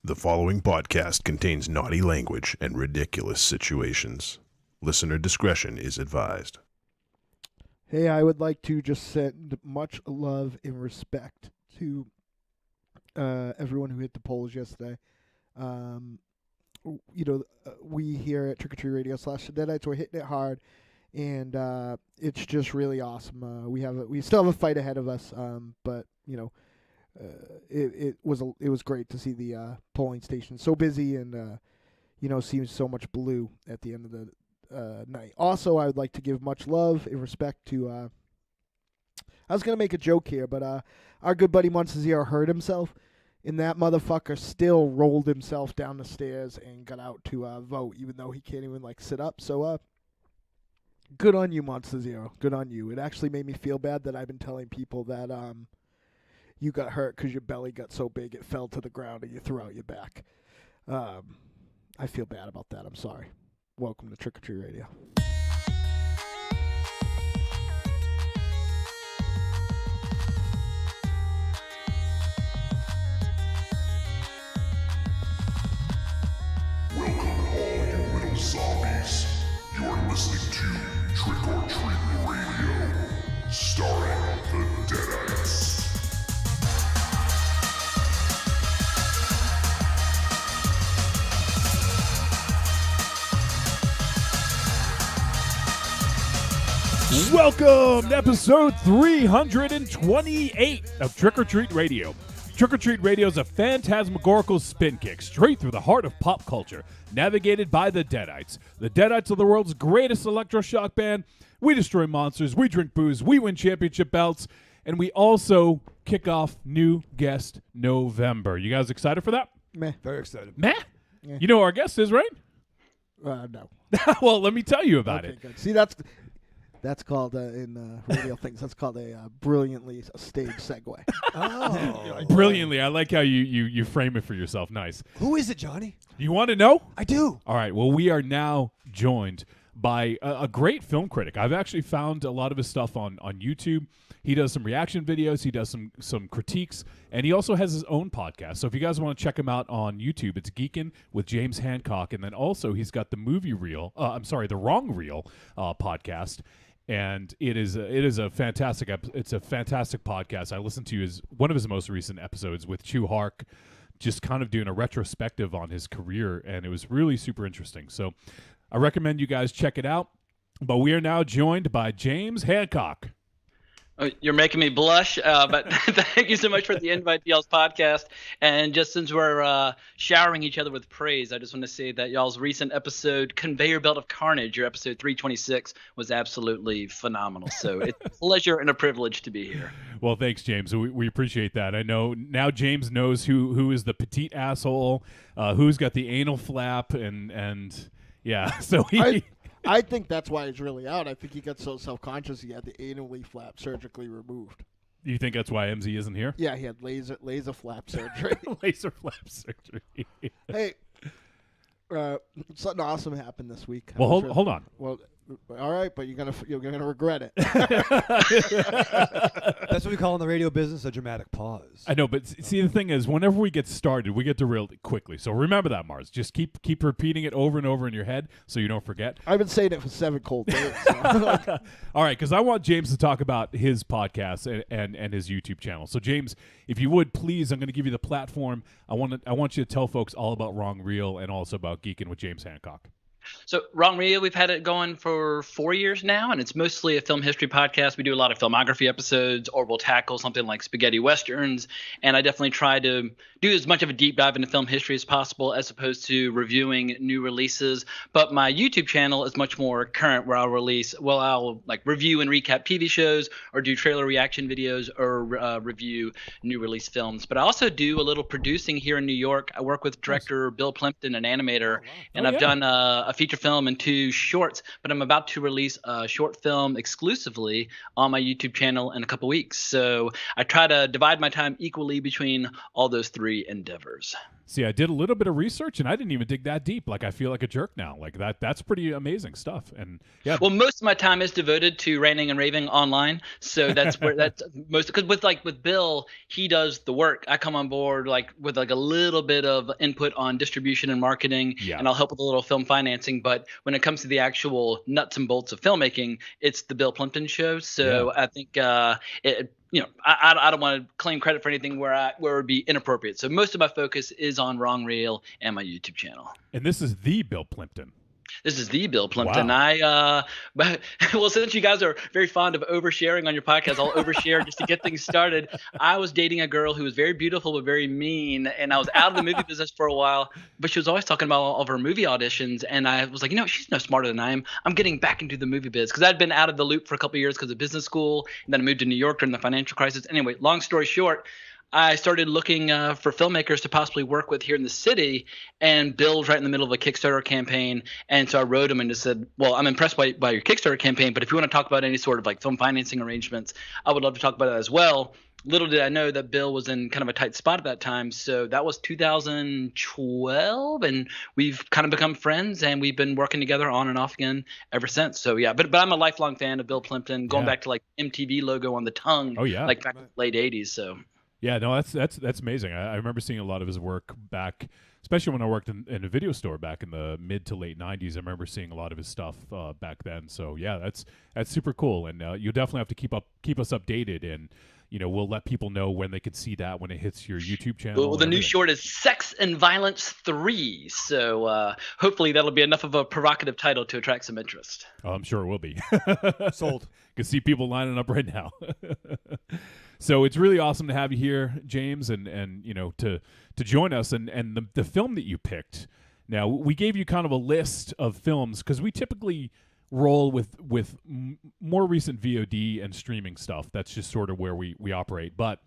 The following podcast contains naughty language and ridiculous situations. Listener discretion is advised. Hey, I would like to just send much love and respect to everyone who hit the polls yesterday. We here at Trick or Treat Radio / Deadites, we're hitting it hard, and it's just really awesome. We still have a fight ahead of us, but it was great to see the polling station so busy and seems so much blue at the end of the night. Also, I would like to give much love and respect to I was going to make a joke here, but our good buddy Monstezero hurt himself, and that motherfucker still rolled himself down the stairs and got out to vote, even though he can't even sit up. So good on you, Monstezero. Good on you. It actually made me feel bad that I've been telling people that you got hurt because your belly got so big it fell to the ground and you threw out your back. I feel bad about that. I'm sorry. Welcome to Trick or Treat Radio. Welcome all you little zombies. You're listening to Trick or Treat Radio, starring the Deadites. Welcome to episode 328 of Trick or Treat Radio. Trick or Treat Radio is a phantasmagorical spin kick straight through the heart of pop culture, navigated by the Deadites. The Deadites are the world's greatest electroshock band. We destroy monsters, we drink booze, we win championship belts, and we also kick off New Guest November. You guys excited for that? Meh. Very excited. Meh? Yeah. You know who our guest is, right? No. Well, let me tell you about it. Good. See, that's called in radio things. That's called a brilliantly staged segue. Oh. Brilliantly. I like how you frame it for yourself. Nice. Who is it, Johnny? You want to know? I do. All right. Well, we are now joined by a great film critic. I've actually found a lot of his stuff on YouTube. He does some reaction videos. He does some critiques. And he also has his own podcast. So if you guys want to check him out on YouTube, it's Geekin' with James Hancock. And then also he's got the The Wrong Reel podcast. And it is a fantastic podcast. I listened to one of his most recent episodes with Chu Hark, just kind of doing a retrospective on his career, and it was really super interesting. So I recommend you guys check it out. But we are now joined by James Hancock. Oh, you're making me blush, but thank you so much for the invite to y'all's podcast. And just since we're showering each other with praise, I just want to say that y'all's recent episode, Conveyor Belt of Carnage, your episode 326, was absolutely phenomenal. So it's a pleasure and a privilege to be here. Well, thanks, James. We appreciate that. I know now James knows who is the petite asshole, who's got the anal flap, and yeah. So I think that's why he's really out. I think he got so self-conscious he had the anally flap surgically removed. You think that's why MZ isn't here? Yeah, he had laser flap surgery. Laser flap surgery. Hey, something awesome happened this week. Well, hold on. Well, all right, but you're gonna regret it. That's what we call in the radio business a dramatic pause. I know, but see, the thing is, whenever we get started, we get derailed quickly. So remember that, Mars. Just keep repeating it over and over in your head so you don't forget. I've been saying it for 7 cold days. So. All right, because I want James to talk about his podcast and his YouTube channel. So, James, if you would, please, I'm going to give you the platform. I want you to tell folks all about Wrong Reel and also about Geekin' with James Hancock. So Wrong Reel, we've had it going for 4 years now, and it's mostly a film history podcast. We do a lot of filmography episodes, or we'll tackle something like spaghetti westerns, and I definitely try to do as much of a deep dive into film history as possible as opposed to reviewing new releases. But my YouTube channel is much more current, where I'll review and recap TV shows, or do trailer reaction videos, or review new release films. But I also do a little producing here in New York. I work with director Bill Plimpton, an animator, and I've done a feature film and 2 shorts, but I'm about to release a short film exclusively on my YouTube channel in a couple weeks. So I try to divide my time equally between all those 3 endeavors. See, I did a little bit of research, and I didn't even dig that deep. Like, I feel like a jerk now. Like, that's pretty amazing stuff. And yeah, Well, most of my time is devoted to ranting and raving online, so that's where that's most. Because with Bill, he does the work. I come on board with a little bit of input on distribution and marketing, Yeah. and I'll help with a little film financing. But when it comes to the actual nuts and bolts of filmmaking, it's the Bill Plimpton show. So I think I don't want to claim credit for anything where it would be inappropriate. So most of my focus is on Wrong Reel and my YouTube channel. and this is the Bill Plimpton. This is the Bill Plimpton. Wow. Well, since you guys are very fond of oversharing on your podcast, I'll overshare just to get things started. I was dating a girl who was very beautiful but very mean, and I was out of the movie business for a while. But she was always talking about all of her movie auditions, and I was like, she's no smarter than I am. I'm getting back into the movie biz because I'd been out of the loop for a couple of years because of business school, and then I moved to New York during the financial crisis. Anyway, long story short, I started looking for filmmakers to possibly work with here in the city, and Bill was right in the middle of a Kickstarter campaign. And so I wrote him and just said, well, I'm impressed by your Kickstarter campaign, but if you want to talk about any sort of film financing arrangements, I would love to talk about that as well. Little did I know that Bill was in kind of a tight spot at that time. So that was 2012, and we've kind of become friends, and we've been working together on and off again ever since. So yeah, but I'm a lifelong fan of Bill Plimpton, going back to MTV logo on the tongue, back in the late 80s. So. Yeah, no, that's amazing. I remember seeing a lot of his work back, especially when I worked in a video store back in the mid to late 90s. I remember seeing a lot of his stuff back then. So yeah, that's super cool. And you'll definitely have to keep us updated, and we'll let people know when they could see that when it hits your YouTube channel. Well, the new short is Sex and Violence 3. So hopefully that'll be enough of a provocative title to attract some interest. Oh, I'm sure it will be. Sold. Can see people lining up right now. So it's really awesome to have you here, James, and to join us. And the film that you picked. Now, we gave you kind of a list of films because we typically roll with more recent VOD and streaming stuff. That's just sort of where we operate. But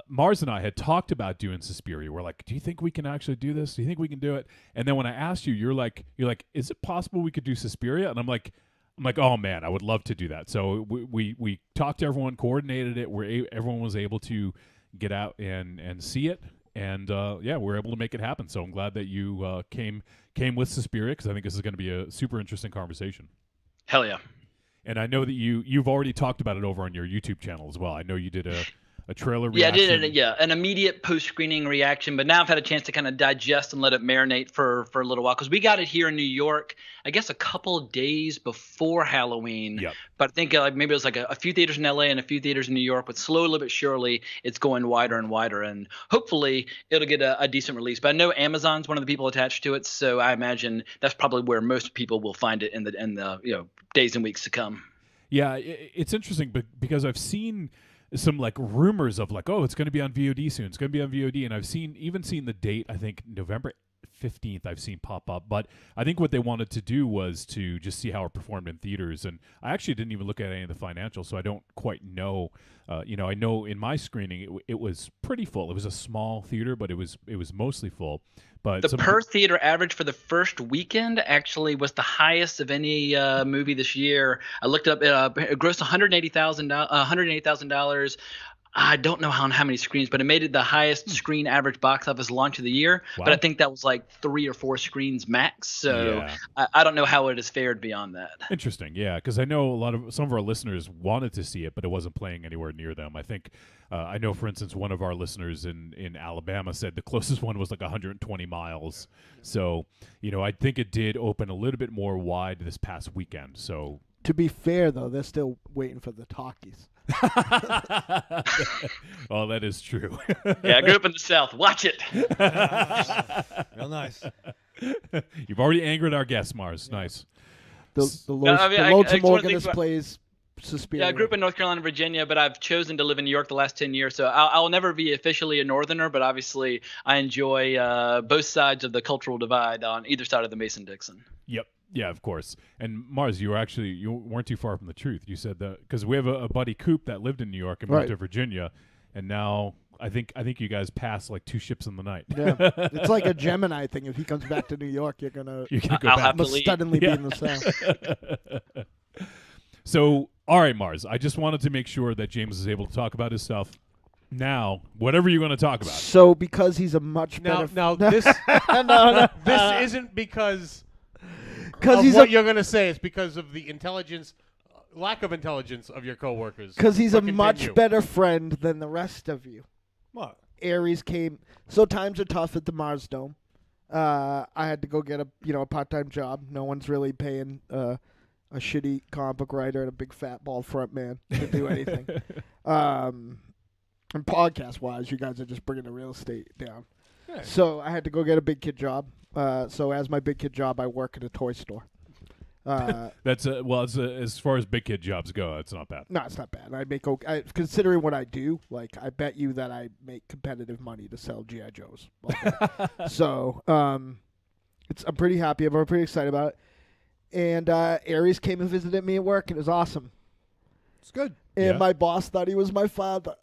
Mars and I had talked about doing Suspiria. We're like, do you think we can actually do this? Do you think we can do it? And then when I asked you, you're like, is it possible we could do Suspiria? And I'm like, oh man, I would love to do that. So we talked to everyone, coordinated it. Everyone was able to get out and see it, and we're able to make it happen. So I'm glad that you came with Suspiria, because I think this is going to be a super interesting conversation. Hell yeah! And I know that you've already talked about it over on your YouTube channel as well. I know you did a trailer reaction. Yeah, I did an immediate post-screening reaction, but now I've had a chance to kind of digest and let it marinate for a little while, because we got it here in New York, I guess a couple of days before Halloween. Yep. But I think maybe it was a few theaters in LA and a few theaters in New York, but slowly but surely it's going wider and wider, and hopefully it'll get a decent release. But I know Amazon's one of the people attached to it, so I imagine that's probably where most people will find it in the days and weeks to come. Yeah, it's interesting because I've seen some rumors of oh, it's going to be on VOD soon. It's going to be on VOD, and I've seen the date. I think November 15th I've seen pop up. But I think what they wanted to do was to just see how it performed in theaters. And I actually didn't even look at any of the financials, so I don't quite know. I know in my screening it was pretty full. It was a small theater, but it was mostly full. But the per theater average for the first weekend actually was the highest of any movie this year. I looked up; it grossed $180,000. I don't know how many screens, but it made it the highest screen average box office launch of the year. Wow. But I think that was 3 or 4 screens max. So yeah. I don't know how it has fared beyond that. Interesting, yeah, because I know some of our listeners wanted to see it, but it wasn't playing anywhere near them. I think I know, for instance, one of our listeners in Alabama said the closest one was 120 miles. So I think it did open a little bit more wide this past weekend. So to be fair, though, they're still waiting for the talkies. Well, that is true. Yeah, I grew up in the South. Watch it. Real nice. You've already angered our guest, Mars. Nice. The lonesome organist plays Suspiria. Yeah, I grew up in North Carolina and Virginia, but I've chosen to live in New York the last 10 years. So I'll never be officially a Northerner, but obviously I enjoy both sides of the cultural divide on either side of the Mason-Dixon. Yep. Yeah, of course. And Mars, you weren't too far from the truth. You said that because we have a buddy Coop that lived in New York and moved to Virginia, and now I think you guys pass 2 ships in the night. Yeah, it's like a Gemini thing. If he comes back to New York, you're gonna go back. Suddenly be in the South. So, all right, Mars. I just wanted to make sure that James is able to talk about his stuff. Now, whatever you're going to talk about. So because he's a much better. Now this no. this isn't because Because he's what you're going to say. It's because of the intelligence, lack of intelligence of your coworkers. Because he's But a much continue. better friend than the rest of you. What? Aries came. So times are tough at the Mars Dome. I had to go get a part-time job. No one's really paying a shitty comic book writer and a big fat bald front man to do anything. And podcast-wise, you guys are just bringing the real estate down. Yeah. So I had to go get a big kid job. So as my big kid job, I work at a toy store. That's as far as big kid jobs go, it's not bad. No, it's not bad. I make okay. Considering what I do, like I bet you that I make competitive money to sell GI Joes. So, I'm pretty happy. I'm pretty excited about it. And Aries came and visited me at work, and it was awesome. It's good. And Yeah. my boss thought he was my father.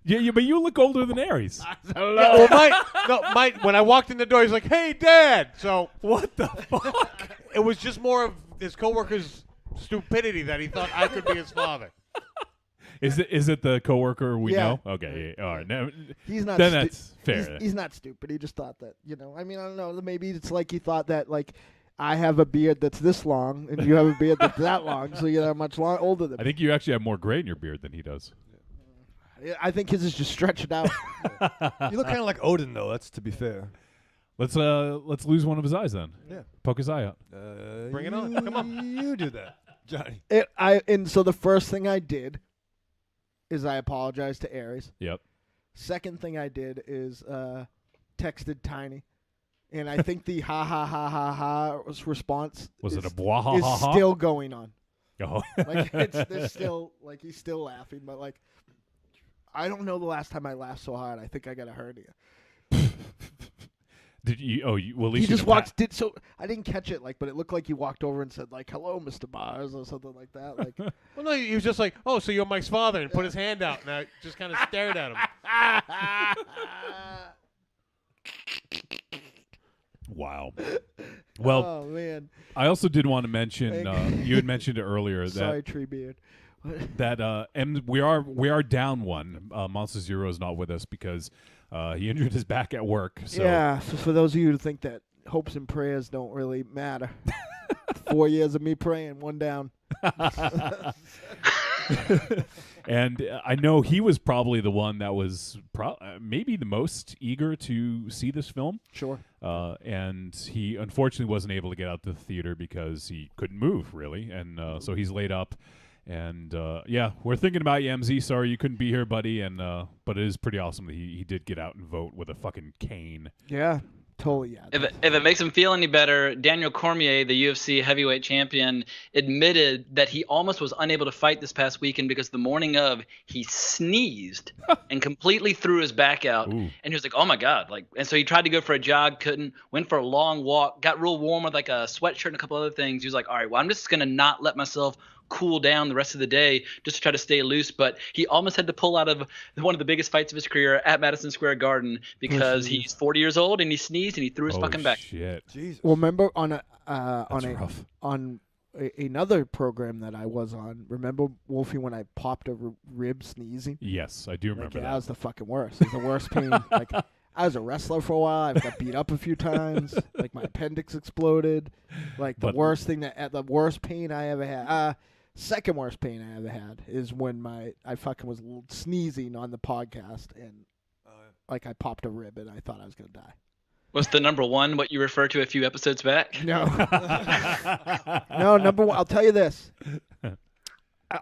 Yeah, but you look older than Aries. Well, Mike, when I walked in the door, he's like, "Hey, Dad." So What the fuck? it was just more of his coworker's stupidity that he thought I could be his father. Is it the coworker we Yeah. know? Okay, yeah, all right. Now, He's not. then that's fair. He's not stupid. He just thought that. I mean, I don't know. Maybe it's like he thought that like. I have a beard that's this long, and you have a beard that's that long, so you're much older than I me. think you actually have more gray in your beard than he does. I think his is just stretched out. You look kind of like Odin, though. That's to be fair. Let's lose one of his eyes then. Yeah. Poke his eye out. Bring it on. Come on. You do that, Johnny. And so the first thing I did is I apologized to Aries. Yep. Second thing I did is texted Tiny, and I think the ha ha ha ha ha response Was it is, a blah ha is ha ha? still going on. Oh. Like they're still like he's still laughing, but like I don't know the last time I laughed so hard. I think I got a hernia. Did you? Oh, well, at least He you just didn't walked. So I didn't catch it, but it looked like he walked over and said like "Hello, Mr. Mars" or something like that. Like Well, no, he was just like, "Oh, so you're Mike's father," and put his hand out, and I just kind of stared at him. Wow. Well, oh man, I also did want to mention you had mentioned it earlier sorry, Treebeard. that we are down one. Monster Zero is not with us because he injured his back at work. So Yeah, so for those of you who think that hopes and prayers don't really matter, 4 years of me praying, one down. And I know he was probably the one that was maybe the most eager to see this film. Sure. And he unfortunately wasn't able to get out to the theater because he couldn't move, really. And so he's laid up. And, yeah, we're thinking about you, MZ. Sorry you couldn't be here, buddy. And but it is pretty awesome that he did get out and vote with a fucking cane. Yeah, totally. Yeah. If it makes him feel any better, Daniel Cormier, the UFC heavyweight champion, admitted that he almost was unable to fight this past weekend because the morning of he sneezed and completely threw his back out. Ooh. And he was like, "Oh my god!" And so he tried to go for a jog, couldn't. Went for a long walk, got real warm with like a sweatshirt and a couple other things. He was like, "All right, well, I'm just gonna not let myself cool down the rest of the day just to try to stay loose." But he almost had to pull out of one of the biggest fights of his career at Madison Square Garden because he's 40 years old and he sneezed and he threw his fucking back. Shit. Jesus. Well, remember on Rough. another program that I was on. Remember, Wolfie, when I popped a rib sneezing? Yes, I do Like, remember yeah, that that. was the fucking worst. It was the worst pain. Like I was a wrestler for a while. I got beat up a few times. Like my appendix exploded. Like the But- worst pain I ever had. Second worst pain I ever had is when I fucking was sneezing on the podcast and like I popped a rib and I thought I was gonna die. Was the number one what you referred to a few episodes back? No, no. Number one, I'll tell you this.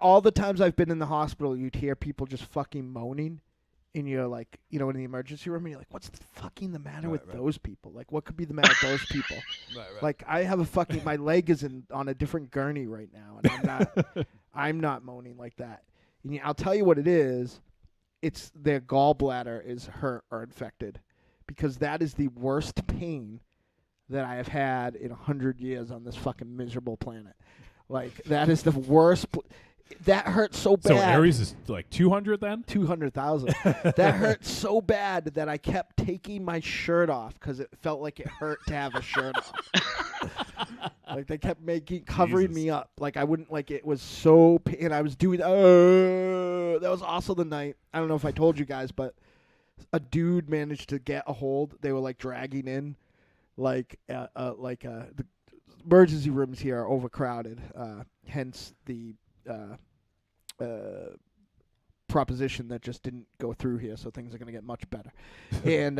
All the times I've been in the hospital, you'd hear people just fucking moaning. And you're like, in the emergency room, and you're like, what's the fucking the matter with those people? Like, what could be the matter with those people? Right. Like, I have my leg is on a different gurney right now, and I'm not moaning like that. And I'll tell you what it is. It's their gallbladder is hurt or infected, because that is the worst pain that I have had in 100 years on this fucking miserable planet. Like, that is the worst. That hurt so bad. So Aries is like 200 then? 200,000. That hurt so bad that I kept taking my shirt off because it felt like it hurt to have a shirt off. Like they kept covering Jesus. me up. Like I wouldn't like it was so and I was doing that was also the night. I don't know if I told you guys, but a dude managed to get a hold. They were like dragging in the emergency rooms here are overcrowded. Hence the proposition that just didn't go through here, so things are going to get much better. And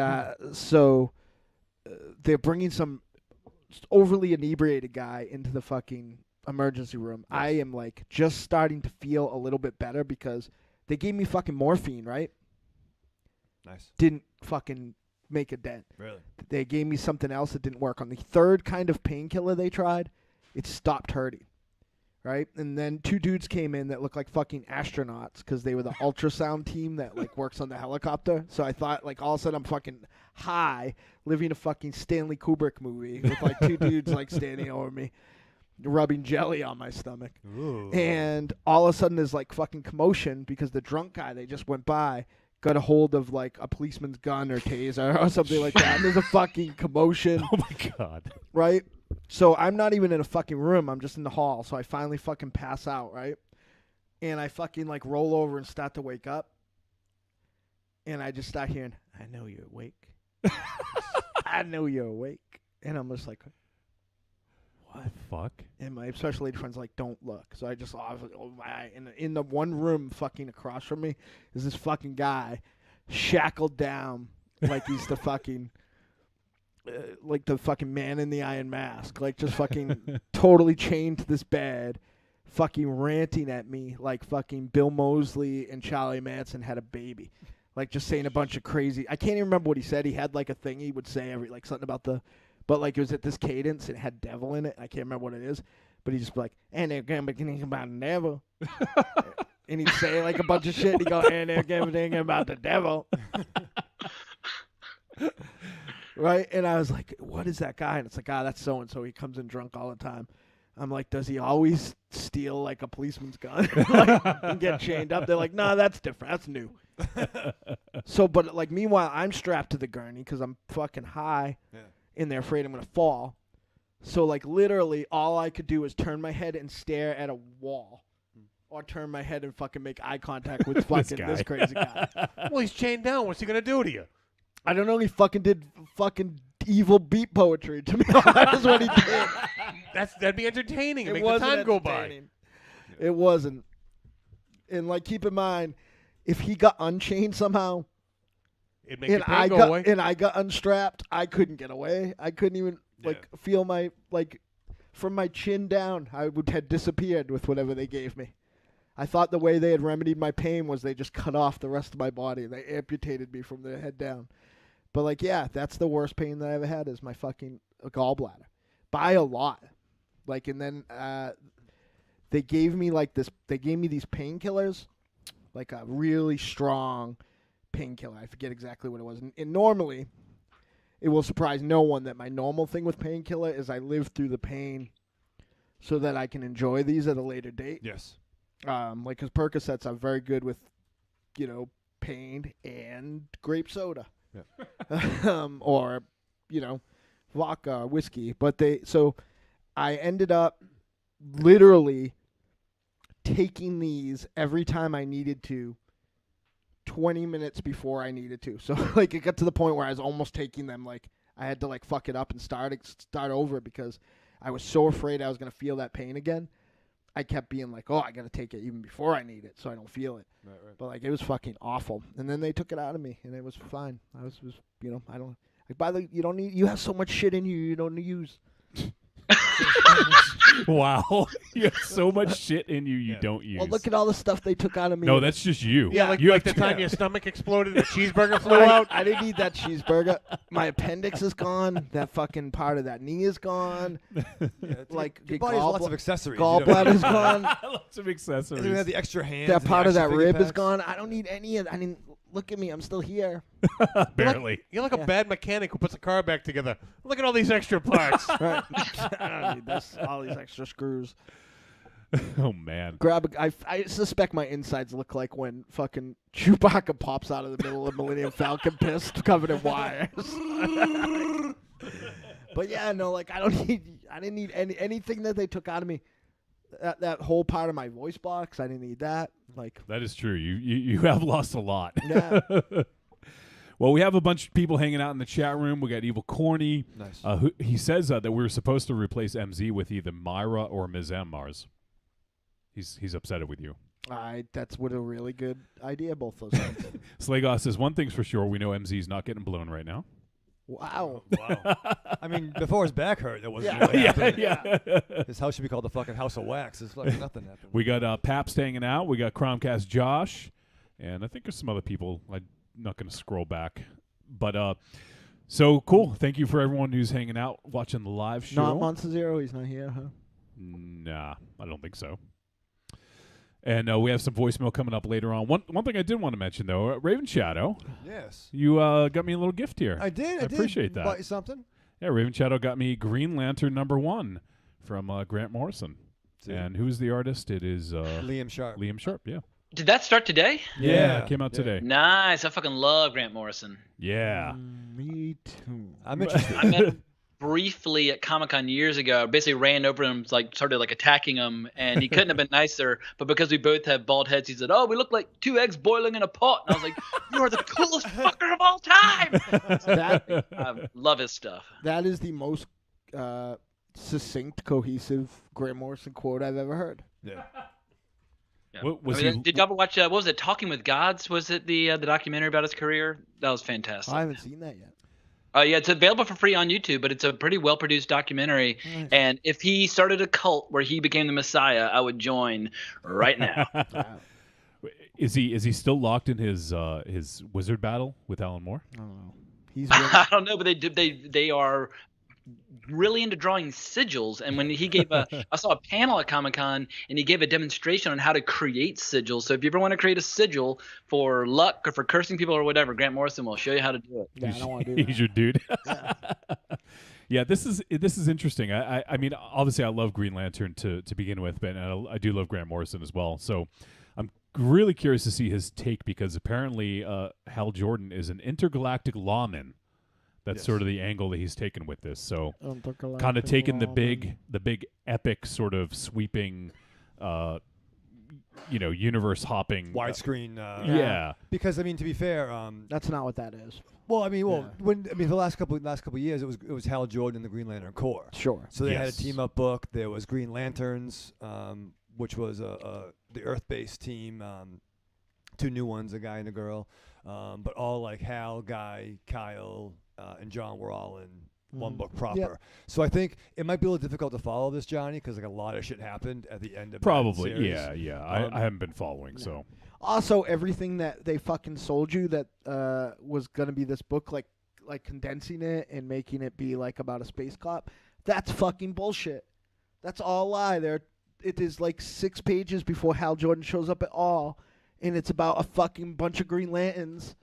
so they're bringing some overly inebriated guy into the fucking emergency room. I am like just starting to feel a little bit better because they gave me fucking morphine, right? Nice. Didn't fucking make a dent. Really? They gave me something else that didn't work. On the third kind of painkiller they tried, it stopped hurting. Right? And then two dudes came in that looked like fucking astronauts because they were the ultrasound team that like works on the helicopter. So I thought like all of a sudden I'm fucking high living a fucking Stanley Kubrick movie with like two dudes like standing over me rubbing jelly on my stomach. Ooh. And all of a sudden there's like fucking commotion because the drunk guy they just went by got a hold of like a policeman's gun or taser or something like that. And there's a fucking commotion. Oh my God. Right? So I'm not even in a fucking room. I'm just in the hall. So I finally fucking pass out, right? And I fucking like roll over and start to wake up. And I just start hearing, I know you're awake. I know you're awake. And I'm just like, What the fuck? and my special aid friend's like, don't look. So I just, in the one room fucking across from me is this fucking guy shackled down like he's the fucking, like the fucking man in the Iron Mask. Like just fucking totally chained to this bed, fucking ranting at me like fucking Bill Moseley and Charlie Manson had a baby. Like just saying a bunch of crazy, I can't even remember what he said. He had like a thing he would say like something about but like it was at this cadence. It had devil in it. I can't remember what it is. But he just be like, and they're going to be about the devil. And he'd say like a bunch of shit. He'd go, and they're going to be about the devil. Right? And I was like, what is that guy? And it's like, that's so-and-so. He comes in drunk all the time. I'm like, does he always steal like a policeman's gun and get chained up? They're like, no, that's different. That's new. So, but like meanwhile, I'm strapped to the gurney because I'm fucking high. Yeah. And they're afraid I'm going to fall. So, like, literally, all I could do is turn my head and stare at a wall. Or turn my head and fucking make eye contact with fucking this crazy guy. Well, he's chained down. What's he gonna do to you? I don't know. He fucking did fucking evil beat poetry to me. That is what he did. That'd be entertaining. It Make the wasn't time go by. entertaining. It wasn't. And, like, keep in mind, if he got unchained somehow, It'd make the pain go away. and I got unstrapped, I couldn't get away. I couldn't even feel my from my chin down. I would have disappeared with whatever they gave me. I thought the way they had remedied my pain was they just cut off the rest of my body. They amputated me from the head down. But like, yeah, that's the worst pain that I ever had is my fucking gallbladder, by a lot. Like, and then they gave me like this. They gave me these painkillers, like a really strong painkiller. I forget exactly what it was. And normally, it will surprise no one that my normal thing with painkiller is I live through the pain so that I can enjoy these at a later date. Yes. Like, because Percocets are very good with, pain and grape soda. Yeah. Or, vodka, whiskey. But so I ended up literally taking these every time I needed to 20 minutes before I needed to. So, like, it got to the point where I was almost taking them, like, I had to, like, fuck it up and start over because I was so afraid I was going to feel that pain again. I kept being like, I got to take it even before I need it so I don't feel it. Right. But, like, it was fucking awful. And then they took it out of me, and it was fine. I was I don't, like, you have so much shit in you don't use. Wow. You have so much shit in you don't use. Well, look at all the stuff they took out of me. No, that's just you. Yeah, like, you like have the time to- your stomach exploded and the cheeseburger flew out. I didn't eat that cheeseburger. My appendix is gone. That fucking part of that knee is gone. Like, Your body has lots of accessories. you know? gallbladder's gone. Lots of accessories. And then we have the extra hands. That and the part of extra that finger rib is pads. gone. I don't need any of that. I mean, look at me. I'm still here. Barely. You're like a bad mechanic who puts a car back together. Look at all these extra parts. Right. I don't need this. All these extra screws. Oh, man. I suspect my insides look like when fucking Chewbacca pops out of the middle of Millennium Falcon pissed, covered in wires. But yeah, no, like I I didn't need anything that they took out of me. That whole part of my voice box, I didn't need that. Like That is true. You have lost a lot. Yeah. Well, we have a bunch of people hanging out in the chat room. We got Evil Corny. Nice. He says that we were supposed to replace MZ with either Myra or Ms. M. Mars. He's upset with you. That's what a really good idea. Both those things. Slagoth says one thing's for sure: we know MZ's not getting blown right now. Wow. Wow. I mean, before his back hurt, it wasn't Yeah. really happening. Yeah. His house should be called the fucking House of Wax. It's fucking nothing happened. We got Paps hanging out. We got Chromecast Josh, and I think there's some other people. I'm not going to scroll back, but so cool. Thank you for everyone who's hanging out, watching the live show. Not Monster Zero. He's not here, huh? Nah, I don't think so. And we have some voicemail coming up later on. One thing I did want to mention, though, Raven Shadow, Yes. you got me a little gift here. I did. I appreciate that. Bought you something? Yeah, Raven Shadow got me Green Lantern #1 from Grant Morrison. See. And who's the artist? It is Liam Sharp. Liam Sharp, yeah. Did that start today? Yeah. It came out Yeah. today. Nice. I fucking love Grant Morrison. Yeah. Me too. I'm interested. I met him briefly at Comic-Con years ago. I basically ran over him, started attacking him, and he couldn't have been nicer. But because we both have bald heads, he said, "Oh, we look like 2 eggs boiling in a pot." And I was like, "You are the coolest fucker of all time." I love his stuff. That is the most succinct, cohesive Grant Morrison quote I've ever heard. Yeah. Yeah. What was I mean, he- did you ever watch? What was it? Talking with Gods? Was it the documentary about his career? That was fantastic. I haven't seen that yet. Yeah, it's available for free on YouTube, but it's a pretty well-produced documentary. Nice. And if he started a cult where he became the Messiah, I would join right now. Wow. Is he still locked in his wizard battle with Alan Moore? I don't know. He's I don't know, but they are really into drawing sigils. And when he gave I saw a panel at Comic-Con, and he gave a demonstration on how to create sigils. So if you ever want to create a sigil for luck or for cursing people or whatever, Grant Morrison will show you how to do it. yeah, I don't want to do He's that. your dude. Yeah, this is interesting. I mean, obviously, I love Green Lantern to begin with, but I do love Grant Morrison as well. So I'm really curious to see his take, because apparently Hal Jordan is an intergalactic lawman. That's Yes. sort of the angle that he's taken with this. So kind of Intergalactic taking the lawman. big epic sort of sweeping, universe hopping. Widescreen. Yeah. Because I mean, to be fair, That's not what that is. well, I mean, Yeah. for the last couple of years, it was Hal Jordan and the Green Lantern Corps. Sure. So they had a Yes. team up book. There was Green Lanterns, which was the Earth-based team. 2 new ones, a guy and a girl. But all like Hal, Guy, Kyle, and John were all in one book proper. Yep. So I think it might be a little difficult to follow this, Johnny, because like a lot of shit happened at the end of that Probably. series. Yeah. Um, I haven't been following, so. Also, everything that they fucking sold you that was gonna be this book, like condensing it and making it be like about a space cop, that's fucking bullshit. That's all a lie. It is like 6 pages before Hal Jordan shows up at all, and it's about a fucking bunch of Green Lanterns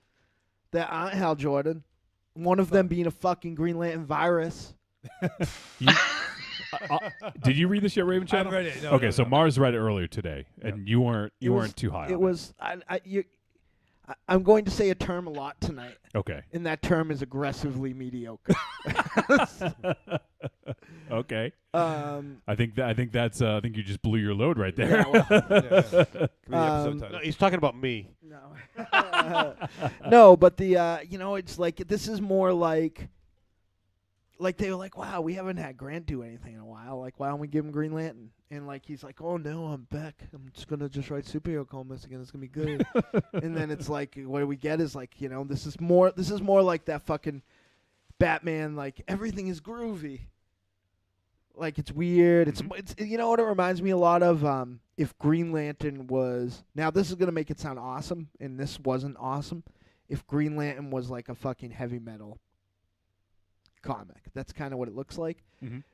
that aren't Hal Jordan. One of them being a fucking Green Lantern virus. Did you read this yet, Raven Channel? I've read it. No, Okay, no, so no. Mars read it earlier today, and you weren't too high. It on was. I'm going to say a term a lot tonight, Okay. and that term is aggressively mediocre. Okay. Um, I think that's I think you just blew your load right there. Yeah, well, Could be the episode title. No, he's talking about me. no, no, but it's like this is more like they were like, wow, we haven't had Grant do anything in a while. Like, why don't we give him Green Lantern? And like he's like, oh no, I'm back. I'm just gonna write superhero comics again. It's gonna be good. And then it's like, what we get is like, this is more like that fucking Batman. Like everything is groovy. Like it's weird. It's you know what it reminds me a lot of. If Green Lantern was, now this is gonna make it sound awesome, and this wasn't awesome. If Green Lantern was like a fucking heavy metal comic, that's kind of what it looks like.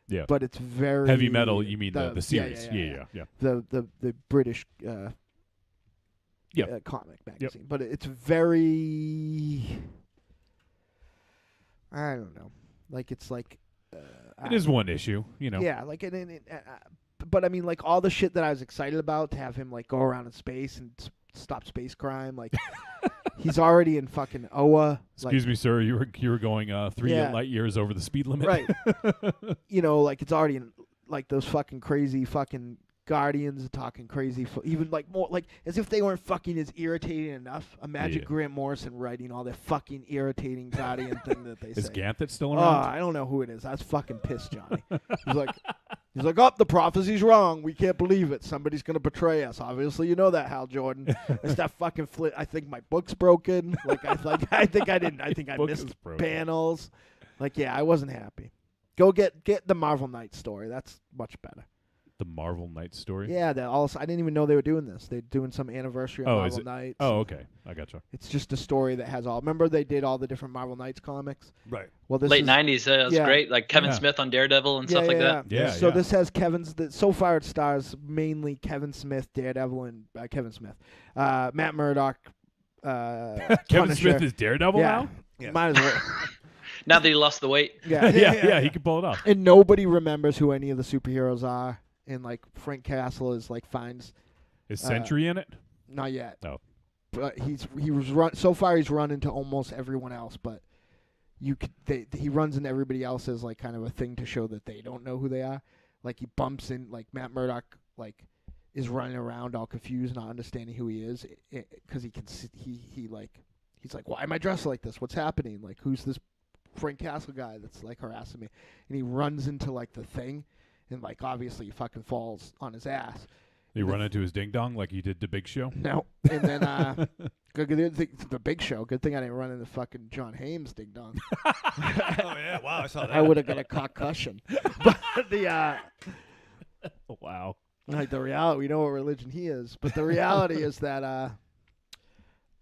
Yeah. But it's very Heavy metal. You mean the series? Yeah. Yeah. The British Yep. comic magazine, but it's very, I don't know, like it's like It is one issue, yeah, like but I mean, like all the shit that I was excited about to have him like go around in space and stop space crime, like He's already in fucking Oa. Excuse me, sir. You were going 3 Yeah. light years over the speed limit. Right. Like it's already in like those fucking crazy fucking Guardians are talking crazy, even like more like as if they weren't fucking as irritating enough. Imagine Yeah. Grant Morrison writing all that fucking irritating Guardian thing that they Is say. Ganthet still Oh, around? I don't know who it is. I was fucking pissed, Johnny. He's like, oh, the prophecy's wrong. We can't believe it. Somebody's gonna betray us. Obviously, you know that, Hal Jordan. It's that fucking flit. I think my book's broken. I think I book missed is broken. panels. I wasn't happy. Go get the Marvel Knights story. That's much better. The Marvel Knights story? Yeah, I didn't even know they were doing this. They're doing some anniversary of Oh, Marvel is it? Knights. Oh, okay. I gotcha. It's just a story that has all. Remember they did all the different Marvel Knights comics? Right. Well, this Late is, 90s. It was yeah. great. Like Kevin Yeah. Smith on Daredevil and stuff like that. Yeah, So yeah. this has so far it stars mainly Kevin Smith, Daredevil, and Kevin Smith, Matt Murdock, Kevin Punisher. Smith is Daredevil Yeah. now? Yes. Might as well. Now that he lost the weight. Yeah. Yeah, he can pull it off. And nobody remembers who any of the superheroes are. And like Frank Castle is like finds Is Sentry in it? not yet. Oh. But so far he's run into almost everyone else, but he runs into everybody else as like kind of a thing to show that they don't know who they are. Like he bumps in like Matt Murdock like is running around all confused, not understanding who he is because he can see, he's like, why am I dressed like this? What's happening? Like who's this Frank Castle guy that's like harassing me? And he runs into like the thing, and like obviously he fucking falls on his ass. He run into his ding dong like he did the Big Show? No, and then the Big Show. Good thing I didn't run into fucking John Hames ding dong. Oh yeah. Wow. I saw that. I would have got a concussion. But Wow. like the reality, we know what religion he is, but the reality is that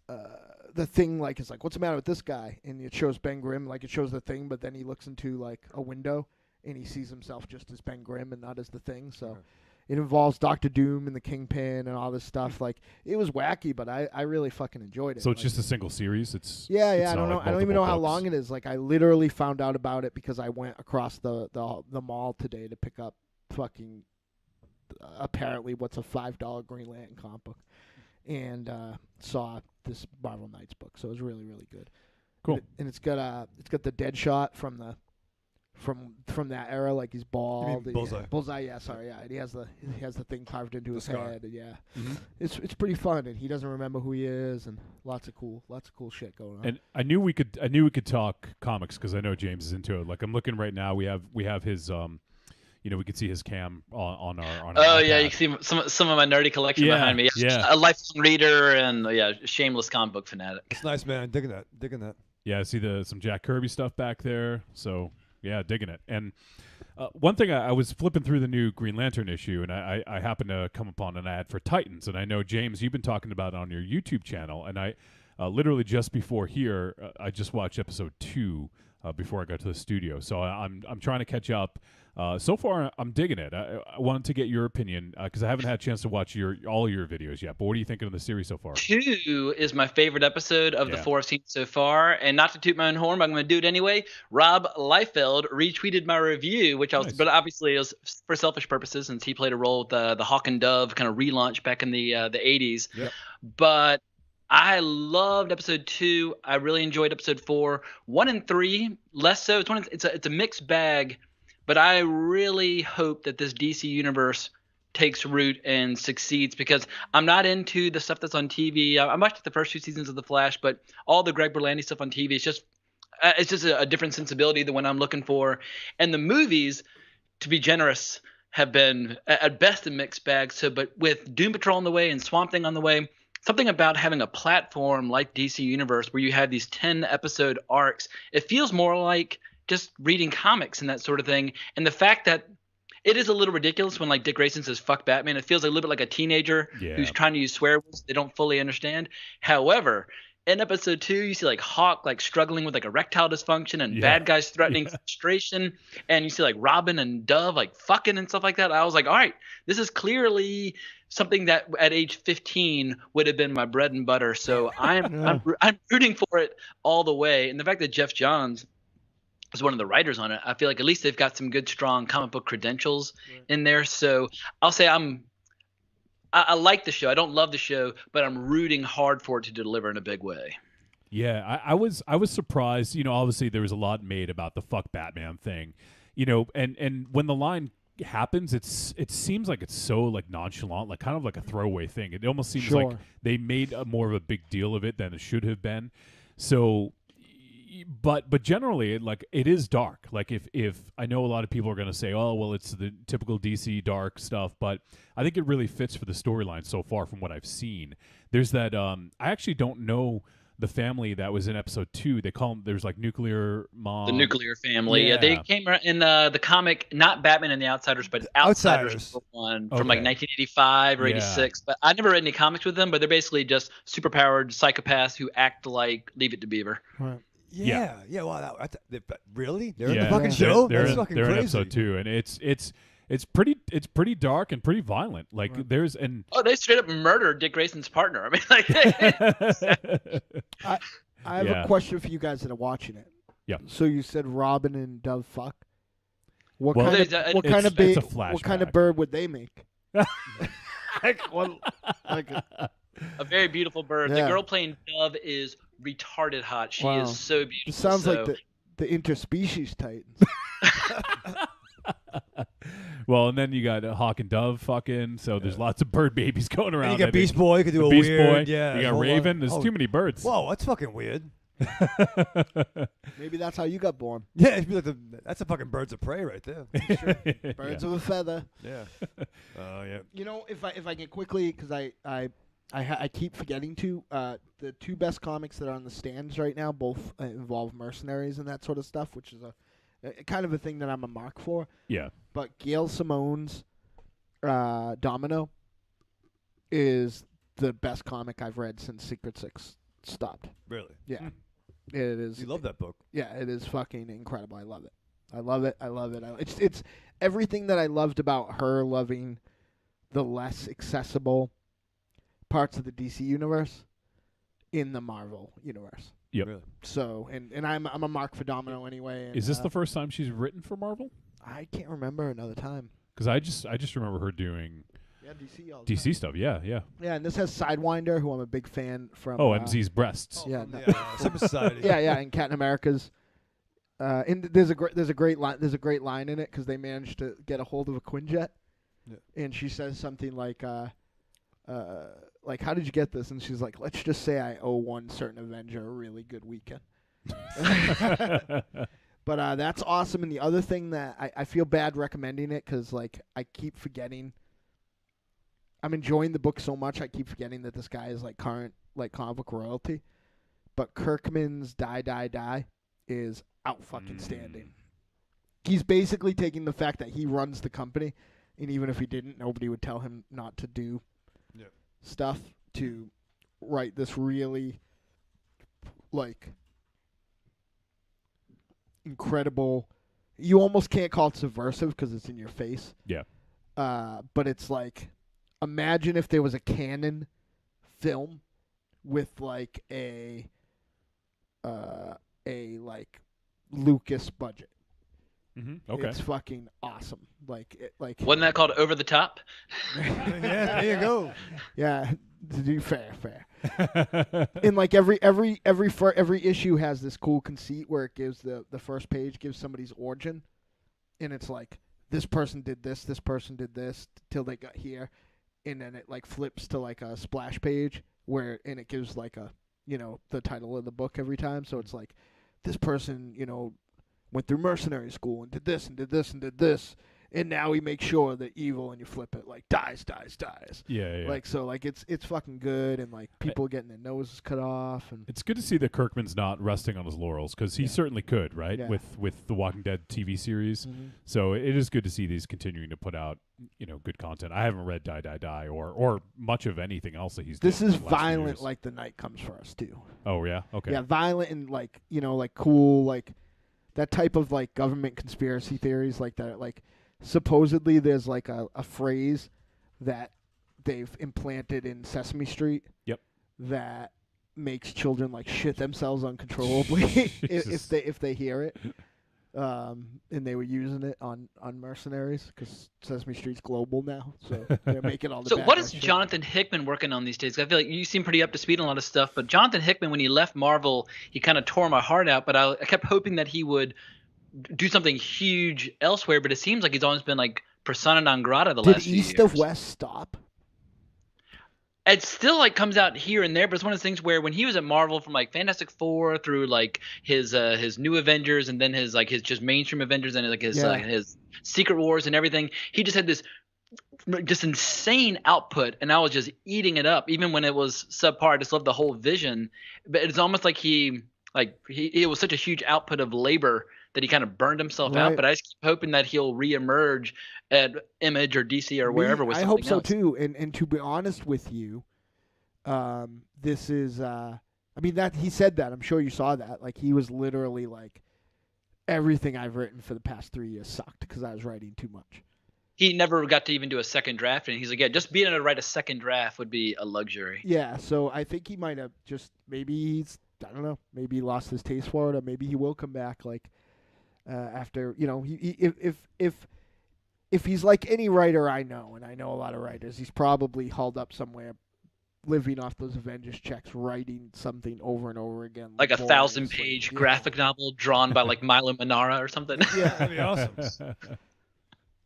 the thing like is like, what's the matter with this guy? And it shows Ben Grimm, like it shows the thing, but then he looks into like a window and he sees himself just as Ben Grimm and not as the thing. So it involves Doctor Doom and the Kingpin and all this stuff. Like it was wacky, but I really fucking enjoyed it. So it's Like, just a single series? It's yeah. it's I not don't know. like I don't even know multiple how books. long it is. Like I literally found out about it because I went across the mall today to pick up fucking apparently what's a $5 Green Lantern comic book, and saw this Marvel Knights book. So it was really really good. Cool. And it's got the dead shot from that era, like he's bald. Bullseye? Bullseye, yeah, sorry, yeah. And he has the thing carved into his scar. head, and yeah. Mhm. It's pretty fun, and he doesn't remember who he is, and lots of cool shit going on. And I knew we could talk comics because I know James is into it. Like I'm looking right now, we have his we could see his cam on our. Oh iPad. yeah, you can see some of my nerdy collection Yeah, behind me. yeah. A lifelong reader and shameless comic book fanatic. It's nice, man. Digging that. Yeah, I see some Jack Kirby stuff back there. So yeah, digging it. And one thing, I was flipping through the new Green Lantern issue, and I happened to come upon an ad for Titans. And I know, James, you've been talking about it on your YouTube channel. And I literally just before here, I just watched episode 2 before I got to the studio. So I'm trying to catch up. So far, I'm digging it. I wanted to get your opinion because I haven't had a chance to watch all your videos yet. But what are you thinking of the series so far? 2 is my favorite episode of the Yeah. 4 I've seen so far. And not to toot my own horn, but I'm going to do it anyway. Rob Liefeld retweeted my review, which Nice. but obviously it was for selfish purposes since he played a role with the Hawk and Dove kind of relaunch back in the 80s. Yep. But I loved episode 2. I really enjoyed episode 4. 1 and 3 less so. It's a mixed bag. But I really hope that this DC universe takes root and succeeds because I'm not into the stuff that's on TV. I watched the first 2 seasons of The Flash, but all the Greg Berlanti stuff on TV is just a different sensibility than what I'm looking for. And the movies, to be generous, have been at best a mixed bag. So, but with Doom Patrol on the way and Swamp Thing on the way, something about having a platform like DC Universe where you have these 10-episode arcs, it feels more like just reading comics and that sort of thing. And the fact that it is a little ridiculous when like Dick Grayson says fuck Batman, it feels a little bit like a teenager Yeah. who's trying to use swear words they don't fully understand. However, in episode 2, you see like Hawk like struggling with like erectile dysfunction and Yeah. bad guys threatening frustration, and you see like Robin and Dove like fucking and stuff like that. I was like, all right, this is clearly something that at age 15 would have been my bread and butter. So I'm rooting for it all the way. And the fact that Jeff Johns was one of the writers on it, I feel like at least they've got some good strong comic book credentials in there. So I'll say I'm I like the show. I don't love the show, but I'm rooting hard for it to deliver in a big way. Yeah, I was surprised. Obviously there was a lot made about the fuck Batman thing, and when the line happens, it seems like it's so like nonchalant, like kind of like a throwaway thing. It almost seems like Sure. they made more of a big deal of it than it should have been. So, but generally, it is dark. Like if I know a lot of people are going to say, oh well, it's the typical DC dark stuff, but I think it really fits for the storyline so far from what I've seen. There's that I actually don't know the family that was in episode 2. They call them, there's like nuclear mom. The nuclear family. Yeah. They came in the comic, not Batman and the Outsiders, but Outsiders, Outsiders. one Okay. from like 1985 or Yeah. 86. But I never read any comics with them, but they're basically just superpowered psychopaths who act like Leave It to Beaver. Right. Yeah. Wow. Really? They're in Yeah. the fucking Yeah. show? They're That's in, fucking they're in crazy. episode 2, and it's pretty dark and pretty violent. Like Right. there's and Oh, they straight up murdered Dick Grayson's partner. I mean, like, I have Yeah. a question for you guys that are watching it. Yeah. So you said Robin and Dove fuck. What Well, kind There's of a- what it's- kind of it's a what kind of flashback. bird would they make? like what? Like a very beautiful bird. Yeah. The girl playing Dove is retarded hot. She Wow. is so beautiful. it sounds so. like the interspecies Titans. well, and then you got Hawk and Dove fucking. So there's lots of bird babies going around. And you I got think. Beast Boy. You could do The a Beast weird. Boy. Yeah. You got whole lot- Raven. There's oh, too many birds. Whoa, that's fucking weird. Maybe that's how you got born. Yeah, it'd be like that's a fucking birds of prey right there. Birds of a feather. Yeah. Oh yeah. You know, if I can quickly, because I keep forgetting to. The 2 best comics that are on the stands right now both involve mercenaries and that sort of stuff, which is a kind of a thing that I'm a mark for. Yeah. But Gail Simone's Domino is the best comic I've read since Secret Six stopped. Really. Yeah, it is. You love that book. Yeah, it is fucking incredible. I love it. I love it. I love it. It's everything that I loved about her loving the less accessible parts of the DC universe in the Marvel universe. Yep. Really. So, and I'm a mark for Domino anyway. And, Is this the first time she's written for Marvel? I can't remember another time. Because I just remember her doing Yeah, DC all the DC time. stuff. Yeah, yeah. Yeah, and this has Sidewinder, who I'm a big fan from. Oh, and Z's breasts. Yeah, From no. the, Super Society. yeah, and Captain America's. And there's a great line in it because they managed to get a hold of a Quinjet, Yeah. and she says something like how did you get this? And she's like, let's just say I owe one certain Avenger a really good weekend. But that's awesome. And the other thing that I feel bad recommending it because like I keep forgetting. I'm enjoying the book so much I keep forgetting that this guy is like current like comic book royalty. But Kirkman's Die is out fucking standing. He's basically taking the fact that he runs the company, and even if he didn't, nobody would tell him not to do Yeah. stuff to write this really like incredible. You almost can't call it subversive because it's in your face. Yeah. But it's like, imagine if there was a canon film with like a like Lucas budget. Mm-hmm. Okay. It's fucking awesome. Like Wasn't that called Over the Top? Yeah, there you go. yeah, to do fair. And like every issue has this cool conceit where it gives the first page gives somebody's origin, and it's like this person did this till they got here, and then it like flips to like a splash page and it gives like a the title of the book every time. So it's like this person went through mercenary school and did this and did this and did this, and now we make sure that evil, and you flip it like dies. Yeah. Like so, like it's fucking good, and like people getting their noses cut off, and It's good to see that Kirkman's not resting on his laurels because he certainly could, right? Yeah. With the Walking Dead TV series. So it is good to see these continuing to put out, good content. I haven't read Die or much of anything else that he's this done is in the last few violent years. like The Night Comes for Us too. Oh yeah, okay. Yeah, violent and like like cool, like that type of like government conspiracy theories like that. Like supposedly there's like a phrase that they've implanted in Sesame Street. Yep. That makes children like shit themselves uncontrollably if Jesus. they hear it. and they were using it on mercenaries because Sesame Street's global now, so they're making all the. So bad what guy is shit. Jonathan Hickman working on these days? I feel like you seem pretty up to speed on a lot of stuff, but Jonathan Hickman, when he left Marvel, he kind of tore my heart out. But I kept hoping that he would do something huge elsewhere. But it seems like he's always been like persona non grata the Did last few East years. of West stop? It still like comes out here and there, but it's one of those things where when he was at Marvel from like Fantastic Four through like his New Avengers and then his just mainstream Avengers and like his Secret Wars and everything, he just had this just insane output, and I was just eating it up. Even when it was subpar, I just loved the whole vision. But it's almost like it was such a huge output of labor that he kind of burned himself out. Right. But I just keep hoping that he'll reemerge at Image or DC or wherever. With I hope something so else. too. And to be honest with you, this is. I mean that he said that. I'm sure you saw that. Like he was literally like, everything I've written for the past 3 years sucked because I was writing too much. He never got to even do a second draft, and he's like, yeah, just being able to write a second draft would be a luxury. Yeah, so I think he might have just maybe I don't know, maybe he lost his taste for it, or maybe he will come back like after if he's like any writer I know, and I know a lot of writers, he's probably hauled up somewhere, living off those Avengers checks, writing something over and over again, Like a laboriously. 1,000-page Yeah. graphic novel drawn by like Milo Manara or something. Yeah, That'd be awesome.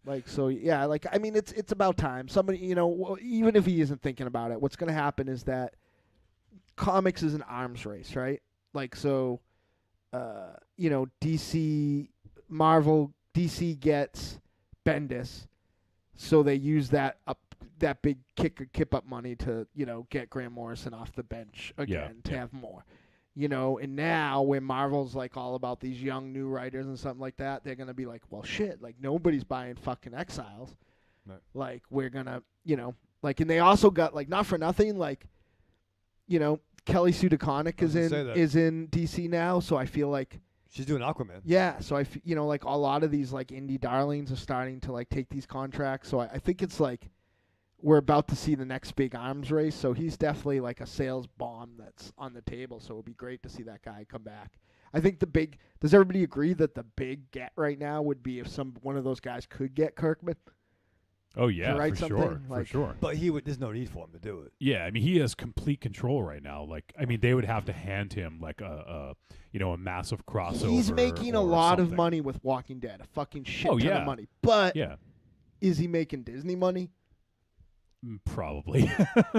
like so. Yeah, like I mean, it's about time. Somebody, even if he isn't thinking about it, what's going to happen is that comics is an arms race, right? Like so, DC, Marvel, DC gets Bendis, so they use that big kip up money to get Grant Morrison off the bench again to have more. And now when Marvel's like all about these young new writers and something like that, they're gonna be like, well, shit, like nobody's buying fucking Exiles. Right. Like we're gonna, like, and they also got like not for nothing, like, Kelly Sue DeConnick is in DC now, so I feel like She's doing Aquaman. yeah, so like a lot of these like indie darlings are starting to like take these contracts, so I think it's like we're about to see the next big arms race, so he's definitely like a sales bomb that's on the table, so it would be great to see that guy come back. I think does everybody agree that the big get right now would be if one of those guys could get Kirkman? Oh yeah, write for something, sure, like- for sure. But there's no need for him to do it. Yeah, I mean he has complete control right now. Like I mean they would have to hand him like a massive crossover. He's making a or lot of something. money with Walking Dead, a fucking shit ton yeah. of money. But Yeah, is he making Disney money? probably.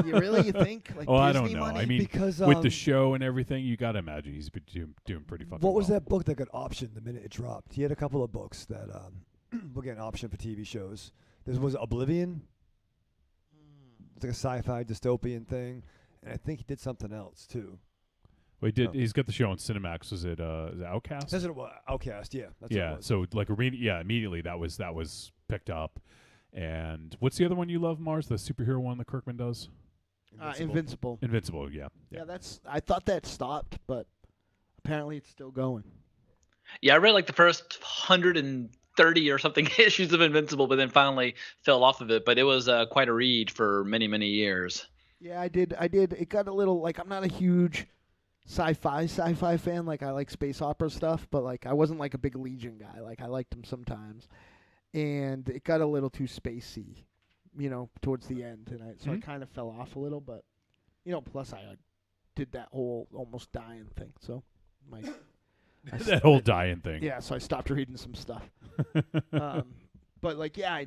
You think? Like Oh, I Disney don't know. money? I mean, Because, with the show and everything, you got to imagine he's been doing pretty fucking what was well. that book that got optioned the minute it dropped? He had a couple of books that were getting optioned for TV shows. There was Oblivion. It's like a sci-fi dystopian thing, and I think he did something else too. Well, he did. Oh. He's got the show on Cinemax. Is it Outcast? That's what it was. Outcast, yeah. That's what Yeah. it was. So like immediately that was picked up. And what's the other one you love, Mars? The superhero one that Kirkman does? Invincible. Invincible. Yeah. Yeah, I thought that stopped, but apparently it's still going. Yeah, I read like the first 130 or something issues of Invincible, but then finally fell off of it. But it was quite a read for many, many years. Yeah, I did. It got a little like I'm not a huge sci-fi fan. Like I like space opera stuff, but like I wasn't like a big Legion guy. Like I liked them sometimes, and it got a little too spacey, towards the end, and I kind of fell off a little. But plus I did that whole almost dying thing, so That whole dying thing. yeah, so I stopped reading some stuff. But like, yeah,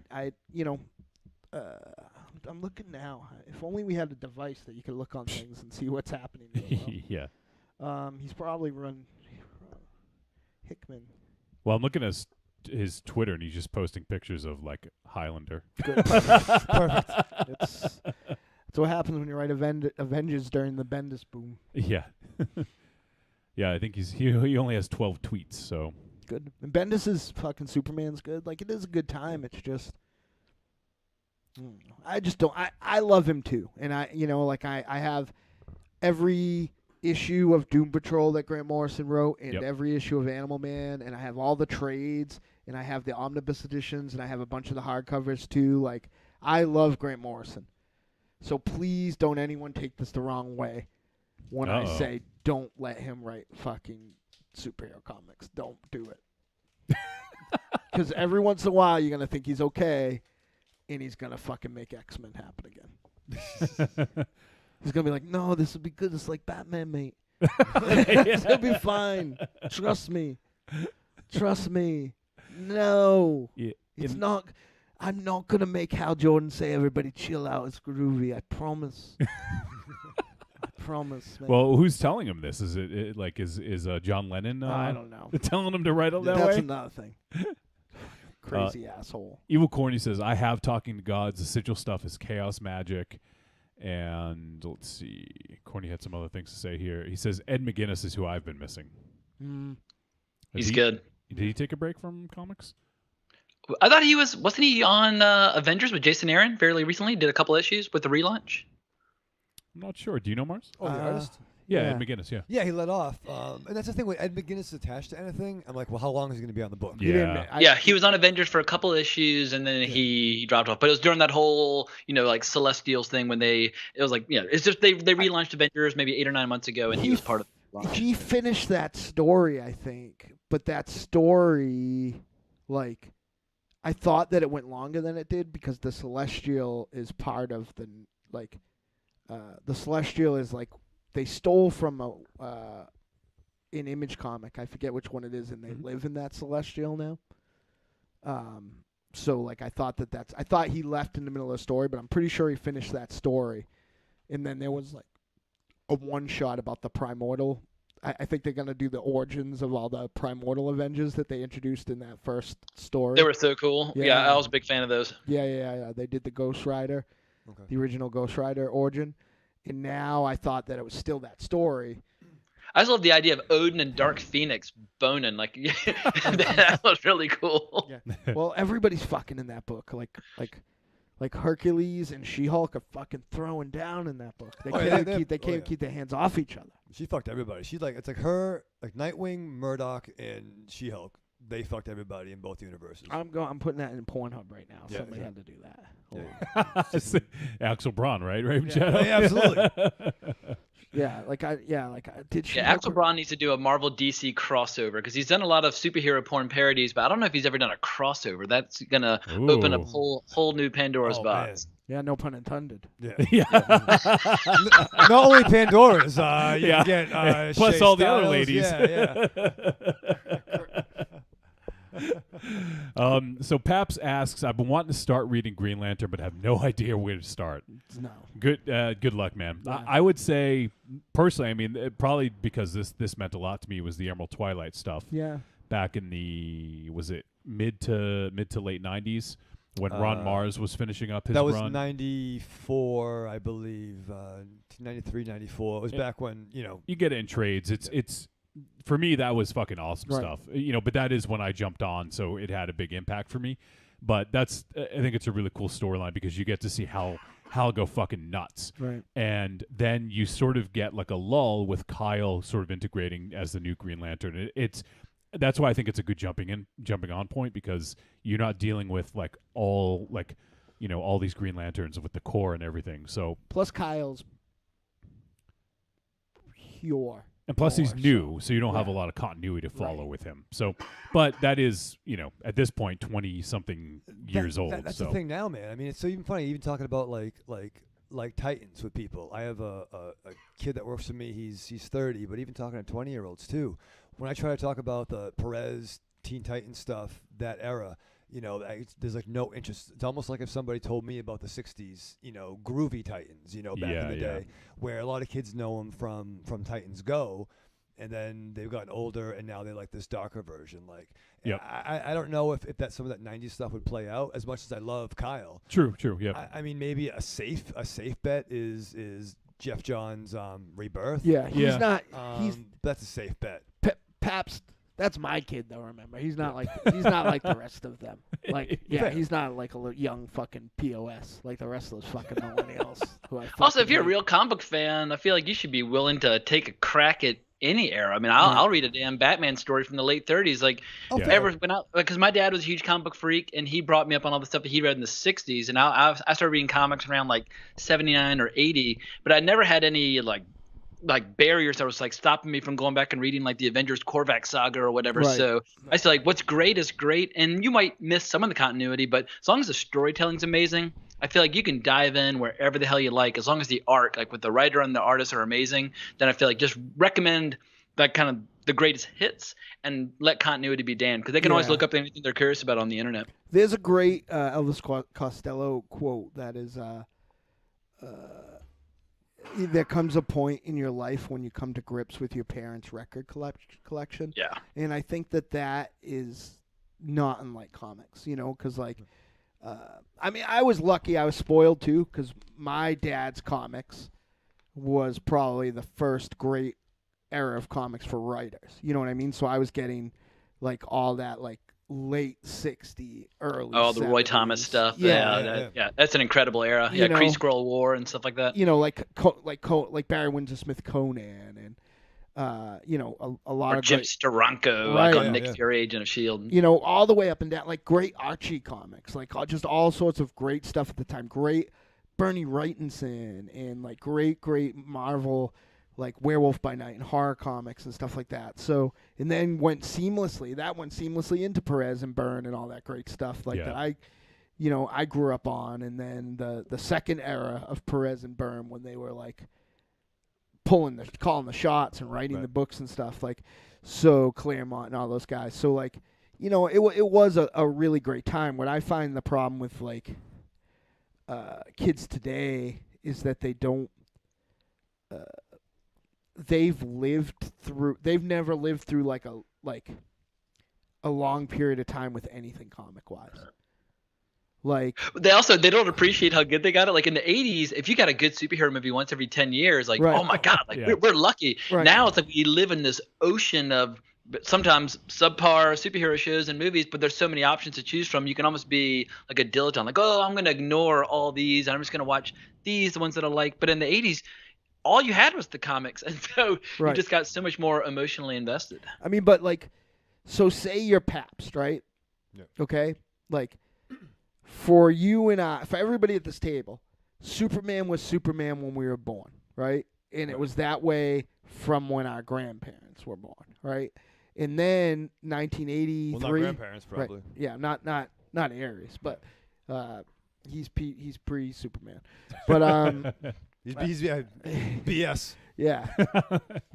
I'm looking now. If only we had a device that you could look on things and see what's happening. Yeah. He's probably run Hickman. Well, I'm looking at his Twitter, and he's just posting pictures of like Highlander. Good. Perfect. That's what happens when you write Avengers during the Bendis boom. Yeah. Yeah, I think he only has 12 tweets, so Good. And Bendis's fucking Superman's good. Like, it is a good time. It's just, I just don't. I love him too, and I have every issue of Doom Patrol that Grant Morrison wrote, and every issue of Animal Man, and I have all the trades, and I have the omnibus editions, and I have a bunch of the hardcovers too. Like, I love Grant Morrison. So please don't anyone take this the wrong way when I say don't let him write fucking superhero comics. Don't do it. Because every once in a while you're gonna think he's okay, and he's gonna fucking make X-Men happen again. He's gonna be like, no, this will be good. It's like Batman, mate. It's gonna be fine. Trust me. Trust me. No, it's not. I'm not gonna make Hal Jordan say everybody chill out. It's groovy. I promise. I promise, man. Well, who's telling him this? Is it like is John Lennon? I don't know. Telling him to write it that That's way. another thing. Crazy asshole. Evil Corny says, I have Talking to Gods. The sigil stuff is chaos magic. And let's see. Corny had some other things to say here. He says, Ed McGuinness is who I've been missing. He's good. Did he take a break from comics? I thought he wasn't he on Avengers with Jason Aaron fairly recently? Did a couple issues with the relaunch. I'm not sure. Do you know Mars? Oh, the artist? Yeah, yeah. Ed McGuinness, yeah. Yeah, he let off. And that's the thing, when Ed McGuinness is attached to anything, I'm like, well, how long is he going to be on the book? Yeah. He was on Avengers for a couple issues and then he dropped off. But it was during that whole, like Celestials thing when it was like, it's just they relaunched Avengers maybe 8 or 9 months ago and he was part of the launch. He finished that story, I think. But that story, like, I thought that it went longer than it did because the Celestial is part of the, like, the Celestial is like, they stole from an Image comic. I forget which one it is, and they live in that Celestial now. So like I thought I thought he left in the middle of the story, but I'm pretty sure he finished that story. And then there was like a one shot about the Primordial. I think they're gonna do the origins of all the Primordial Avengers that they introduced in that first story. They were so cool. Yeah. I was a big fan of those. Yeah. They did the Ghost Rider, the original Ghost Rider origin. And now I thought that it was still that story. I just love the idea of Odin and Dark Phoenix boning. Like, that was really cool. Yeah. Well, everybody's fucking in that book. Like Hercules and She-Hulk are fucking throwing down in that book. They can't keep their hands off each other. She fucked everybody. She's like, it's like her, like Nightwing, Murdoch, and She-Hulk. They fucked everybody in both universes. I'm putting that in Pornhub right now. Yeah, Somebody yeah. had to do that. Axel Braun, right? Raven Yeah. Shadow? Yeah, absolutely. Did she? Axel Braun needs to do a Marvel DC crossover because he's done a lot of superhero porn parodies, but I don't know if he's ever done a crossover. That's gonna open up whole new Pandora's box. Yeah, no pun intended. Yeah. Not only Pandora's, you can get plus Shay all the other Styles. ladies. So Paps asks, I've been wanting to start reading Green Lantern, but have no idea where to start. No. Good luck, man. Yeah. I would say, personally, I mean, probably because this meant a lot to me was the Emerald Twilight stuff. Yeah. Back in the, was it mid to late 90s when Ron Mars was finishing up his run? That was run? 94, I believe, 93, 94. It was back when, You get it in trades. It's for me, that was fucking awesome stuff. But that is when I jumped on, so it had a big impact for me. But I think it's a really cool storyline because you get to see Hal go fucking nuts. Right. And then you sort of get like a lull with Kyle sort of integrating as the new Green Lantern. That's why I think it's a good jumping on point because you're not dealing with like all these Green Lanterns with the core and everything. So plus Kyle's pure. And plus, he's new, so you don't have a lot of continuity to follow with him. So, but that is, at this point, 20-something years old. That's the thing now, man. I mean, it's so even funny, even talking about like Titans with people. I have a kid that works for me. He's 30, but even talking to 20-year-olds too. When I try to talk about the Perez Teen Titans stuff, that era, there's like no interest. It's almost like if somebody told me about the 60s, groovy Titans, back in the day, where a lot of kids know them from Titans Go, and then they've gotten older, and now they like this darker version. Like, I don't know if that some of that 90s stuff would play out as much as I love Kyle. True, yeah. I mean, maybe a safe bet is Jeff John's Rebirth. Yeah, he's not. That's a safe bet. Pabst. That's my kid, though. Remember, he's not like the rest of them. Like, he's not like a young fucking POS like the rest of those fucking millennials. Also, if you're a real comic book fan, I feel like you should be willing to take a crack at any era. I mean, I'll read a damn Batman story from the late 30s. Like, because my dad was a huge comic book freak, and he brought me up on all the stuff that he read in the 60s. And I started reading comics around like 79 or 80, but I never had any like like barriers that was like stopping me from going back and reading like the Avengers Korvac saga or whatever. Right. So I feel like what's great is great, and you might miss some of the continuity, but as long as the storytelling's amazing, I feel like you can dive in wherever the hell you like, as long as the art, like with the writer and the artist, are amazing. Then I feel like just recommend that kind of the greatest hits and let continuity be damned, because they can always look up anything they're curious about on the internet. There's a great Elvis Costello quote that is, there comes a point in your life when you come to grips with your parents' record collection. Yeah. And I think that is not unlike comics, because like, I mean, I was lucky, I was spoiled too, because my dad's comics was probably the first great era of comics for writers. You know what I mean? So I was getting like all that like late 60s, early the Roy 70s. Thomas stuff. Yeah. Yeah, that's an incredible era. You know, Kree-Skrull War and stuff like that. Like Barry Windsor Smith Conan and a lot Or of Jim great, Steranko, Right. like on Nick Fury, Agent of S.H.I.E.L.D. all the way up and down, like great Archie comics, like just all sorts of great stuff at the time. Great Bernie Wrightson and like great Marvel, like Werewolf by Night and horror comics and stuff like that. So, and then went seamlessly into Perez and Byrne and all that great stuff like that I grew up on. And then the second era of Perez and Byrne, when they were like calling the shots and writing the books and stuff, like, so Claremont and all those guys. So like, it was a really great time. What I find the problem with like kids today is that they don't they've never lived through like a long period of time with anything comic wise. Like They don't appreciate how good they got it. Like in the 80s, if you got a good superhero movie once every 10 years, like, Right. oh my God, like we're lucky. Right. Now it's like we live in this ocean of sometimes subpar superhero shows and movies, but there's so many options to choose from. You can almost be like a dilettante, like, oh, I'm going to ignore all these and I'm just going to watch these, the ones that I like. But in the 80s, all you had was the comics. And so you Right. just got so much more emotionally invested. I mean, but like, so say you're Pabst, right? Yeah. Okay? Like, for you and I, for everybody at this table, Superman was Superman when we were born, right? And it was that way from when our grandparents were born, right? And then 1983. Well, not grandparents, right, probably. yeah, not Aries, but he's pre-Superman. But He's BS. yeah,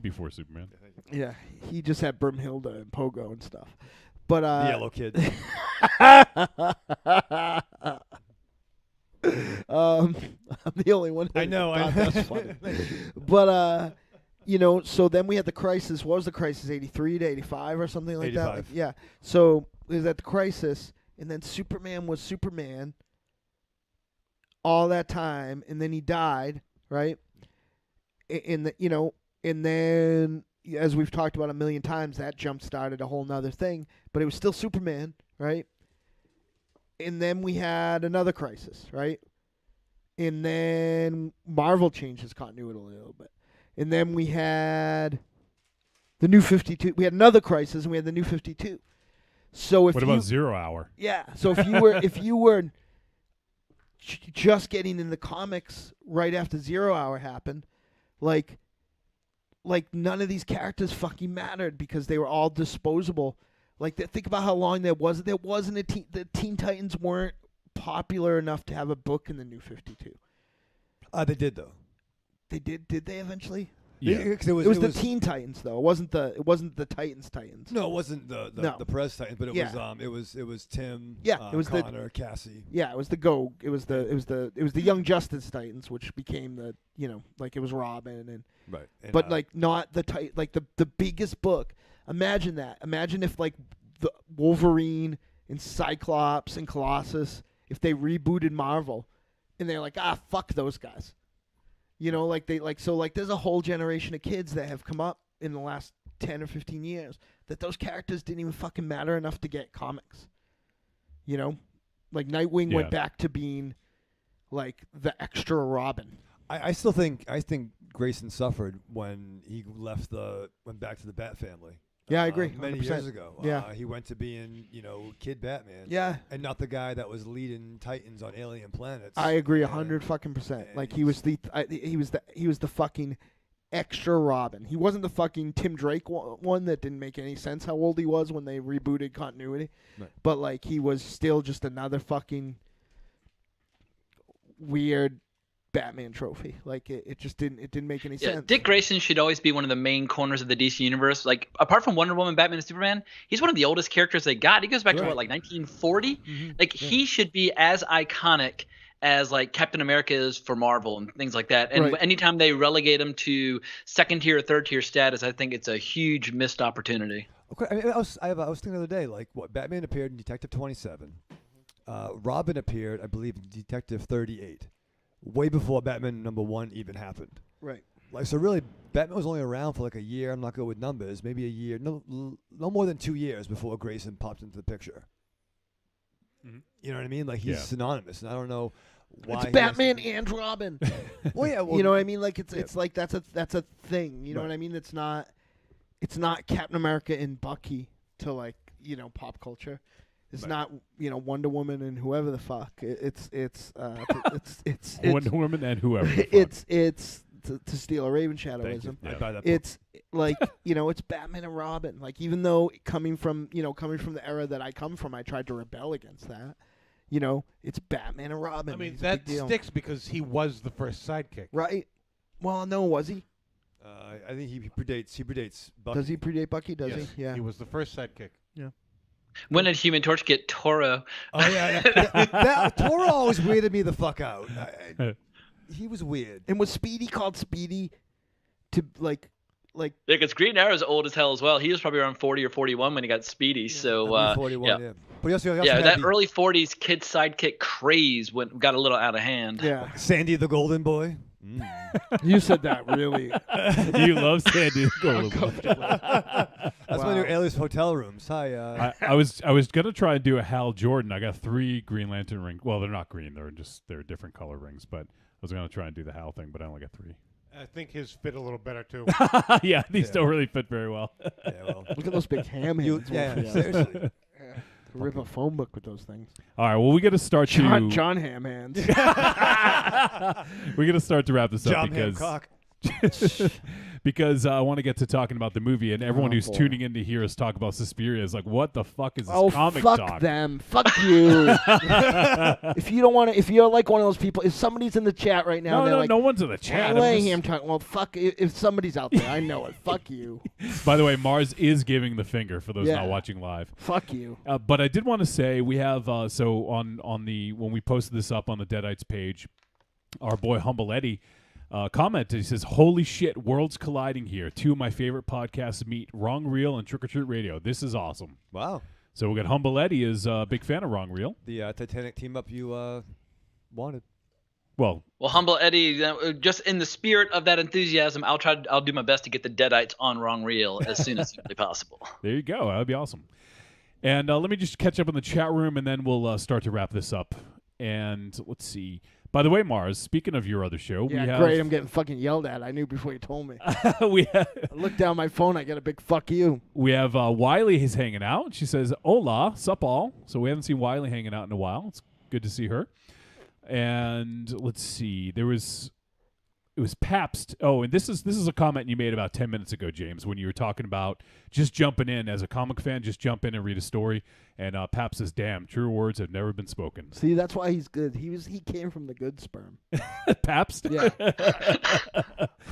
Before Superman. yeah, he just had Brimhilda and Pogo and stuff. But The yellow kid. I'm the only one. I know. thought that's funny. But so then we had the Crisis. What was the Crisis? 83 to 85 or something like that. 85. Like, yeah. So it was at the Crisis, and then Superman was Superman all that time, and then he died, right? And then as we've talked about a million times, that jump started a whole nother thing, but it was still Superman, right? And then we had another Crisis, right? And then Marvel changed his continuity a little bit. And then we had the New 52. We had another Crisis, and we had the New 52. So if What about Zero Hour? Yeah. So if you were just getting in the comics right after Zero Hour happened, like none of these characters fucking mattered because they were all disposable. Like, think about how long there wasn't the Teen Titans weren't popular enough to have a book in the New 52. They did though. They did they eventually? Yeah. 'Cause It was the Teen Titans though. It wasn't the Titans. No, it wasn't the Perez Titans, but it was Tim. Yeah, it was Connor, Cassie. Yeah, it was the Young Justice Titans, which became the like it was Robin and Right. And, but like not the biggest book. Imagine that. Imagine if like the Wolverine and Cyclops and Colossus, if they rebooted Marvel, and they're like, fuck those guys. There's a whole generation of kids that have come up in the last 10 or 15 years that those characters didn't even fucking matter enough to get comics. Like Nightwing went back to being like the extra Robin. I still think Grayson suffered when he went back to the Bat family. Yeah, I agree. Many 100%. years ago. Yeah. He went to being, Kid Batman. Yeah. And not the guy that was leading Titans on alien planets. I agree 100%. Like he was the fucking extra Robin. He wasn't the fucking Tim Drake one that didn't make any sense how old he was when they rebooted continuity. Right. But like he was still just another fucking weird Batman trophy. Like it just didn't make any sense. Dick Grayson should always be one of the main corners of the DC universe. Like apart from Wonder Woman, Batman, and Superman, he's one of the oldest characters they got. He goes back to what, like 1940? Mm-hmm. Like he should be as iconic as like Captain America is for Marvel and things like that. And Right. anytime they relegate him to second tier or third tier status, I think it's a huge missed opportunity. Okay, I mean, I was thinking the other day, like, what, Batman appeared in Detective 27. Robin appeared, I believe, in Detective 38, way before Batman #1 even happened. Right. Like, so really, Batman was only around for like a year. I'm not good with numbers. Maybe a year, no more than 2 years before Grayson popped into the picture. Mhm. You know what I mean? Like, he's Yeah. synonymous, and I don't know why. It's he has Batman to- and Robin. Well, yeah, well, You know what I mean? Like yeah. it's like that's a thing. You know Right. what I mean? It's not Captain America and Bucky to like pop culture. It's Right. not Wonder Woman and whoever the fuck. It's Wonder Woman and whoever. the fuck. it's to steal a Raven Thank you. Shadowism. Yeah. I'd buy that book. It's like it's Batman and Robin. Like even though coming from the era that I come from, I tried to rebel against that. It's Batman and Robin. I mean, It's a that big deal. sticks because he was the first sidekick. Right? Well, no, was he? I think he predates Bucky. Does he predate Bucky? Does Yes, he? Yeah. he was the first sidekick. When did Human Torch get Toro? Oh yeah, that Toro always weirded me the fuck out. He was weird. And was Speedy called Speedy to like Yeah, because Green Arrow's old as hell as well. He was probably around 40 or 41 when he got Speedy. So, I believe 41, yeah. But he also yeah, had that the early 40s kid sidekick craze got a little out of hand. yeah. Sandy the Golden Boy. You said that really You love Sandy the Golden. uncomfortably. That's my new alias hotel rooms. Hi. I was gonna try and do a Hal Jordan. I got 3 Green Lantern rings. Well, they're not green. They're different color rings. But I was gonna try and do the Hal thing, but I only got 3. I think his fit a little better too. Yeah, these Yeah. don't really fit very well. Yeah, well, Look at those big ham you, hands. yeah, Wolfie. seriously. Rip a phone book with those things. All right, well, we got to start John ham hands. We're gonna start to wrap this up John because Hancock. because I want to get to talking about the movie, and everyone Oh, who's boy. tuning in to hear us talk about Suspiria is like, "What the fuck is this Oh, comic fuck talk?" them. Fuck you. If you don't want to, if you're like one of those people, if somebody's in the chat right now, No, and they're no, like, no one's in the chat. "Well, I'm I just- am talking." Well, fuck. If somebody's out there, I know it. Fuck you. By the way, Mars is giving the finger for those Yeah. not watching live. Fuck you. But I did want to say we have so on the when we posted this up on the Deadites page, our boy Humble Eddie commented. He says, "Holy shit, worlds colliding here. 2 of my favorite podcasts meet: Wrong Reel and Trick or Treat Radio. This is awesome." Wow. So we got Humble Eddie is a big fan of Wrong Reel. The Titanic team up you wanted. Well, Well, Humble Eddie, just in the spirit of that enthusiasm, I'll do my best to get the Deadites on Wrong Reel as soon as humanly possible. there you go. That would be awesome. And let me just catch up in the chat room, and then we'll start to wrap this up. And let's see. By the way, Mars, speaking of your other show, Yeah, we have great. I'm getting fucking yelled at. I knew before you told me. I we have, looked down my phone. I got a big fuck you. we have Wiley is hanging out. She says, "Hola, sup all." So we haven't seen Wiley hanging out in a while. It's good to see her. And let's see. It was Pabst. Oh, and this is a comment you made about 10 minutes ago, James, when you were talking about just jumping in as a comic fan, just jump in and read a story. And Pabst says, "Damn, truer words have never been spoken." See, that's why he's good. He came from the good sperm. Pabst? Yeah.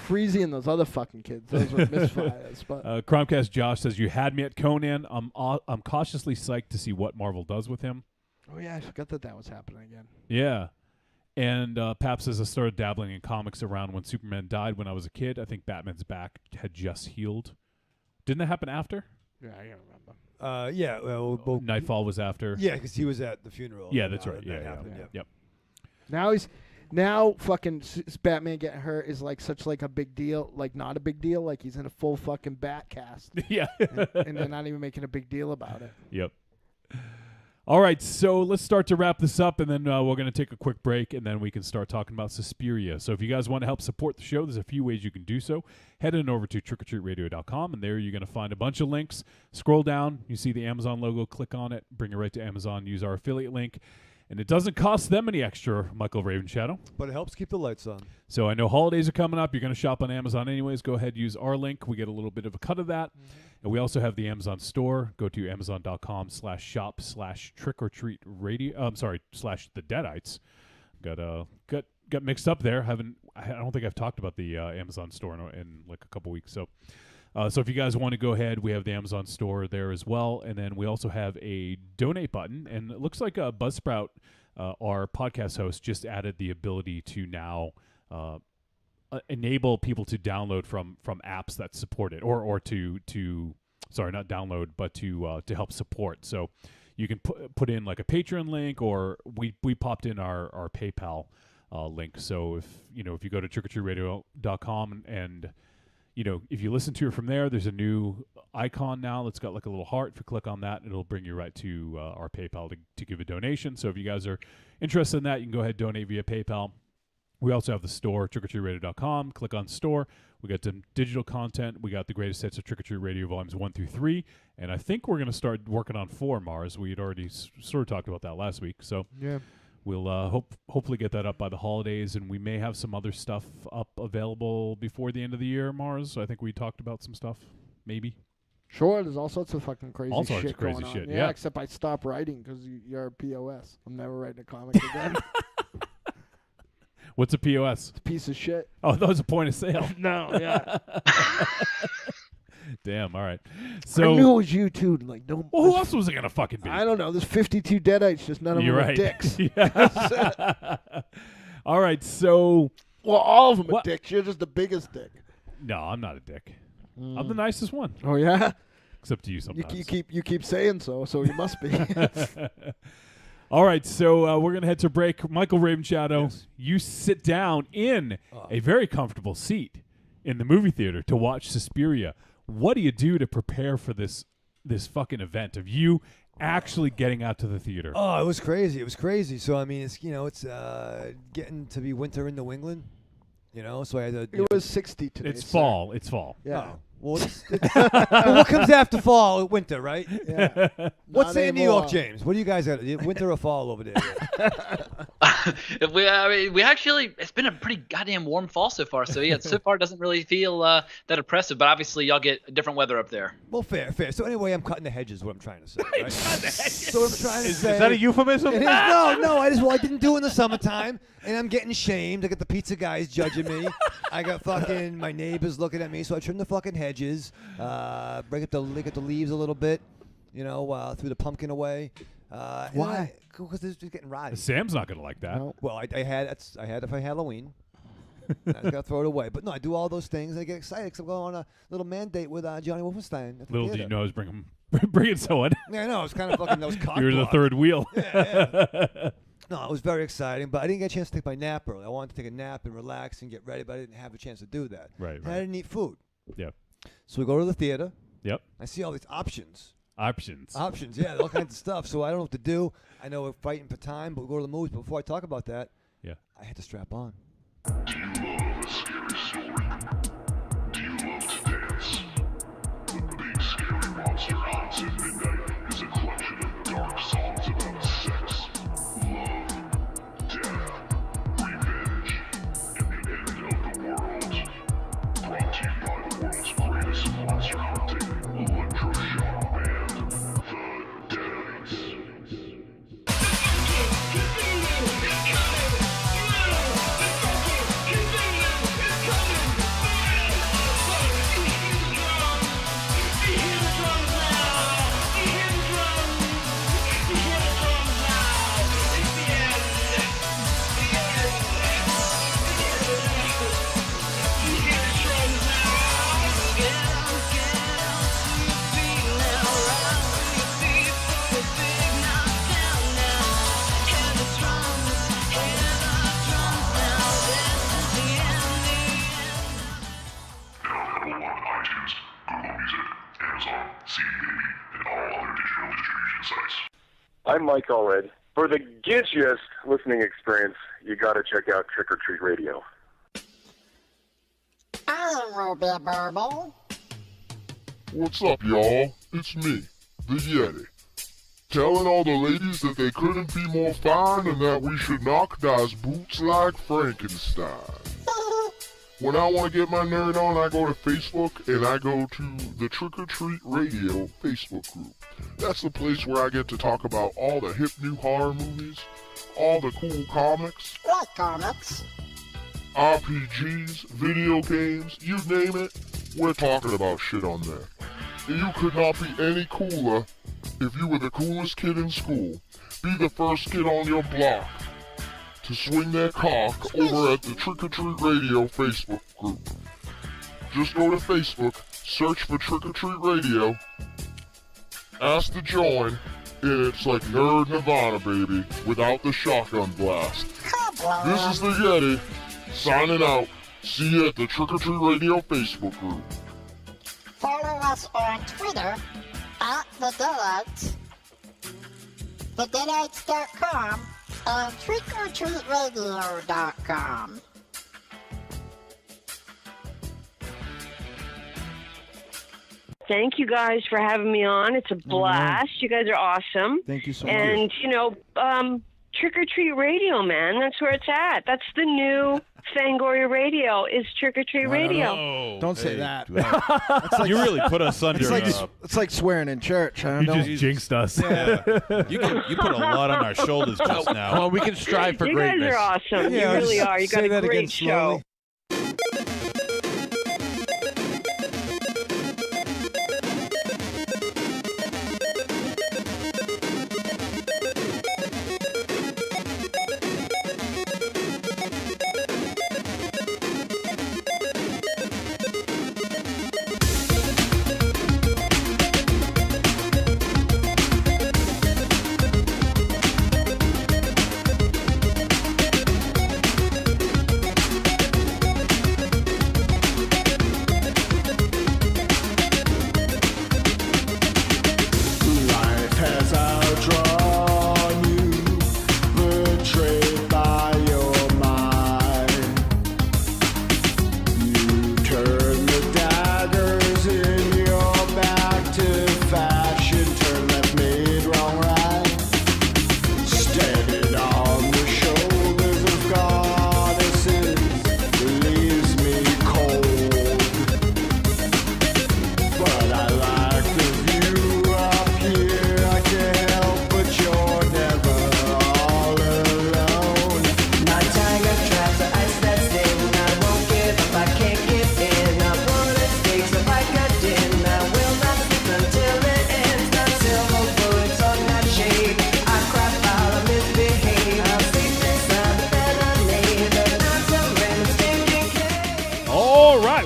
Freezy and those other fucking kids. Those were misfires. But Chromecast Josh says, "You had me at Conan. I'm cautiously psyched to see what Marvel does with him." oh yeah, I forgot that was happening again. Yeah. And Pap says, "I started dabbling in comics around when Superman died when I was a kid. I think Batman's back had just healed." Didn't that happen after? Yeah, I don't remember. Yeah. Well, Nightfall was after. yeah, because he was at the funeral. Yeah, and, that's right. that Yeah, happened, yeah. yeah. Yep. Now fucking Batman getting hurt is like such like a big deal, like not a big deal, like he's in a full fucking bat cast, Yeah. and they're not even making a big deal about it. Yep. All right, so let's start to wrap this up, and then we're going to take a quick break, and then we can start talking about Suspiria. So if you guys want to help support the show, there's a few ways you can do so. Head on over to trickortreatradio.com, and there you're going to find a bunch of links. Scroll down, you see the Amazon logo, click on it, bring it right to Amazon, use our affiliate link. And it doesn't cost them any extra, Michael Ravenshadow. But it helps keep the lights on. So I know holidays are coming up. You're going to shop on Amazon anyways. Go ahead, use our link. We get a little bit of a cut of that. And we also have the Amazon store. Go to amazon.com/shop/trick-or-treat-radio. /the Deadites. Got mixed up there. I don't think I've talked about the Amazon store in like a couple weeks. So if you guys want to go ahead, we have the Amazon store there as well. And then we also have a donate button. And it looks like Buzzsprout, our podcast host, just added the ability to now enable people to download from apps that support it, or to sorry, not download, but to help support. So you can put in like a Patreon link, or we popped in our PayPal link. So if you go to trickortreatradio.com and if you listen to it from there, there's a new icon now that's got like a little heart. If you click on that, it'll bring you right to our PayPal to give a donation. So if you guys are interested in that, you can go ahead and donate via PayPal. We also have the store, trickortreatradio.com. Click on store. We got some digital content. We got the greatest hits of Trick or Treat Radio volumes 1 through 3. And I think we're going to start working on 4, Mars. We had already sort of talked about that last week. So Yeah. we'll hopefully get that up by the holidays. And we may have some other stuff up available before the end of the year, Mars. I think we talked about some stuff, maybe. Sure, there's all sorts of fucking crazy All sorts shit of crazy going shit, on. yeah. Except I stopped writing because you're a POS. I'm never writing a comic again. What's a POS? It's a piece of shit. Oh, that was a point of sale. No, yeah. Damn, all right. I So, knew it was you too. Like, don't. well, who else was it going to fucking be? I don't know. There's 52 Deadites. Just none of You're them right. are dicks. Yeah. All right, so Well, all of them What? are dicks. You're just the biggest dick. no, I'm not a dick. I'm the nicest one, Oh yeah. except to you You, sometimes. you keep saying so you must be. All right, so we're gonna head to break. Michael Ravenshadow, Yes. you sit down in a very comfortable seat in the movie theater to watch Suspiria. What do you do to prepare for this fucking event of you actually getting out to the theater? Oh, it was crazy. It was crazy. So I mean, it's getting to be winter in New England. So I had to. It was 60 today. It's sir. fall. It's fall. Yeah. Oh, well, well, what comes after fall? Winter, right? Yeah. What's Not in New York, anymore. James? What do you guys got? Winter or fall over there? we actually, it's been a pretty goddamn warm fall so far. So yeah, so far it doesn't really feel that oppressive. But obviously y'all get different weather up there. Well, fair. So anyway, I'm cutting the hedges. What I'm trying to say. Right? So what I'm trying to Is say. that a euphemism? It is, no. I didn't do it in the summertime, and I'm getting shamed. I got the pizza guys judging me. I got fucking my neighbors looking at me. So I trimmed the fucking hedges, break up the leaves a little bit, threw the pumpkin away. Why? Because it's just getting rotty. Sam's not gonna like that. No. Well, I had it for Halloween. And I was gonna throw it away, but no, I do all those things. And I get excited because I'm going on a little mandate with Johnny Wolfenstein. At the Little do theater. you know, I was bringing someone. Yeah, I know. It's kind of fucking those cock You're the blocked. third wheel. Yeah. No, it was very exciting, but I didn't get a chance to take my nap early. I wanted to take a nap and relax and get ready, but I didn't have a chance to do that. Right, And I right. didn't eat food. Yep. So we go to the theater. Yep. I see all these options. Options. Yeah, all kinds of stuff. So I don't know what to do. I know we're fighting for time, but we go to the movies. But before I talk about that, Yeah. I had to strap on. Do you love a scary story? Do you love to dance? The Big Scary Monster Haunts at Midnight is a collection of dark songs about sex, love, death, revenge, and the end of the world. Brought to you by the world's greatest monster hunting electroshock band, the Deadites. Available on iTunes, Google Music, Amazon, CD Baby, and all other digital distribution sites. I'm Mike Allred. For the gidgiest listening experience, you gotta check out Trick or Treat Radio. I'm Ruby Burble. What's up, y'all? It's me, the Yeti. telling all the ladies that they couldn't be more fine and that we should knock those boots like Frankenstein. When I want to get my nerd on, I go to Facebook and I go to the Trick or Treat Radio Facebook group. That's the place where I get to talk about all the hip new horror movies, all the cool comics. What comics? RPGs, video games, you name it, we're talking about shit on there. And you could not be any cooler if you were the coolest kid in school. Be the first kid on your block to swing their cock over at the Trick or Treat Radio Facebook group. Just go to Facebook, search for Trick or Treat Radio, ask to join, and it's like Nerd Nirvana, baby, without the shotgun blast. This is the Yeti, signing out. See you at the Trick or Treat Radio Facebook group. Follow us on Twitter at The Deadites, TheDeadites.com, and TrickOrTreatRadio.com. Thank you guys for having me on. It's a blast. You guys are awesome. Thank you so much. And, Trick or Treat Radio, man. That's where it's at. That's the new Fangoria Radio is Trick or Treat Radio. Don't say that. You really put us under. It's like swearing in church. I don't You know. just jinxed us. Yeah. you put a lot on our shoulders just now. Well, we can strive for You greatness. guys are awesome. Yeah, you really just are. You got say a that again great show. slowly.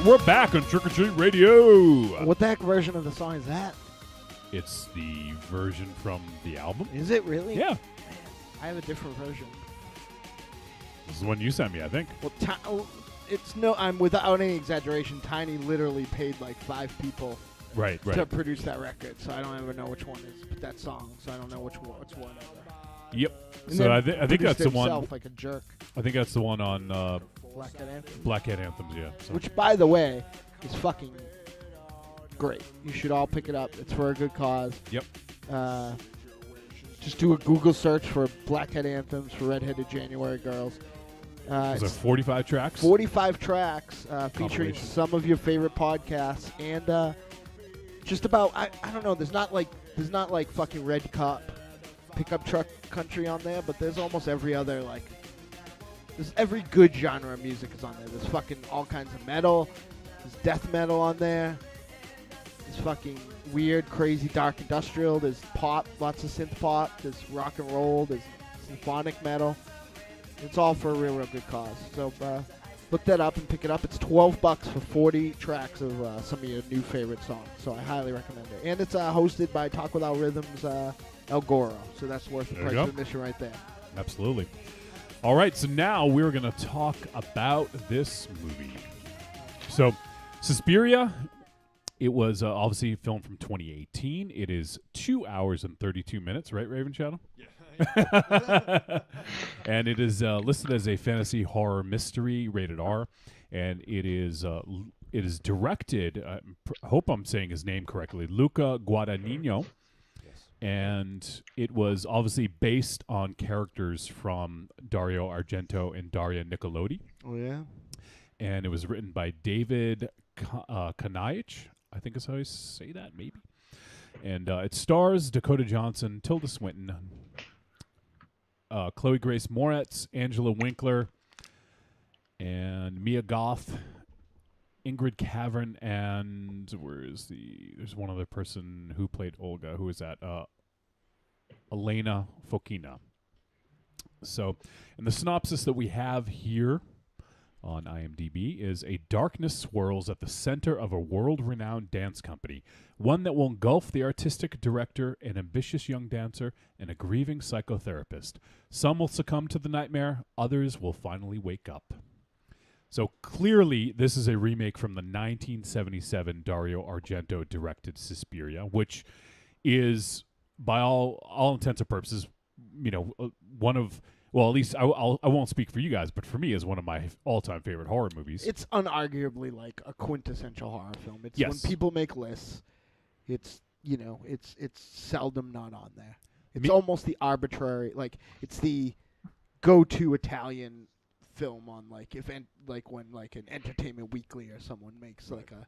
We're back on Trick or Treat Radio. What the heck version of the song is that? It's the version from the album. Is it really? Yeah. I have a different version. This is the one you sent me, I think. Well, it's no. I'm without any exaggeration. Tiny literally paid like 5 people Right. to produce that record, so I don't ever know which one is that song. So I don't know which one. Yep. And So then I think produced that's the one. himself like a jerk. I think that's the one on Black Hat Anthem. Blackhead Anthems. Yeah. So. Which, by the way, is fucking great. You should all pick it up. It's for a good cause. Yep. Just do a Google search for Black Hat Anthems for Redheaded January Girls. Is it 45 tracks? 45 tracks featuring Compilation. some of your favorite podcasts and just about I don't know. There's not like fucking Red Cup pickup truck country on there, but there's almost every other there's every good genre of music is on there. There's fucking all kinds of metal. There's death metal on there. There's fucking weird, crazy, dark industrial. There's pop, lots of synth pop. There's rock and roll. There's symphonic metal. It's all for a real, real good cause. So look that up and pick it up. It's $12 for 40 tracks of some of your new favorite songs. So I highly recommend it. And it's hosted by Talk Without Rhythms, El Goro. So that's worth the There you price go. of admission right there. Absolutely. All right, so now we're going to talk about this movie. So, Suspiria, it was obviously filmed from 2018. It is 2 hours and 32 minutes, right, Raven Shadow? Yeah. And it is listed as a fantasy horror mystery, rated R, and it is directed, I hope I'm saying his name correctly, Luca Guadagnino. and it was obviously based on characters from Dario Argento and Daria Nicolodi. Oh yeah. And it was written by David Kanaich, I think is how you say that, maybe. And it stars Dakota Johnson, Tilda Swinton, Chloe Grace Moretz, Angela Winkler, and Mia Goth, Ingrid Cavern, and there's one other person who played Olga. Who is that? Elena Fokina. So, and the synopsis that we have here on IMDb is: a darkness swirls at the center of a world-renowned dance company, one that will engulf the artistic director, an ambitious young dancer, and a grieving psychotherapist. Some will succumb to the nightmare, others will finally wake up. So clearly, this is a remake from the 1977 Dario Argento directed Suspiria, which is, by all intents and purposes, one of, well, at least I won't speak for you guys, but for me, is one of my all-time favorite horror movies. It's unarguably like a quintessential horror film. It's Yes. when people make lists, it's it's seldom not on there. It's almost the arbitrary, like it's the go-to Italian film on when an Entertainment Weekly or someone makes like a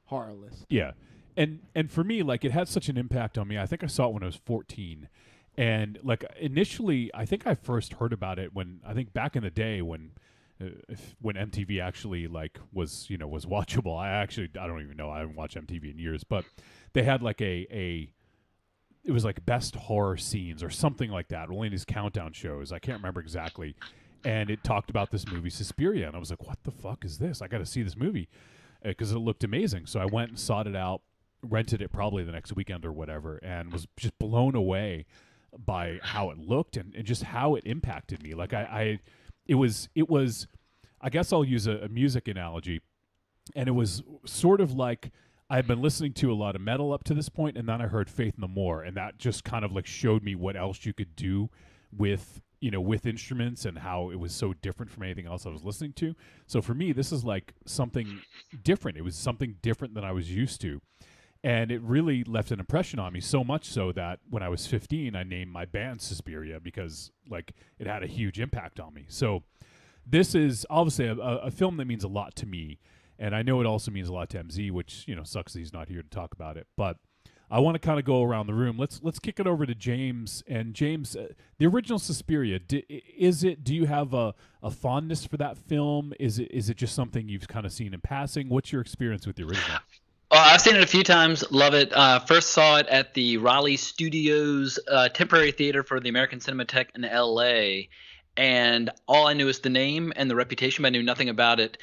horror list. Yeah. And for me, like, it had such an impact on me. I think I saw it when I was 14. And like initially, I think I first heard about it when, I think back in the day when MTV actually was watchable. I don't even know. I haven't watched MTV in years, but they had like it was like best horror scenes or something like that. One of these countdown shows. I can't remember exactly. And it talked about this movie Suspiria, and I was like, "What the fuck is this? I got to see this movie," because it looked amazing. So I went and sought it out, rented it probably the next weekend or whatever, and was just blown away by how it looked and just how it impacted me. Like it was. I guess I'll use a music analogy, and it was sort of like I've been listening to a lot of metal up to this point, and then I heard Faith No More, and that just kind of like showed me what else you could do with instruments and how it was so different from anything else I was listening to. So for me, this is like something different. It was something different than I was used to. And it really left an impression on me, so much so that when I was 15, I named my band Suspiria because like it had a huge impact on me. So this is obviously a film that means a lot to me. And I know it also means a lot to MZ, which, sucks that he's not here to talk about it. But I want to kind of go around the room. Let's kick it over to James. And James, the original Suspiria, do you have a fondness for that film? Is it just something you've kind of seen in passing? What's your experience with the original? I've seen it a few times. Love it. First saw it at the Raleigh Studios temporary theater for the American Cinematheque in L.A. And all I knew is the name and the reputation, but I knew nothing about it.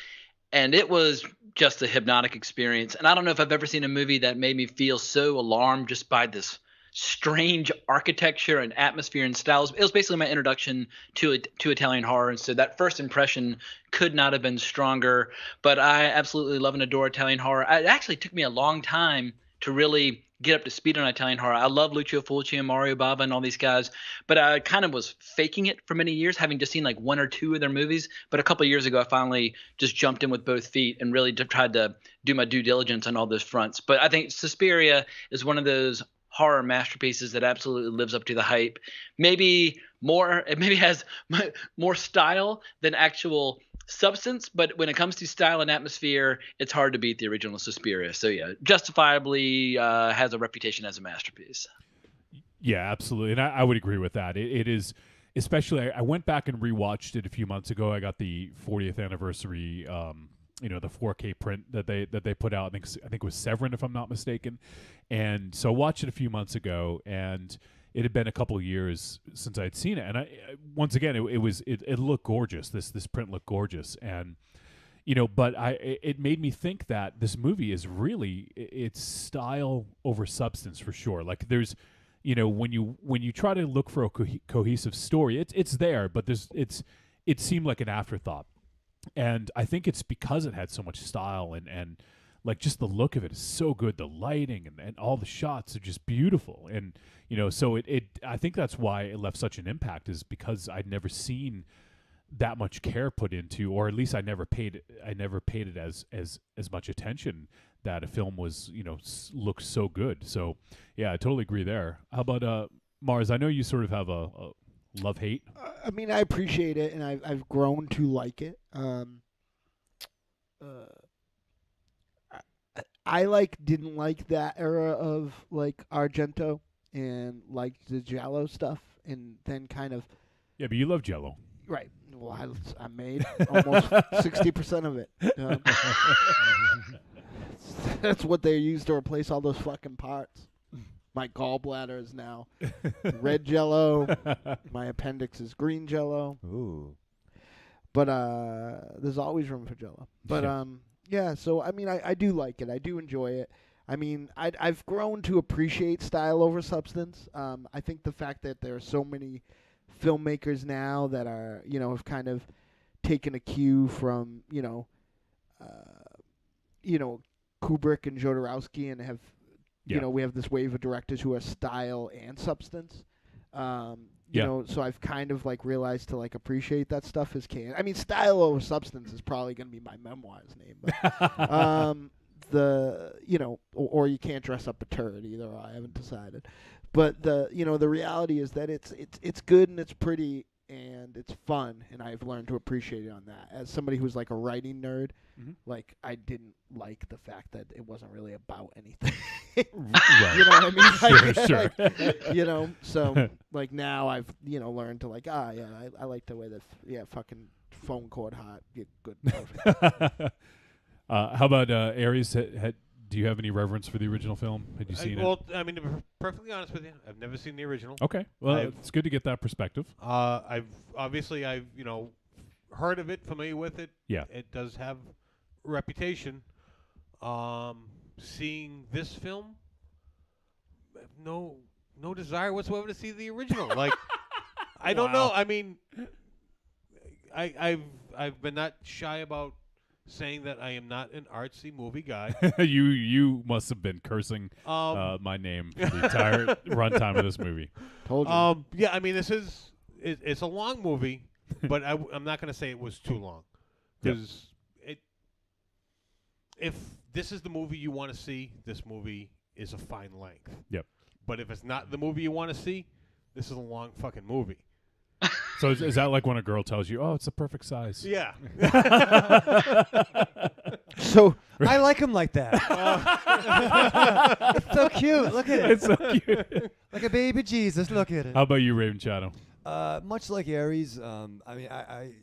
And it was just a hypnotic experience. And I don't know if I've ever seen a movie that made me feel so alarmed just by this strange architecture and atmosphere and styles. It was basically my introduction to Italian horror. And so that first impression could not have been stronger. But I absolutely love and adore Italian horror. It actually took me a long time to really get up to speed on Italian horror. I love Lucio Fulci and Mario Bava and all these guys, but I kind of was faking it for many years, having just seen like one or two of their movies. But a couple of years ago, I finally just jumped in with both feet and really tried to do my due diligence on all those fronts. But I think Suspiria is one of those horror masterpieces that absolutely lives up to the hype. Maybe has more style than actual substance, but when it comes to style and atmosphere, it's hard to beat the original Suspiria. So yeah, justifiably has a reputation as a masterpiece. Yeah, absolutely, and I would agree with that. It is, especially. I went back and rewatched it a few months ago. I got the 40th anniversary, the 4K print that they put out. I think it was Severin, if I'm not mistaken. And so I watched it a few months ago, and it had been a couple of years since I'd seen it. And once again, it looked gorgeous. This print looked gorgeous, and but it made me think that this movie is really, it's style over substance for sure. Like there's, when you try to look for a cohesive story, it's there, but it seemed like an afterthought. And I think it's because it had so much style and like just the look of it is so good. The lighting and all the shots are just beautiful. And, so I think that's why it left such an impact, is because I'd never seen that much care put into, or at least I never paid it as much attention that a film was looks so good. So yeah, I totally agree there. How about Mars? I know you sort of have a love-hate. I mean, I appreciate it, and I've grown to like it. I didn't like that era of like Argento and like the Giallo stuff, and then kind of Yeah, but you love Jello. right. Well, I made almost 60% of it. That's what they used to replace all those fucking parts. My gallbladder is now red Jello. My appendix is green Jello. Ooh. But there's always room for Jello. But yeah. So I mean, I do like it. I do enjoy it. I mean, I've grown to appreciate style over substance. I think the fact that there are so many filmmakers now that are have kind of taken a cue from Kubrick and Jodorowsky and have we have this wave of directors who are style and substance. So I've kind of like realized to like appreciate that stuff as canon. I mean, style over substance is probably going to be my memoir's name, but or you can't dress up a turd either. I haven't decided, but the reality is that it's good and it's pretty and it's fun, and I've learned to appreciate it on that. As somebody who's like a writing nerd, like I didn't like the fact that it wasn't really about anything. Right. You know what I mean? Sure. So like now I've learned to like I like the way that fucking phone cord hot, get good. How about Aries? Do you have any reverence for the original film? Had you seen it? Well, I mean, to be perfectly honest with you, I've never seen the original. Okay, well, it's good to get that perspective. I've heard of it, familiar with it. Yeah, it does have reputation. Seeing this film, no desire whatsoever to see the original. Like, I don't know. I mean, I've been not shy about saying that I am not an artsy movie guy. You must have been cursing my name for the entire runtime of this movie. Told you. Yeah, I mean, it's a long movie, but I'm not going to say it was too long, because if this is the movie you want to see, this movie is a fine length. Yep. But if it's not the movie you want to see, this is a long fucking movie. So is that like when a girl tells you, "Oh, it's the perfect size"? Yeah. So I like him like that. It's so cute. Look at it. It's so cute. Like a baby Jesus. Look at it. How about you, Raven Shadow? Much like Aries, I mean,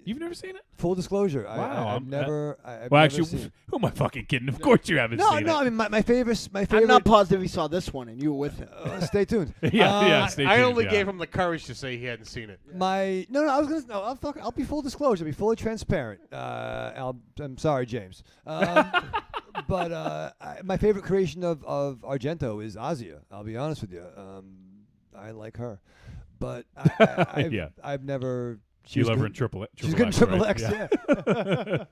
You've never seen it? Full disclosure, Wow, I've never. I've well, never actually, seen who am I fucking kidding? Of course you haven't seen it. No, I mean, my favorite. I'm not positive he saw this one and you were with him. Stay tuned. Yeah, stay tuned. I only gave him the courage to say he hadn't seen it. I was gonna. No, I'll be full disclosure. I'll be fully transparent. I'm sorry, James. But my favorite creation of Argento is Asia. I'll be honest with you. I like her, but I've never. You love her in Triple X. She's good in Triple X, right? yeah.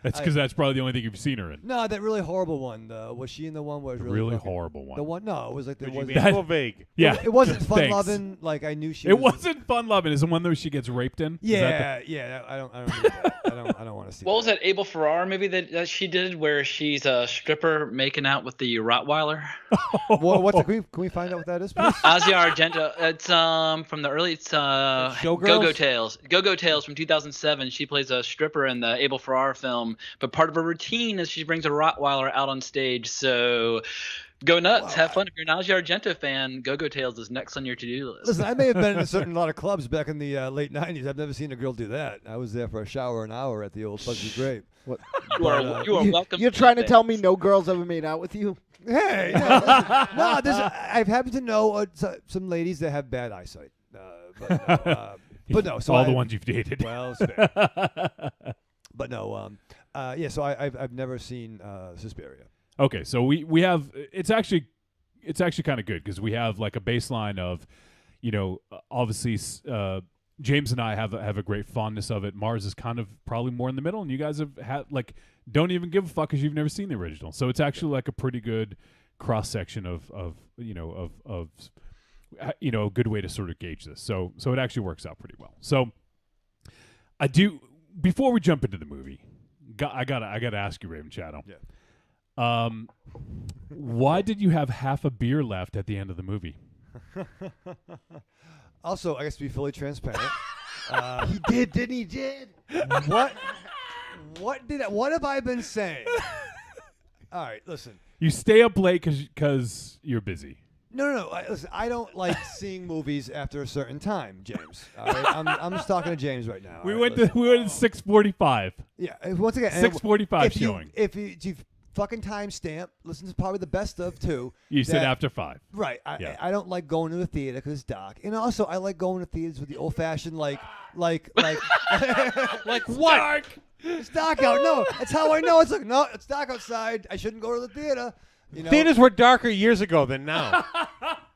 That's because that's probably the only thing you've seen her in. No, that really horrible one. Was she in the one where it was really fucking, horrible one? The one? No, it was like It was a little vague. Yeah, it wasn't fun Thanks. loving. Like I knew she. It wasn't fun loving. Is the one though she gets raped in? Yeah. I don't need that. I don't want to see. What was that Abel Ferrara movie that she did where she's a stripper making out with the Rottweiler? Can we find out what that is, please? Asia Argento. It's from the early. It's Go-Go Tales. Go-Go Tales from 2007. She plays a stripper in the Abel Ferrara film, but part of her routine is she brings a Rottweiler out on stage. So go nuts, have fun. If you're an Asia Argento fan, Go-Go Tales is next on your to-do list. Listen, I may have been in a lot of clubs back in the late 90s. I've never seen a girl do that. I was there for a shower an hour at the old Fuzzy Grape. What? You are welcome. You're trying to tell me no girls ever made out with you? Hey, no, I've happened to know some ladies that have bad eyesight. But no, so all the ones you've dated. Well, it's fair. But no, so I've never seen Suspiria. Okay, so we have it's actually kind of good because we have like a baseline of, obviously James and I have a great fondness of it. Mars is kind of probably more in the middle, and you guys have had like don't even give a fuck because you've never seen the original. So it's actually like a pretty good cross section of a good way to sort of gauge this. So it actually works out pretty well. So I do before we jump into the movie, I gotta ask you, Raven Shadow. Yeah. Why did you have half a beer left at the end of the movie? Also, I guess to be fully transparent, He did, didn't he? Did. what what have I been saying? All right, listen. You stay up late because you're busy. No. Listen, I don't like seeing movies after a certain time, James. All right? I'm just talking to James right now. We all went right? to 6:45. Yeah. Once again, 6:45 showing. If you fucking timestamp, listen to probably the best of two. You said that- after 5. Right. I don't like going to the theater because it's dark, and also I like going to theaters with the old-fashioned like Like what? Dark. it's dark out. No, that's how I know. It's like no, it's dark outside. I shouldn't go to the theater. You know? Theaters were darker years ago than now.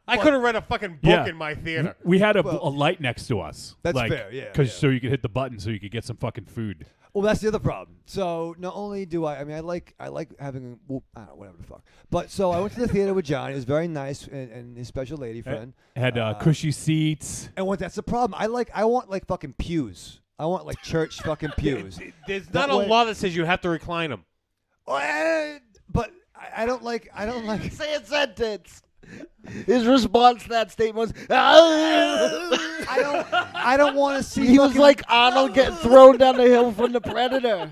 I could have read a fucking book Yeah. in my theater. We had a Well, light next to us. that's like, fair, yeah, Because yeah. so you could hit the button so you could get some fucking food. Well, that's the other problem. So not only do I mean, I like having I don't know, whatever the fuck. But so I went to the theater with John. It was very nice, and his special lady friend. Had cushy seats. And that's the problem. I want like fucking pews. I want like church fucking pews. There's That not a way- law that says you have to recline them. But I don't like. Say a sentence. His response to that statement was, I don't want to see. he was fucking- like Arnold getting thrown down the hill from the Predator.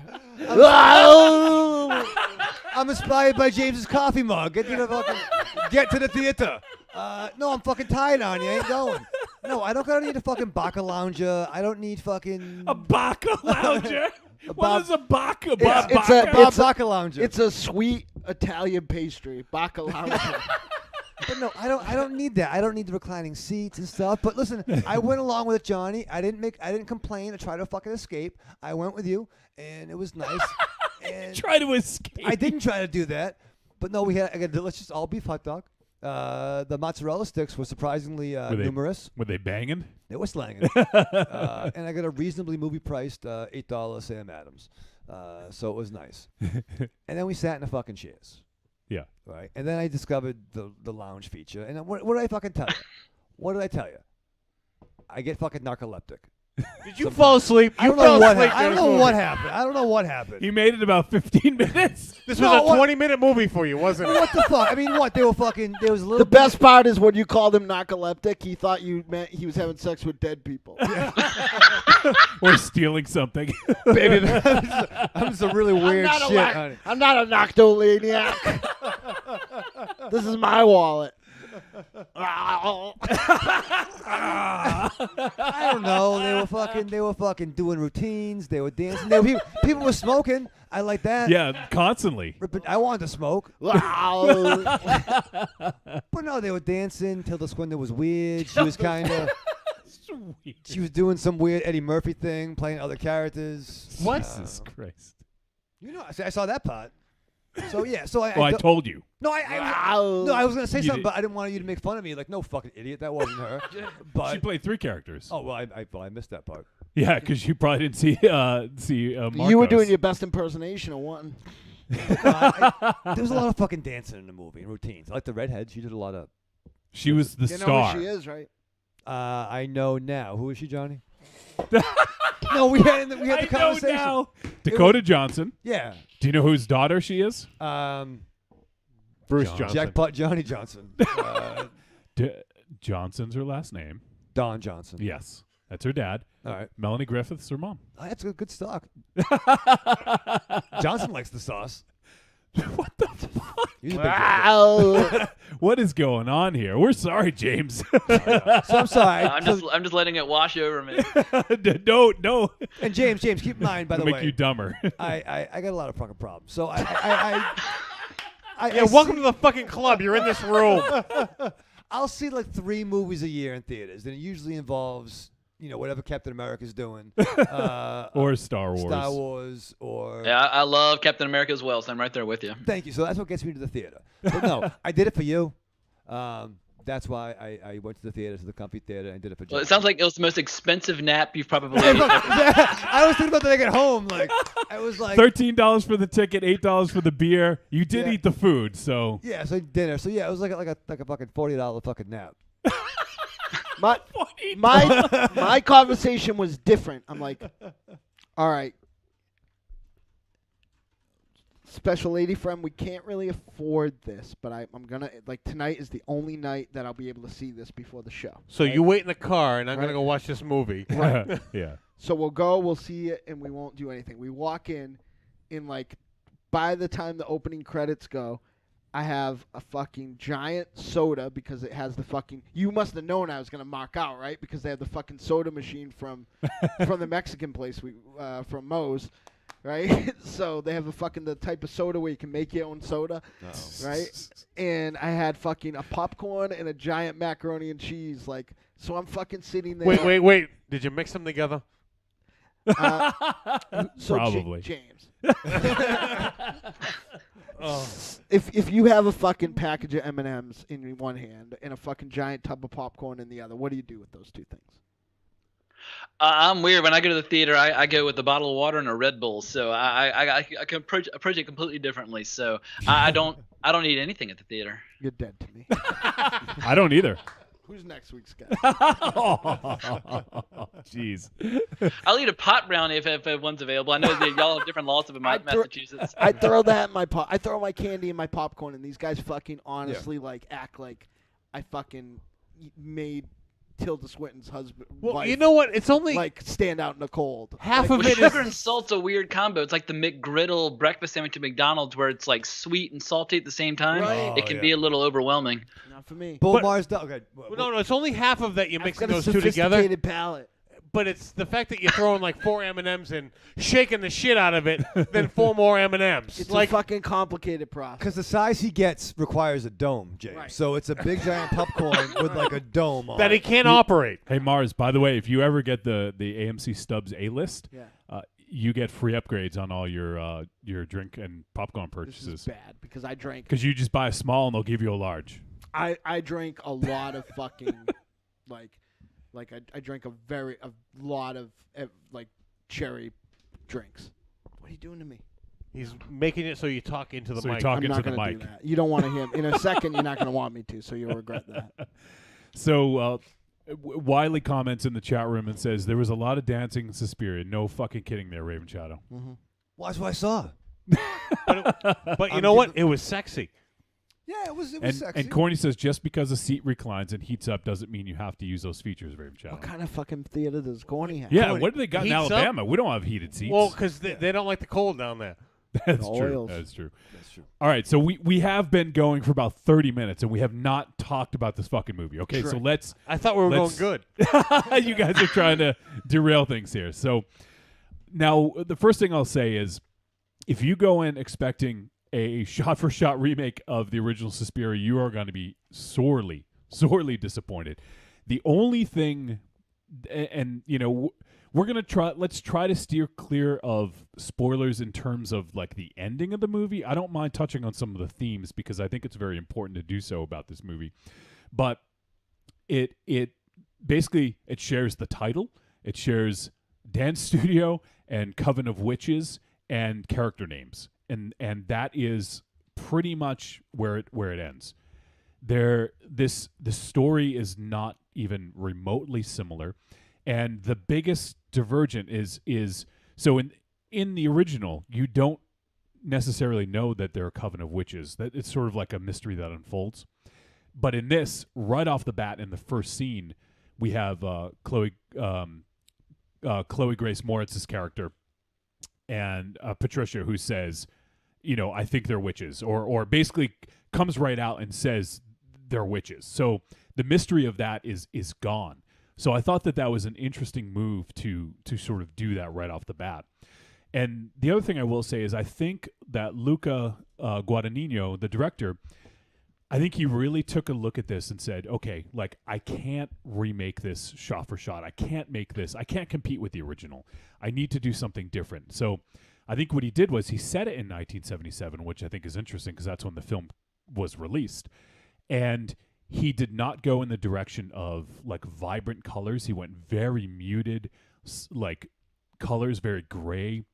I'm inspired by James's coffee mug. Get to the theater. No, I'm fucking tired on you. I ain't going. No, I don't need a fucking Baka lounger. I don't need fucking A Baka lounger? What is a Baka? It's Baka lounger. It's a sweet Italian pastry, bacalao. But no, I don't need that. I don't need the reclining seats and stuff. But listen, I went along with Johnny. I didn't complain or try to fucking escape. I went with you, and it was nice. And Try to escape. I didn't try to do that. But no, we had a delicious all beef hot dog. The mozzarella sticks were surprisingly numerous. Were they banging? They were slanging. And I got a reasonably movie-priced $8 Sam Adams. So it was nice. And then we sat in the fucking chairs. Yeah. Right. And then I discovered the lounge feature. And what did I fucking tell you? What did I tell you? I get fucking narcoleptic. Did you fall asleep? I don't know what happened. I don't know what happened. He made it about 15 minutes. This was a 20-minute movie for you, wasn't it? What the fuck? I mean, what? They were fucking. There was a little. The best part is when you called him narcoleptic, he thought you meant he was having sex with dead people. Or stealing something. Baby, I'm some really weird shit, honey. I'm not a noctomaniac. This is my wallet. I don't know. They were fucking doing routines. They were dancing. People were smoking. I like that. Yeah, constantly. I wanted to smoke. But no, they were dancing. Tilda Swinton was weird. She was kind of. Sweet. She was doing some weird Eddie Murphy thing, playing other characters. What? Jesus Christ. You know, I saw that part. So yeah, I told you. No, I was gonna say You something, did. but I didn't want you to make fun of me. Like, no, fucking idiot, that wasn't her. But She played 3 characters. oh well, I missed that part. Yeah, because you probably didn't see Marcos. You were doing your best impersonation of one. There was a lot of fucking dancing in the movie and routines. I like the redhead. She did a lot of. She was the You know star. who she is, right? I know now. Who is she, Johnny? No, we had the I know conversation. now. Dakota Johnson. Yeah. Do you know whose daughter she is? Bruce John. Johnson. Jackpot Johnny Johnson. Johnson's her last name. Don Johnson. Yes, that's her dad. All right. Melanie Griffith's her mom. Oh, that's a good stock. Johnson likes the sauce. What the fuck? He's a big drinker. What is going on here? We're sorry, James. So I'm sorry. I'm just letting it wash over me. No. And James, keep in mind, by the Make way, you dumber. I got a lot of fucking problems. So Welcome to the fucking club. You're in this room. I'll see like 3 movies a year in theaters, and it usually involves whatever Captain America's doing, Or Star Wars. or Yeah, I love Captain America as well, so I'm right there with you. Thank you. So that's what gets me to the theater. But no, I did it for you. That's why I went to the theater, to the comfy theater, and did it for John. Well, it sounds like it was the most expensive nap you've probably. I was thinking about that like at home. Like I was like $13 for the ticket, $8 for the beer. You did eat the food, so yeah. So dinner. So yeah, it was like a fucking $40 fucking nap. My conversation was different. I'm like, all right, special lady friend, we can't really afford this, but I'm gonna tonight is the only night that I'll be able to see this before the show. So right? you wait in the car, and I'm Right. gonna go watch this movie. Yeah. So we'll see it, and we won't do anything. We walk in by the time the opening credits go, I have a fucking giant soda because it has the fucking. You must have known I was gonna mark out, right? Because they have the fucking soda machine from the Mexican place from Moe's, right? So they have the type of soda where you can make your own soda, right? And I had fucking a popcorn and a giant macaroni and cheese, so I'm fucking sitting there. Wait. Did you mix them together? So Probably. James. Oh. If you have a fucking package of M&Ms in one hand and a fucking giant tub of popcorn in the other, what do you do with those two things? I'm weird. When I go to the theater, I go with a bottle of water and a Red Bull. So I can approach it completely differently. So I don't eat anything at the theater. You're dead to me. I don't either. Who's next week's guy? Jeez. I'll eat a pot brownie if one's available. I know that y'all have different laws up in Massachusetts. I throw that in my I throw my candy in my popcorn, and these guys fucking honestly act like I fucking made Tilda Swinton's husband. Well, wife, you know what? It's only stand out in the cold. half of Well, it sugar is. and salt's a weird combo. It's like the McGriddle breakfast sandwich at McDonald's, where it's like sweet and salty at the same time. Right. It can be a little overwhelming. Not for me. Bull Mars. Okay. No, it's only half of that. You're I've mixing got a those two together. sophisticated palate. But it's the fact that you're throwing like 4 M&Ms and shaking the shit out of it, then 4 more M&Ms. It's like a fucking complicated process. Because the size he gets requires a dome, James. Right. So it's a big giant popcorn with like a dome on that he it. can't operate. Hey Mars, by the way, if you ever get the AMC Stubbs A-list, you get free upgrades on all your drink and popcorn This purchases. is bad because I drank. Because you just buy a small and they'll give you a large. I drank a lot of fucking I drank a lot of cherry drinks. What are you doing to me? He's making it so you talk into the So you're mic. talking I'm not to the gonna mic. do that. You don't want to hear. In a second, you're not going to want me to, so you'll regret that. So Wiley comments in the chat room and says, there was a lot of dancing in Suspiria. No fucking kidding there, Raven Shadow. Mm-hmm. Well, that's what I saw. But you know what? It was sexy. Yeah, it was And, sexy. and Corny says, just because a seat reclines and heats up doesn't mean you have to use those features, Raven Shadow. What kind of fucking theater does Corny have? Yeah, what do they got in Heats up? Alabama? We don't have heated seats. Well, because they don't like the cold down there. That's The true. oils. That's true. That's true. All right, so we have been going for about 30 minutes, and we have not talked about this fucking movie. Okay, so let's... I thought we were going Let's- good. You guys are trying to derail things here. So now the first thing I'll say is if you go in expecting a shot-for-shot remake of the original Suspiria, you are going to be sorely, sorely disappointed. The only thing, and you know, we're going to let's try to steer clear of spoilers in terms of like the ending of the movie. I don't mind touching on some of the themes because I think it's very important to do so about this movie. But it basically it shares the title, it shares dance studio and Coven of Witches and character names. And that is pretty much where it ends. The story is not even remotely similar, and the biggest divergent is so in the original you don't necessarily know that they're a coven of witches. That it's sort of like a mystery that unfolds. But in this, right off the bat, in the first scene, we have Chloe Grace Moritz's character and Patricia, who says, you know, I think they're witches, or basically comes right out and says they're witches. So the mystery of that is gone. So I thought that was an interesting move to sort of do that right off the bat. And the other thing I will say is I think that Luca Guadagnino, the director, I think he really took a look at this and said, okay, like I can't remake this shot for shot. I can't make this. I can't compete with the original. I need to do something different. So I think what he did was he set it in 1977, which I think is interesting because that's when the film was released. And he did not go in the direction of like vibrant colors. He went very muted, like colors, very gray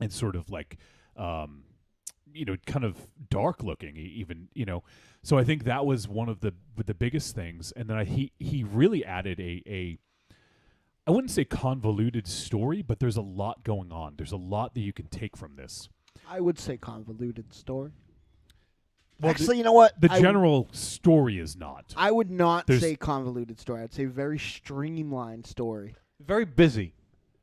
and sort of like, you know, kind of dark looking even, you know. So I think that was one of the biggest things. And then he really added a I wouldn't say convoluted story, but there's a lot going on. There's a lot that you can take from this. I would say convoluted story. Well, Actually, you know what? The general story is not. I would not There's- say convoluted story. I'd say very streamlined story. Very busy.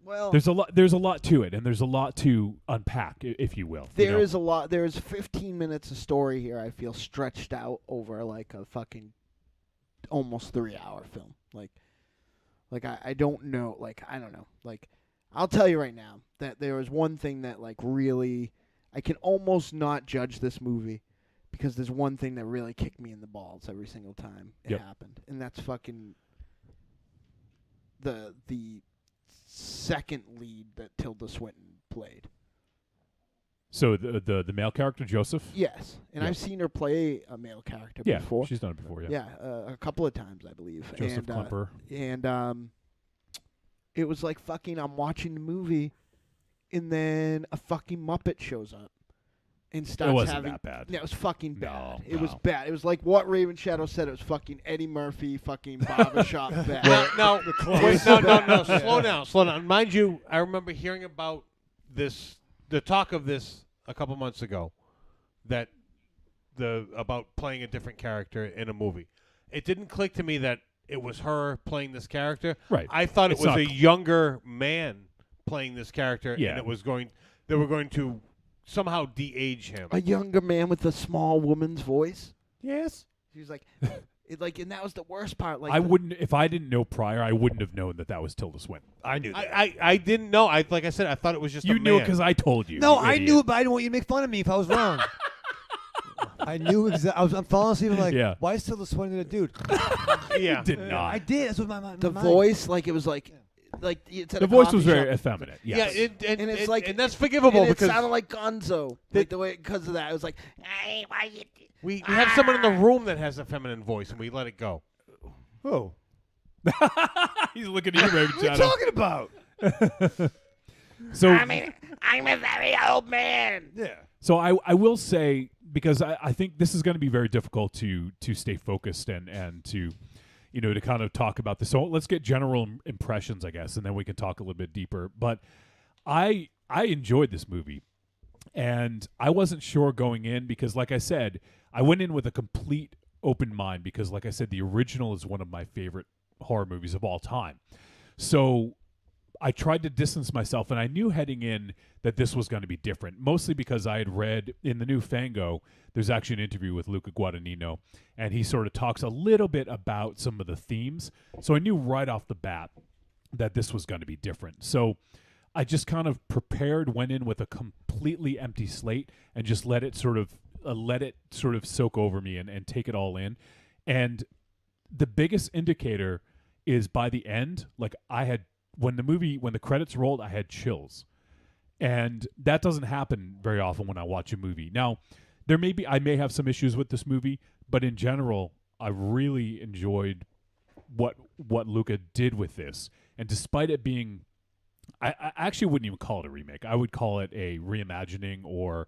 Well, There's a lot to it, and there's a lot to unpack, if you will. there is a lot. There's 15 minutes of story here. I feel stretched out over like a fucking almost 3-hour film. Like I don't know. Like I don't know. Like I'll tell you right now that there was one thing that like really I can almost not judge this movie because there's one thing that really kicked me in the balls every single time it happened, and that's fucking the second lead that Tilda Swinton played. So the male character, Joseph? Yes, and Yeah. I've seen her play a male character Yeah, before. she's done it before, yeah. Yeah, a couple of times, I believe. Joseph and, Klemper. And it was like fucking I'm watching the movie, and then a fucking Muppet shows up and starts wasn't having... that bad. Yeah, it was fucking bad. No, It was no. bad. It was like what Raven Shadow said. It was fucking Eddie Murphy fucking barbershop bad. No, wait, no. Slow down. Mind you, I remember hearing about this, the talk of this a couple months ago, that about playing a different character in a movie. It didn't click to me that it was her playing this character. Right. I thought It's it was not a younger man playing this character, Yeah. and they were going to somehow de-age him. A younger man with a small woman's voice. Yes. He was like, and that was the worst part. Like I wouldn't, if I didn't know prior, I wouldn't have known that was Tilda Swinton. I knew that. I didn't know. Like I said, I thought it was just You a knew it man. because I told you. No, you I idiot. knew it, but I didn't want you to make fun of me if I was wrong. I knew exactly. I'm falling asleep. I'm like, Yeah. why is Tilda Swinton a dude? Yeah. Did not. I did. That's what my the mind. voice, like it was like it's at The a voice coffee was very shop. effeminate. Yes. Yeah, And it's like, and that's forgivable and it because sounded like Gonzo, like the way because of that. It was like, hey, why you? we have someone in the room that has a feminine voice, and we let it go. Oh, He's looking at you, Raven what are you Shadow. talking about? So, I'm a very old man. Yeah. so I will say, because I think this is going to be very difficult to stay focused and to, to kind of talk about this. So let's get general impressions, I guess, and then we can talk a little bit deeper. But I enjoyed this movie, and I wasn't sure going in because, like I said, I went in with a complete open mind because, like I said, the original is one of my favorite horror movies of all time. So I tried to distance myself, and I knew heading in that this was going to be different, mostly because I had read in the new Fango, there's actually an interview with Luca Guadagnino, and he sort of talks a little bit about some of the themes. So I knew right off the bat that this was going to be different. So I just kind of went in with a completely empty slate and just let it sort of soak over me and take it all in. And the biggest indicator is by the end, like when the credits rolled, I had chills. And that doesn't happen very often when I watch a movie. Now, I may have some issues with this movie, but in general, I really enjoyed what Luca did with this. And despite it being, I actually wouldn't even call it a remake. I would call it a reimagining or,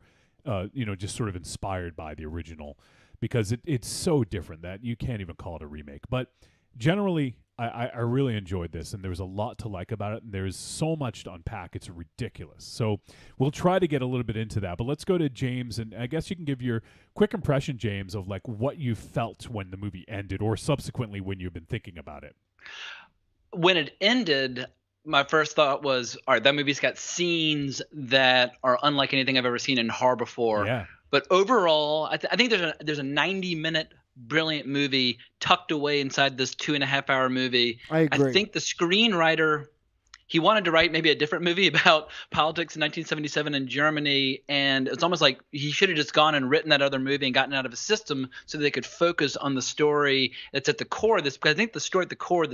just sort of inspired by the original, because it's so different that you can't even call it a remake. But generally, I really enjoyed this, and there was a lot to like about it, and there's so much to unpack. It's ridiculous. So we'll try to get a little bit into that, but let's go to James, and I guess you can give your quick impression, James, of like what you felt when the movie ended, or subsequently when you've been thinking about it. When it ended, my first thought was, all right, that movie's got scenes that are unlike anything I've ever seen in horror before. Yeah. But overall, I think there's a 90-minute brilliant movie tucked away inside this 2.5-hour movie. I agree. I think the screenwriter, he wanted to write maybe a different movie about politics in 1977 in Germany, and it's almost like he should have just gone and written that other movie and gotten it out of his system so they could focus on the story that's at the core of this. Because I think the story at the core,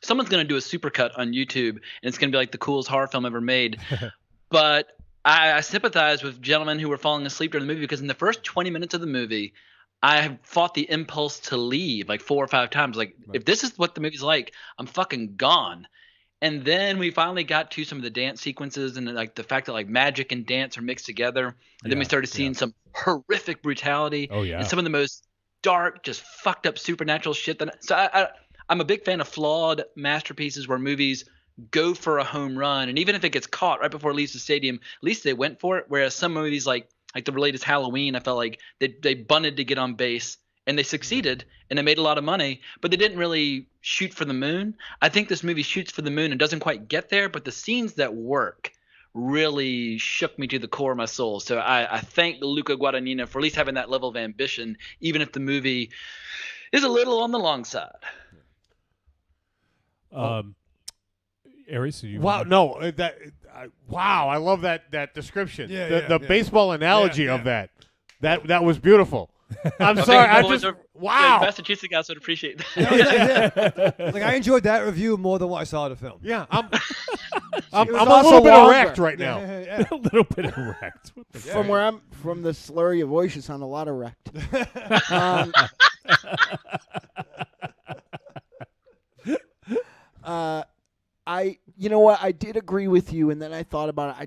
someone's going to do a supercut on YouTube, and it's going to be like the coolest horror film ever made. But I sympathize with gentlemen who were falling asleep during the movie, because in the first 20 minutes of the movie, I have fought the impulse to leave like 4 or 5 times. Like, if this is what the movie's like, I'm fucking gone. And then we finally got to some of the dance sequences and like the fact that like magic and dance are mixed together. And then we started seeing some horrific brutality. Oh, yeah. And some of the most dark, just fucked up supernatural shit. So I'm a big fan of flawed masterpieces where movies go for a home run, and even if it gets caught right before it leaves the stadium, at least they went for it. Whereas some movies like the latest Halloween, I felt like they bunted to get on base, and they succeeded, and they made a lot of money, but they didn't really shoot for the moon. I think this movie shoots for the moon and doesn't quite get there, but the scenes that work really shook me to the core of my soul. So I thank Luca Guadagnino for at least having that level of ambition, even if the movie is a little on the long side. Aries, you Wow, no, wow, I love that description. Yeah, the baseball analogy of that was beautiful. I'm Well, sorry, I thank you, just boys. wow. Massachusetts guys would appreciate that. Like I enjoyed that review more than what I saw the film. Yeah, I'm was a also little bit longer. erect right now. a little bit erect. What the From where I'm from, the slur of your voice, you sound a lot erect. You know what? I did agree with you, and then I thought about it.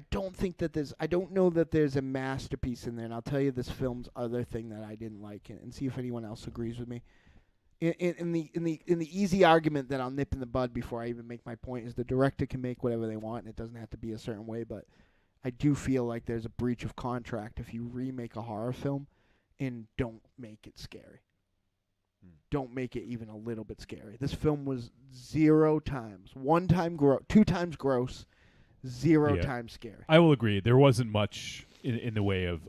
I don't know that there's a masterpiece in there, and I'll tell you this film's other thing that I didn't like, and see if anyone else agrees with me. In the easy argument that I'll nip in the bud before I even make my point is the director can make whatever they want, and it doesn't have to be a certain way, but I do feel like there's a breach of contract if you remake a horror film and don't make it scary. Don't make it even a little bit scary. This film was 0 times, 1 time 2 times gross, 0 times scary. I will agree. There wasn't much in the way of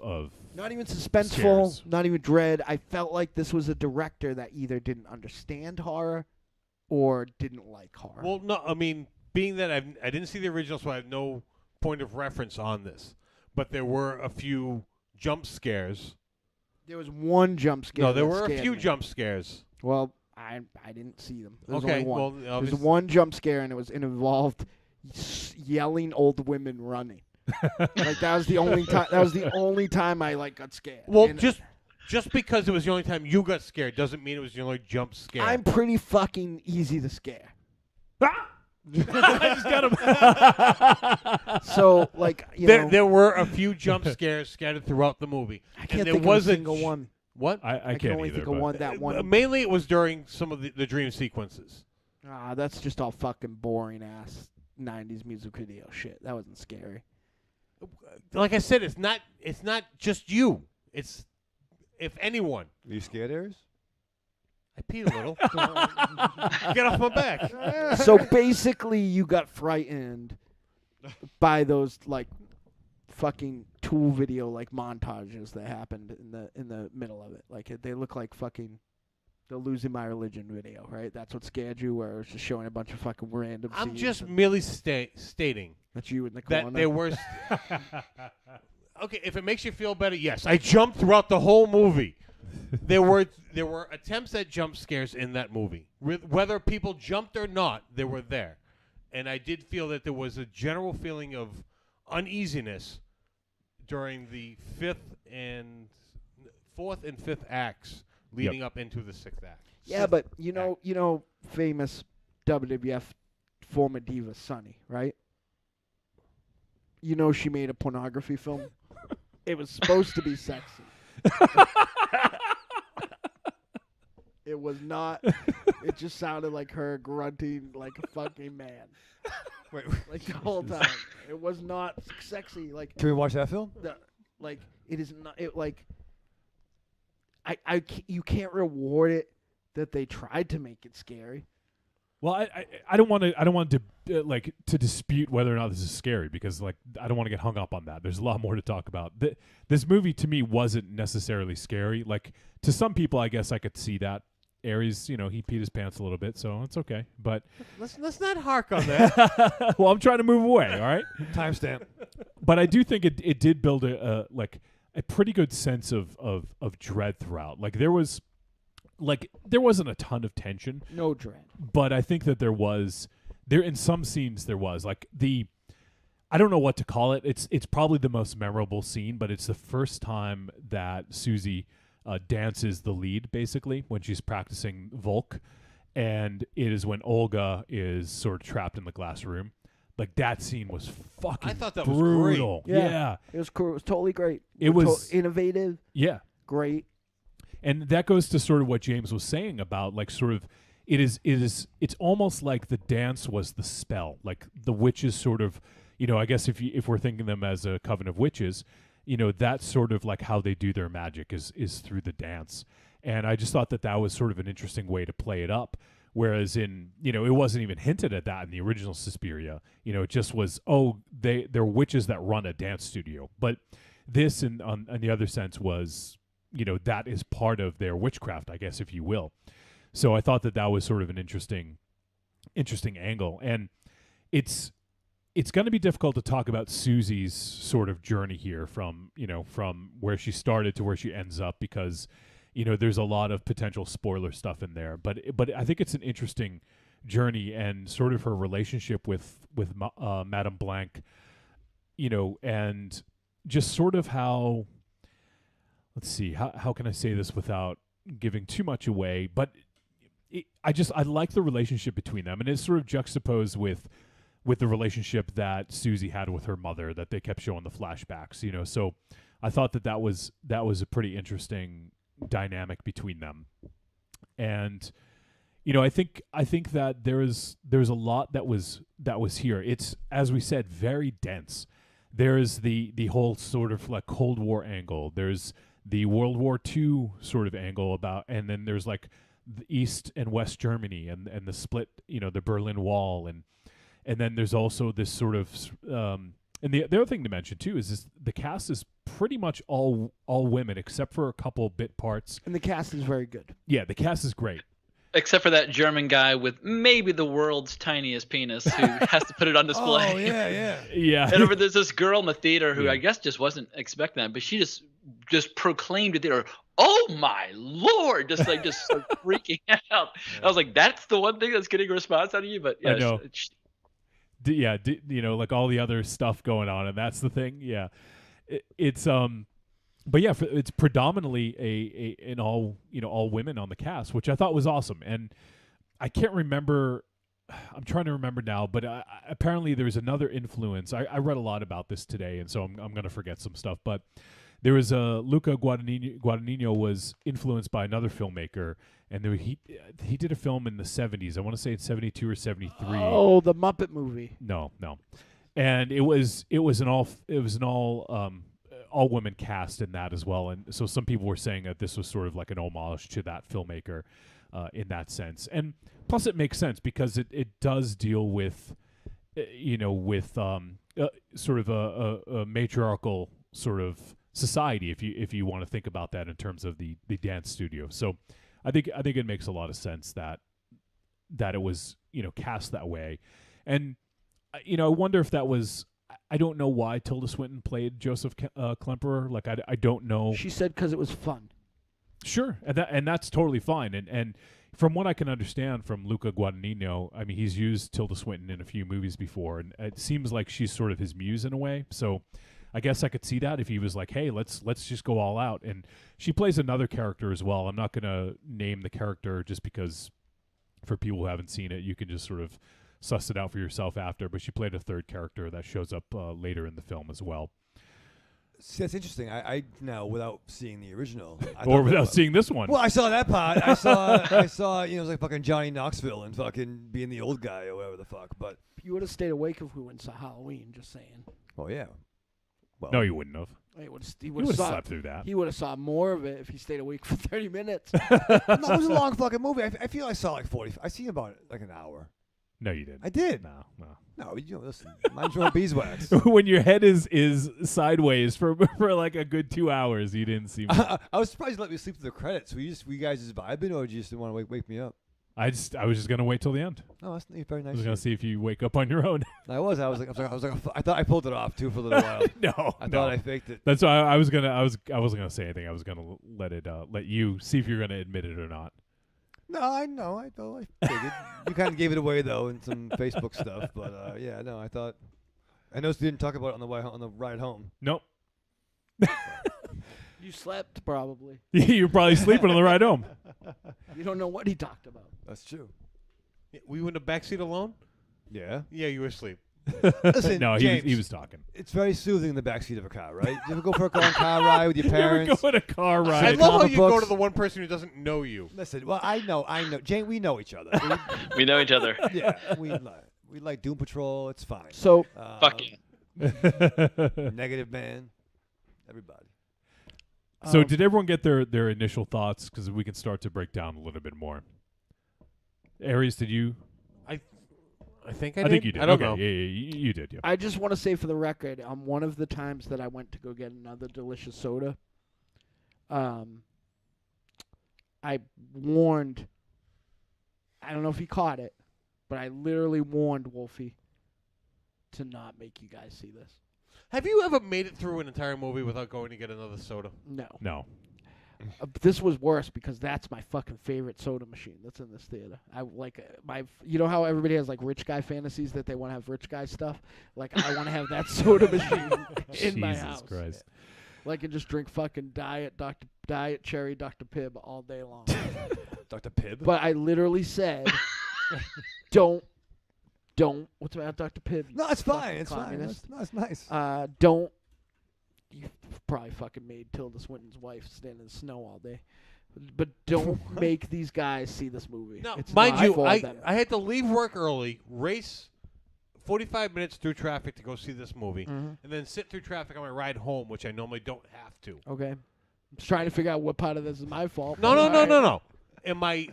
not even suspenseful, scares. not even dread. I felt like this was a director that either didn't understand horror or didn't like horror. Well, no, I mean, being that I didn't see the original, so I have no point of reference on this. But there were a few jump scares. There was one jump scare. No, there that were a scared few me. jump scares. Well, I didn't see them. There was Okay, only one. well, There's obviously- one jump scare, and it involved yelling old women running. Like that was the only time. That was the only time I got scared. Well, And just because it was the only time you got scared doesn't mean it was the only jump scare. I'm pretty fucking easy to scare. I just got him. So there were a few jump scares scattered throughout the movie. I can't and there think was of a single one. What? I I can can't only either, think of but- one. That one. Mainly it was during some of the dream sequences. That's just all fucking boring ass 90s music video shit. That wasn't scary. Like I said, it's not just you. It's if anyone. Are you scared, Aries? I peed a little. Get off my back. So basically, you got frightened by those fucking Tool video montages that happened in the middle of it. They look like fucking the Losing My Religion video, right? That's what scared you, where it was just showing a bunch of fucking random I'm scenes just and merely stating that's you in the corner. that there were. Okay, if it makes you feel better, yes, I jumped throughout the whole movie. There were attempts at jump scares in that movie. Whether people jumped or not, they were there, and I did feel that there was a general feeling of uneasiness during the fourth and fifth acts leading up into the sixth act. Yeah, but you know, famous WWF former diva Sunny, right? You know, she made a pornography film. It was supposed to be sexy. It was not. It just sounded like her grunting like a fucking man. Wait, The whole time. It was not sexy. can we watch that film? It is not. You can't reward it that they tried to make it scary. Well, I don't want to dispute whether or not this is scary because I don't want to get hung up on that. There's a lot more to talk about. This movie to me wasn't necessarily scary. To some people, I guess I could see that. Aries, he peed his pants a little bit, so it's okay. But let's not hark on that. well, I'm trying to move away. All right, Timestamp. but I do think it did build a pretty good sense of dread throughout. There wasn't a ton of tension. No dread. But I think that there in some scenes there was I don't know what to call it. It's probably the most memorable scene, but it's the first time that Susie dances the lead basically when she's practicing Volk, and it is when Olga is sort of trapped in the glass room. That scene was fucking I thought that brutal. was great. Yeah. It was cool. It was totally great. It was innovative. Yeah. Great. And that goes to sort of what James was saying about sort of it's almost like the dance was the spell. Like the witches sort of, I guess if we're thinking them as a coven of witches, that's sort of like how they do their magic is through the dance. And I just thought that was sort of an interesting way to play it up. Whereas in, it wasn't even hinted at that in the original Suspiria. It just was, they're witches that run a dance studio. But this, on the other sense, was, that is part of their witchcraft, I guess, if you will. So I thought that was sort of an interesting angle. And it's going to be difficult to talk about Susie's sort of journey here from where she started to where she ends up, because there's a lot of potential spoiler stuff in there, but I think it's an interesting journey, and sort of her relationship with Madame Blanc, and just sort of how, let's see, how can I say this without giving too much away, but I like the relationship between them, and it's sort of juxtaposed with the relationship that Susie had with her mother that they kept showing the flashbacks, so I thought that was a pretty interesting dynamic between them. And I think that there's a lot that was here. It's, as we said, very dense. There's the whole sort of like Cold War angle, there's the World War II sort of angle about, and then there's like the East and West Germany and the split, the Berlin Wall, and then there's also this sort of and the other thing to mention too is the cast is pretty much all women except for a couple bit parts. And the cast is very good. Yeah, the cast is great. Except for that German guy with maybe the world's tiniest penis who has to put it on display. Oh, yeah. Yeah. And over there's this girl in the theater who I guess just wasn't expecting that, but she just proclaimed to the theater, "Oh my Lord!" Just freaking out. I was like, that's the one thing that's getting a response out of you. But yeah, I know. Like all the other stuff going on, and that's the thing. Yeah, it's but yeah, it's predominantly an all women on the cast, which I thought was awesome. And I can't remember. I'm trying to remember now, but apparently there's another influence. I read a lot about this today, and so I'm going to forget some stuff. But there was Luca Guadagnino was influenced by another filmmaker, and he did a film in the 70s. I want to say it's 72 or 73. Oh, the Muppet movie. No, and it was an all women cast in that as well. And so some people were saying that this was sort of like an homage to that filmmaker in that sense. And plus, it makes sense because it does deal with sort of a matriarchal sort of society, if you want to think about that in terms of the dance studio. So I think it makes a lot of sense that it was cast that way. And I wonder if that was, I don't know why Tilda Swinton played Joseph Klemperer. Like I don't know. She said because it was fun. Sure, and that's totally fine. And from what I can understand from Luca Guadagnino, I mean, he's used Tilda Swinton in a few movies before, and it seems like she's sort of his muse in a way. So I guess I could see that if he was like, hey, let's just go all out. And she plays another character as well. I'm not going to name the character just because for people who haven't seen it, you can just sort of suss it out for yourself after. But she played a third character that shows up later in the film as well. See, that's interesting. I now, without seeing the original, or without seeing this one. Well, I saw that part. I saw it was like fucking Johnny Knoxville and fucking being the old guy or whatever the fuck. But you would have stayed awake if we went to Halloween. Just saying. Oh yeah. Well, no, you wouldn't have. He would have slept through that. He would have saw more of it if he stayed awake for 30 minutes. No, it was a long fucking movie. I feel I saw like 40. I seen about like an hour. No, you didn't. I did. No, listen. Mine's your own beeswax. When your head is sideways for like a good 2 hours, you didn't see me. I was surprised you let me sleep through the credits. Were you guys just vibing, or did you just want to wake me up? I was just gonna wait till the end. Oh, that's very nice. I was gonna see if you wake up on your own. I was like, I thought I pulled it off too for a little while. I thought I faked it. That's why I wasn't gonna say anything. I was gonna let you see if you're gonna admit it or not. No, I know. I figured. You kind of gave it away though in some Facebook stuff, but yeah, no, I thought. I noticed you didn't talk about it on the ride home. Nope. You slept probably. You're probably sleeping on the ride home. You don't know what he talked about. That's true. Were you in the backseat alone? Yeah. Yeah, you were asleep. Listen, no, James, he was talking. It's very soothing in the backseat of a car, right? You ever go for a long car ride with your You ever parents? go in a car I ride? love how comic you go books. to the one person who doesn't know you. Listen, well, I know. Jane, we know each other. We know each other. Yeah, we like Doom Patrol. It's fine. So Fuck yeah. Negative Man, everybody. So did everyone get their initial thoughts? Because we can start to break down a little bit more. Aries, did you? I think I think you did. I don't okay. know. Yeah, you did. Yeah. I just want to say for the record, on one of the times that I went to go get another delicious soda, I warned. I don't know if he caught it, but I literally warned Wolfie to not make you guys see this. Have you ever made it through an entire movie without going to get another soda? No. No. This was worse because that's my fucking favorite soda machine that's in this theater. I like you know how everybody has like rich guy fantasies that they want to have rich guy stuff? Like I want to have that soda machine in my house. Jesus Christ. Like and just drink fucking diet cherry Dr. Pibb all day long. Dr. Pibb? But I literally said, don't. What's about Dr. Pibb? No, it's fine. Fucking It's fine. communist. That's nice. Don't. You probably fucking made Tilda Swinton's wife stand in the snow all day. But don't make these guys see this movie. No, it's mind not you, for I them. had to leave work early, race 45 minutes through traffic to go see this movie, and then sit through traffic on my ride home, which I normally don't have to. Okay. I'm just trying to figure out what part of this is my fault. No. Am I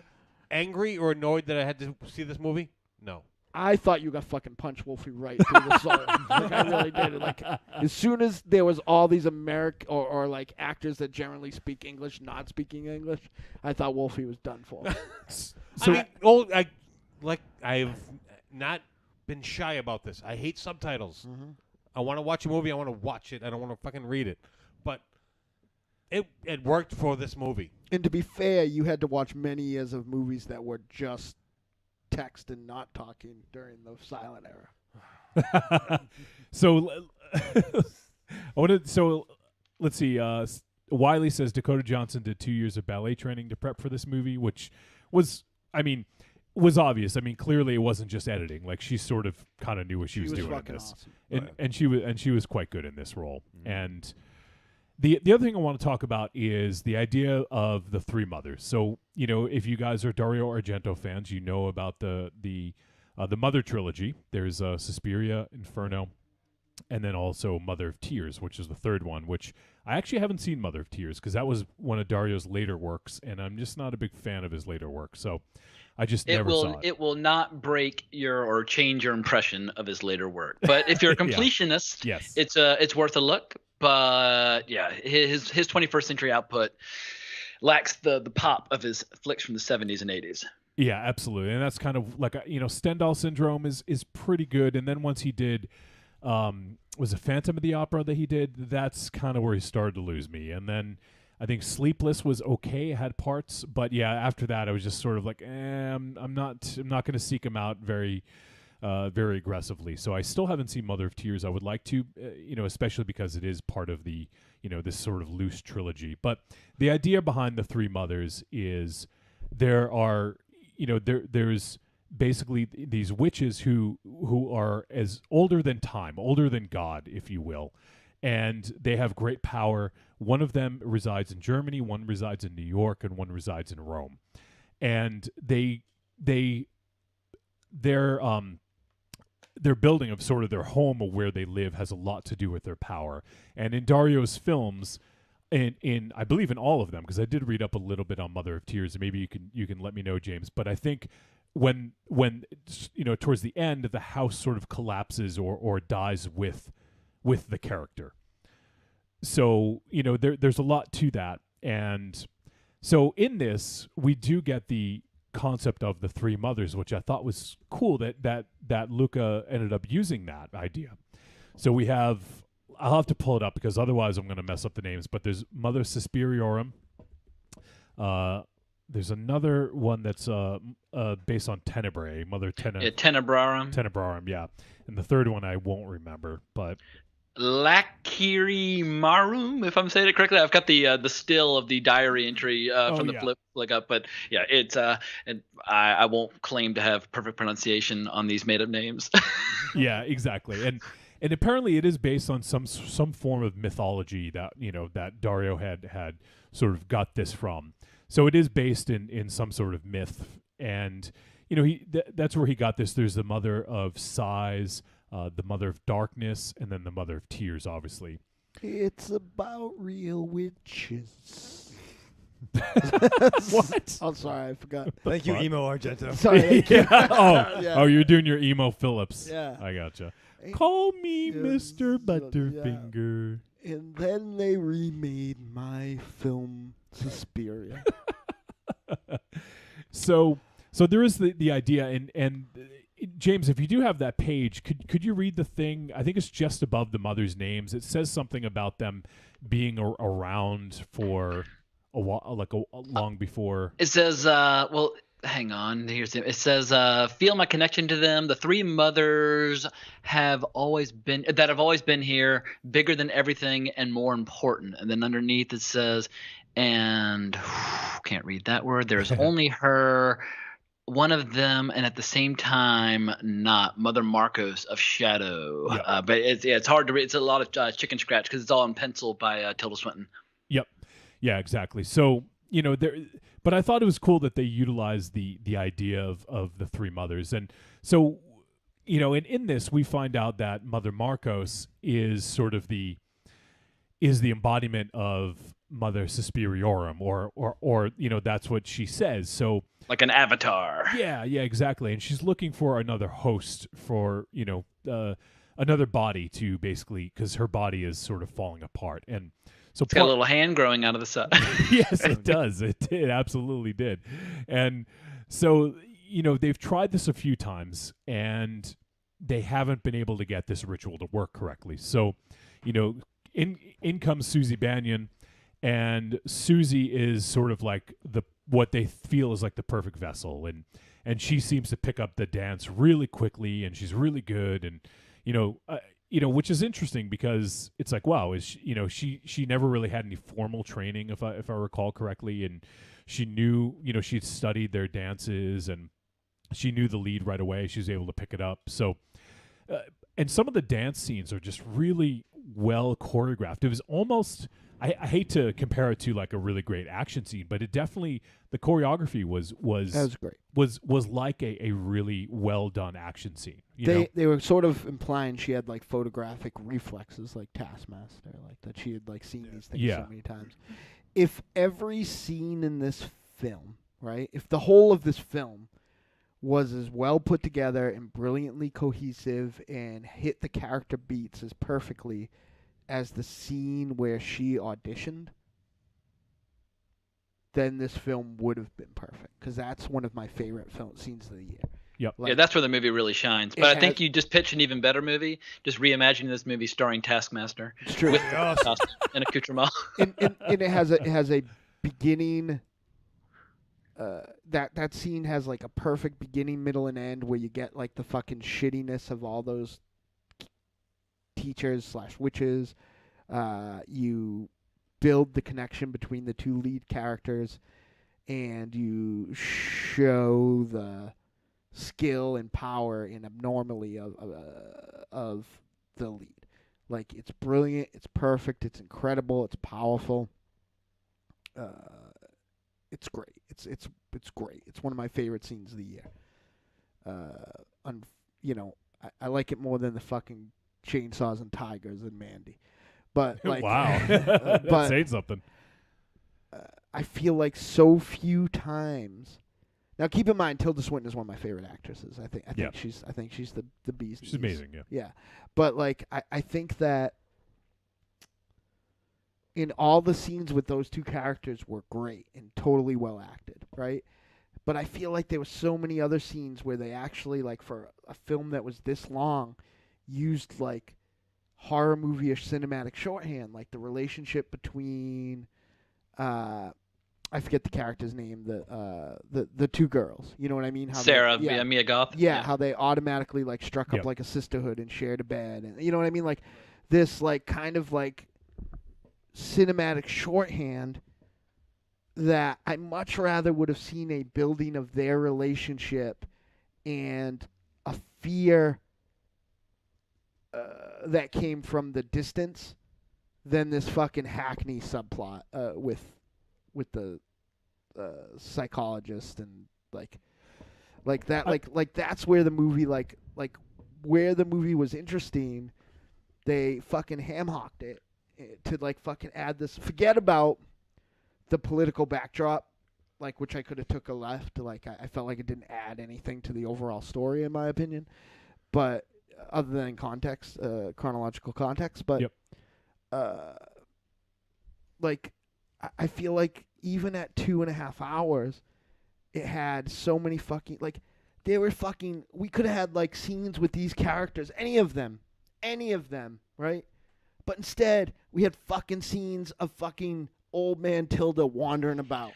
angry or annoyed that I had to see this movie? No. I thought you got fucking punch Wolfie right through the soul. Like I really did. Like as soon as there was all these American or like actors that generally speak English not speaking English, I thought Wolfie was done for. So I've not been shy about this. I hate subtitles. I want to watch a movie. I want to watch it. I don't want to fucking read it. But it worked for this movie. And to be fair, you had to watch many years of movies that were just text and not talking during the silent era. So let's see. Wiley says Dakota Johnson did 2 years of ballet training to prep for this movie, which was obvious. I mean, clearly it wasn't just editing. Like she sort of kind of knew what she was doing in this, awesome. and she was quite good in this role. And the other thing I want to talk about is the idea of the three mothers. So if you guys are Dario Argento fans, you know about the Mother trilogy. There's Suspiria, Inferno, and then also Mother of Tears, which is the third one, which I actually haven't seen Mother of Tears because that was one of Dario's later works, and I'm just not a big fan of his later work. So I just never saw it. It will not break or change your impression of his later work. But if you're a completionist, Yes. it's worth a look. But yeah, his 21st century output lacks the pop of his flicks from the 70s and 80s. Yeah, absolutely, and that's kind of like Stendhal Syndrome is pretty good, and then once he did, was it Phantom of the Opera that he did? That's kind of where he started to lose me, and then I think Sleepless was okay, it had parts, but yeah, after that I was just sort of like, I'm not going to seek him out very aggressively. So I still haven't seen Mother of Tears. I would like to, especially because it is part of the, this sort of loose trilogy. But the idea behind the three mothers is there are, there's basically these witches who are as older than time, older than God, if you will, and they have great power. One of them resides in Germany, one resides in New York, and one resides in Rome, and their building of sort of their home of where they live has a lot to do with their power. And in Dario's films, in I believe in all of them, because I did read up a little bit on Mother of Tears, and maybe you can let me know, James. But I think when towards the end, the house sort of collapses or dies with the character. So there's a lot to that, and so in this we do get the concept of the three mothers, which I thought was cool that Luca ended up using that idea. So we have, I'll have to pull it up because otherwise I'm going to mess up the names, but there's Mother Suspiriorum. There's another one that's based on Tenebrae, Mother Tenebrarum. Tenebrarum, yeah. And the third one I won't remember, but Lakirimarum, if I'm saying it correctly. I've got the still of the diary entry from the yeah. flick up, but yeah, it's and I won't claim to have perfect pronunciation on these made up names. Yeah, exactly. And apparently it is based on some form of mythology that that Dario had sort of got this from. So it is based in some sort of myth, and that's where he got this. There's the mother of sighs, the mother of darkness, and then the mother of tears, obviously. It's about real witches. What? I'm sorry, I forgot. Thank you, Emo Argento. Sorry. Thank you. Oh, Yeah. oh, you're doing your emo Phillips. Yeah. I gotcha. Call me Yeah, Mr. yeah. Butterfinger. And then they remade my film Suspiria. So there is the idea, and James, if you do have that page, could you read the thing? I think it's just above the mother's names. It says something about them being around for a while, like a long before. It says, well, hang on. It says, feel my connection to them. The three mothers have always been here, bigger than everything and more important. And then underneath it says, and can't read that word. There's only her, one of them, and at the same time, not Mother Marcos of Shadow. Yeah. But it's hard to read. It's a lot of chicken scratch because it's all in pencil by Tilda Swinton. Yep. Yeah, exactly. So, but I thought it was cool that they utilized the idea of the three mothers. And so, in this, we find out that Mother Marcos is sort of the embodiment of Mother Suspiriorum, or that's what she says. So, like an avatar. Yeah, exactly. And she's looking for another host for, another body to basically, because her body is sort of falling apart. And so it's got a little hand growing out of the side. Yes, it does. It absolutely did. And so, they've tried this a few times and they haven't been able to get this ritual to work correctly. So, in comes Susie Banyan, and Susie is sort of like what they feel is like the perfect vessel, and she seems to pick up the dance really quickly, and she's really good, and which is interesting because it's like, wow, she never really had any formal training, if I recall correctly, and she knew, she'd studied their dances and she knew the lead right away. She was able to pick it up. So, and some of the dance scenes are just really well choreographed. It was almost, I hate to compare it to like a really great action scene, but it definitely, the choreography was That was great. Was like a really well done action scene. They were sort of implying she had like photographic reflexes, like Taskmaster, like that she had like seen these things so many times. If every scene in this film, right, if the whole of this film was as well put together and brilliantly cohesive and hit the character beats as perfectly as the scene where she auditioned, then this film would have been perfect, because that's one of my favorite film scenes of the year. Yep. Yeah, that's where the movie really shines. But I think you just pitched an even better movie, just reimagining this movie starring Taskmaster. It's true. With costume and accoutrement. and it has a beginning. That scene has like a perfect beginning, middle, and end where you get like the fucking shittiness of all those teachers / witches. You build the connection between the two lead characters, and you show the skill and power and abnormality of the lead. Like, it's brilliant, it's perfect, it's incredible, it's powerful. It's great. It's great. It's one of my favorite scenes of the year. I like it more than the fucking chainsaws and tigers and Mandy. But like, wow, but saying something. I feel like so few times. Now, keep in mind, Tilda Swinton is one of my favorite actresses. I think she's the bee's knees. She's amazing. Yeah. Yeah, but like I think that in all the scenes with those two characters were great and totally well acted, right? But I feel like there were so many other scenes where they actually, like, for a film that was this long, used like horror movie-ish cinematic shorthand, like the relationship between I forget the character's name, the two girls. You know what I mean? How Sarah, they, Mia Goth. Yeah, how they automatically like struck up Yep. like a sisterhood and shared a bed, and you know what I mean? Like this like kind of like cinematic shorthand that I much rather would have seen a building of their relationship and a fear that came from the distance than this fucking hackney subplot with the psychologist and like that like that's where the movie like where the movie was interesting. They fucking ham-hocked it to like fucking add this. Forget about the political backdrop, like which I could have took a left. Like I felt like it didn't add anything to the overall story, in my opinion. But other than context, chronological context, but like I feel like even at 2.5 hours, it had so many fucking like they were fucking. We could have had like scenes with these characters, any of them, right? But instead, we had fucking scenes of fucking old man Tilda wandering about.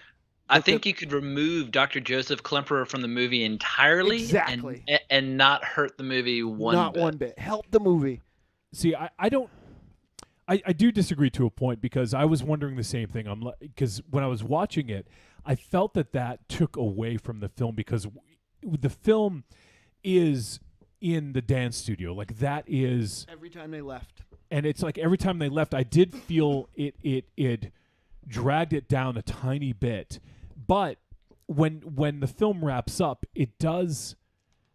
I think you could remove Dr. Joseph Klemperer from the movie entirely, Exactly. and not hurt the movie Not one bit. Help the movie. See, I don't. I do disagree to a point because I was wondering the same thing. Because when I was watching it, I felt that took away from the film because the film is in the dance studio. Like that is Every time they left. And it's like every time they left, I did feel it dragged it down a tiny bit. But when the film wraps up, it does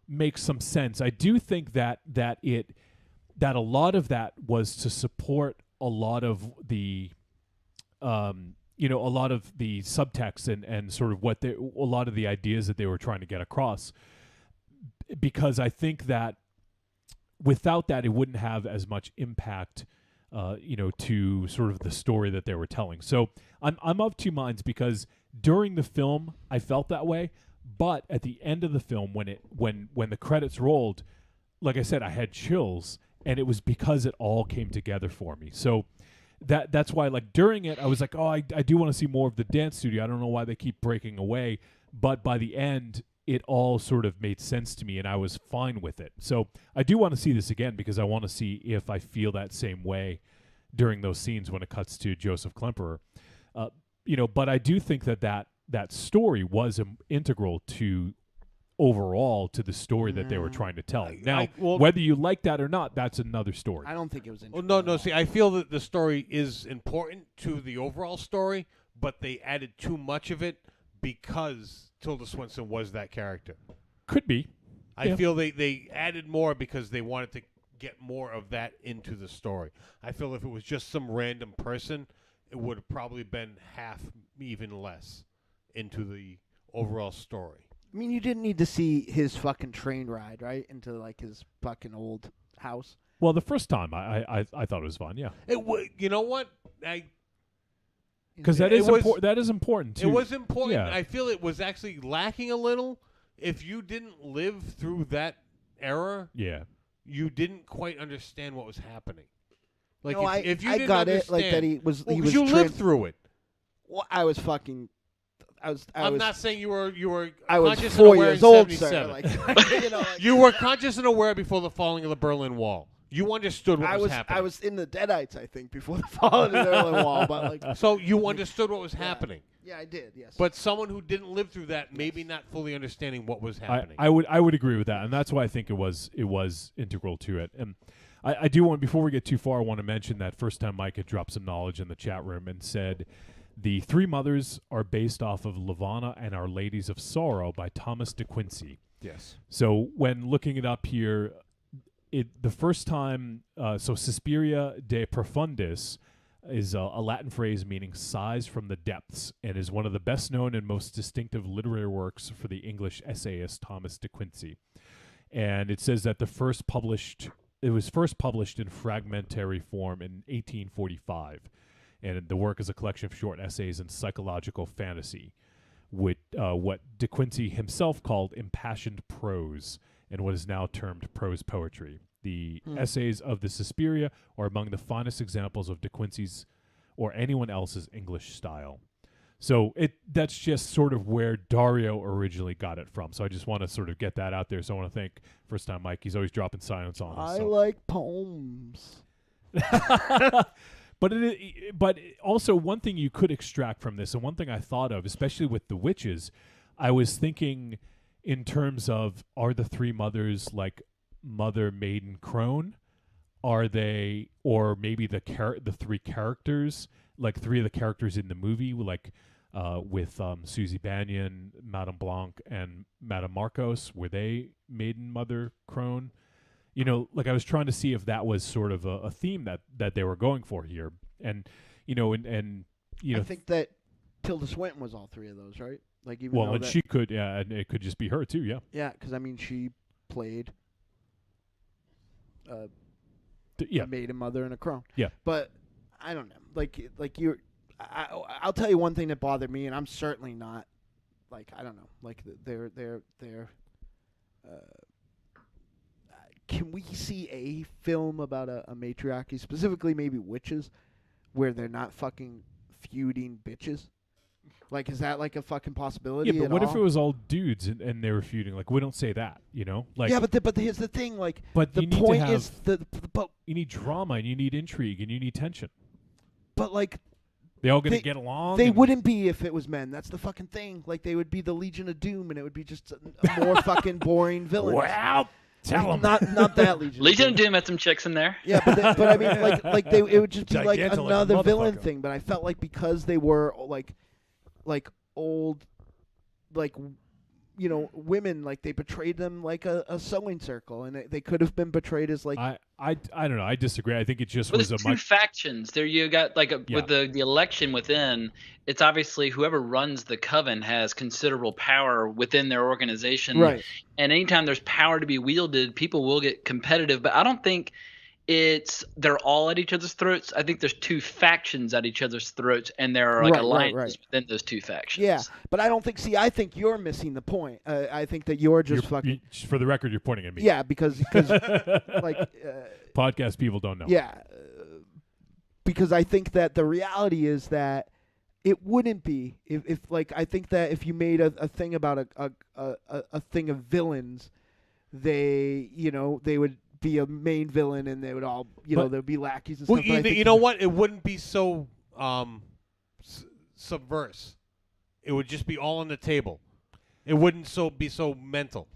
make some sense. I do think that a lot of that was to support a lot of the a lot of the subtext and sort of a lot of the ideas that they were trying to get across, because I think that without that it wouldn't have as much impact to sort of the story that they were telling. So I'm of two minds because during the film I felt that way, but at the end of the film when the credits rolled, like I said, I had chills. And it was because it all came together for me. So that's why, like, during it, I was like, oh, I do want to see more of the dance studio. I don't know why they keep breaking away. But by the end, it all sort of made sense to me, and I was fine with it. So I do want to see this again because I want to see if I feel that same way during those scenes when it cuts to Joseph Klemperer. But I do think that story was integral to overall to the story that they were trying to tell. Now, whether you like that or not, that's another story. I don't think it was interesting. Well, no. See, I feel that the story is important to the overall story, but they added too much of it because Tilda Swinton was that character. Could be. I feel they added more because they wanted to get more of that into the story. I feel if it was just some random person, it would have probably been half, even less, into the overall story. I mean, you didn't need to see his fucking train ride, right, into like his fucking old house. Well, the first time I thought it was fun. Yeah. You know what? Because that is important too. It was important. Yeah. I feel it was actually lacking a little. If you didn't live through that era, you didn't quite understand what was happening. Like no, if you I didn't got understand, it. Like that he was. Well, he was you lived through it. Well, I was fucking. I'm not saying you were. I was conscious 4 and aware years in old, 77. sir. You were conscious and aware before the falling of the Berlin Wall. You understood what was happening. I was in the Deadites, I think, before the fall of the Berlin Wall. But like, so you understood what was happening. Yeah, I did. Yes. But someone who didn't live through that, maybe not fully understanding what was happening. I would agree with that, and that's why I think it was integral to it. And I do want, before we get too far, I want to mention that first time Mike had dropped some knowledge in the chat room and said the Three Mothers are based off of Levana and Our Ladies of Sorrow by Thomas de Quincey. Yes. So when looking it up here, the first time, so Suspiria de Profundis is a Latin phrase meaning sighs from the depths and is one of the best known and most distinctive literary works for the English essayist Thomas de Quincey. And it says that it was first published in fragmentary form in 1845. And the work is a collection of short essays and psychological fantasy, with what de Quincey himself called impassioned prose and what is now termed prose poetry. The essays of the Suspiria are among the finest examples of de Quincey's or anyone else's English style. So that's just sort of where Dario originally got it from. So I just want to sort of get that out there. So I want to thank first time Mike. He's always dropping silence on us. I like poems. But also one thing you could extract from this, and one thing I thought of, especially with the witches, I was thinking in terms of, are the three mothers like mother, maiden, crone? Are they, or maybe the three characters, like three of the characters in the movie, like with Susie Bannion, Madame Blanc, and Madame Marcos, were they maiden, mother, crone? You know, like I was trying to see if that was sort of a theme that they were going for here, and you know, and you know, I think that Tilda Swinton was all three of those, right? Like even well, though and that, she could, yeah, and it could just be her too, yeah. yeah, because I mean she played a maiden, mother, and a crone. Yeah, but I don't know, like you're. I'll tell you one thing that bothered me, and I'm certainly not like I don't know, like they're can we see a film about a matriarchy, specifically maybe witches, where they're not fucking feuding bitches? Like, is that like a fucking possibility? Yeah, but what all? if it was all dudes and they were feuding? Like, we don't say that, you know? Like, yeah, but here's the thing, like, but the you need point to have, is but you need drama and you need intrigue and you need tension. But like, they all gonna get along. They wouldn't be if it was men. That's the fucking thing. Like, they would be the Legion of Doom, and it would be just a more fucking boring villain. Wow. Tell them. Not that Legion. Legion of Doom had some chicks in there. Yeah, but I mean, it would just be like Gigantic another villain motherfucker. thing. But I felt like because they were like old, like you know, women, like they betrayed them like a sewing circle, and they could have been betrayed as like. I don't know. I disagree. I think it just Well, was there's a two factions. There you got like with the election within. It's obviously whoever runs the coven has considerable power within their organization. Right. And anytime there's power to be wielded, people will get competitive. But I don't think they're all at each other's throats. I think there's two factions at each other's throats, and there are like alliances within those two factions. Yeah, but I don't think. See, I think you're missing the point. I think that you're just fucking. For the record, you're pointing at me. Yeah, because like podcast people don't know. Yeah, because I think that the reality is that it wouldn't be if like I think that if you made a thing about a thing of villains, they would be a main villain and they would all there'd be lackeys and well, stuff. You know what? It wouldn't be so subverse. It would just be all on the table. It wouldn't be so mental.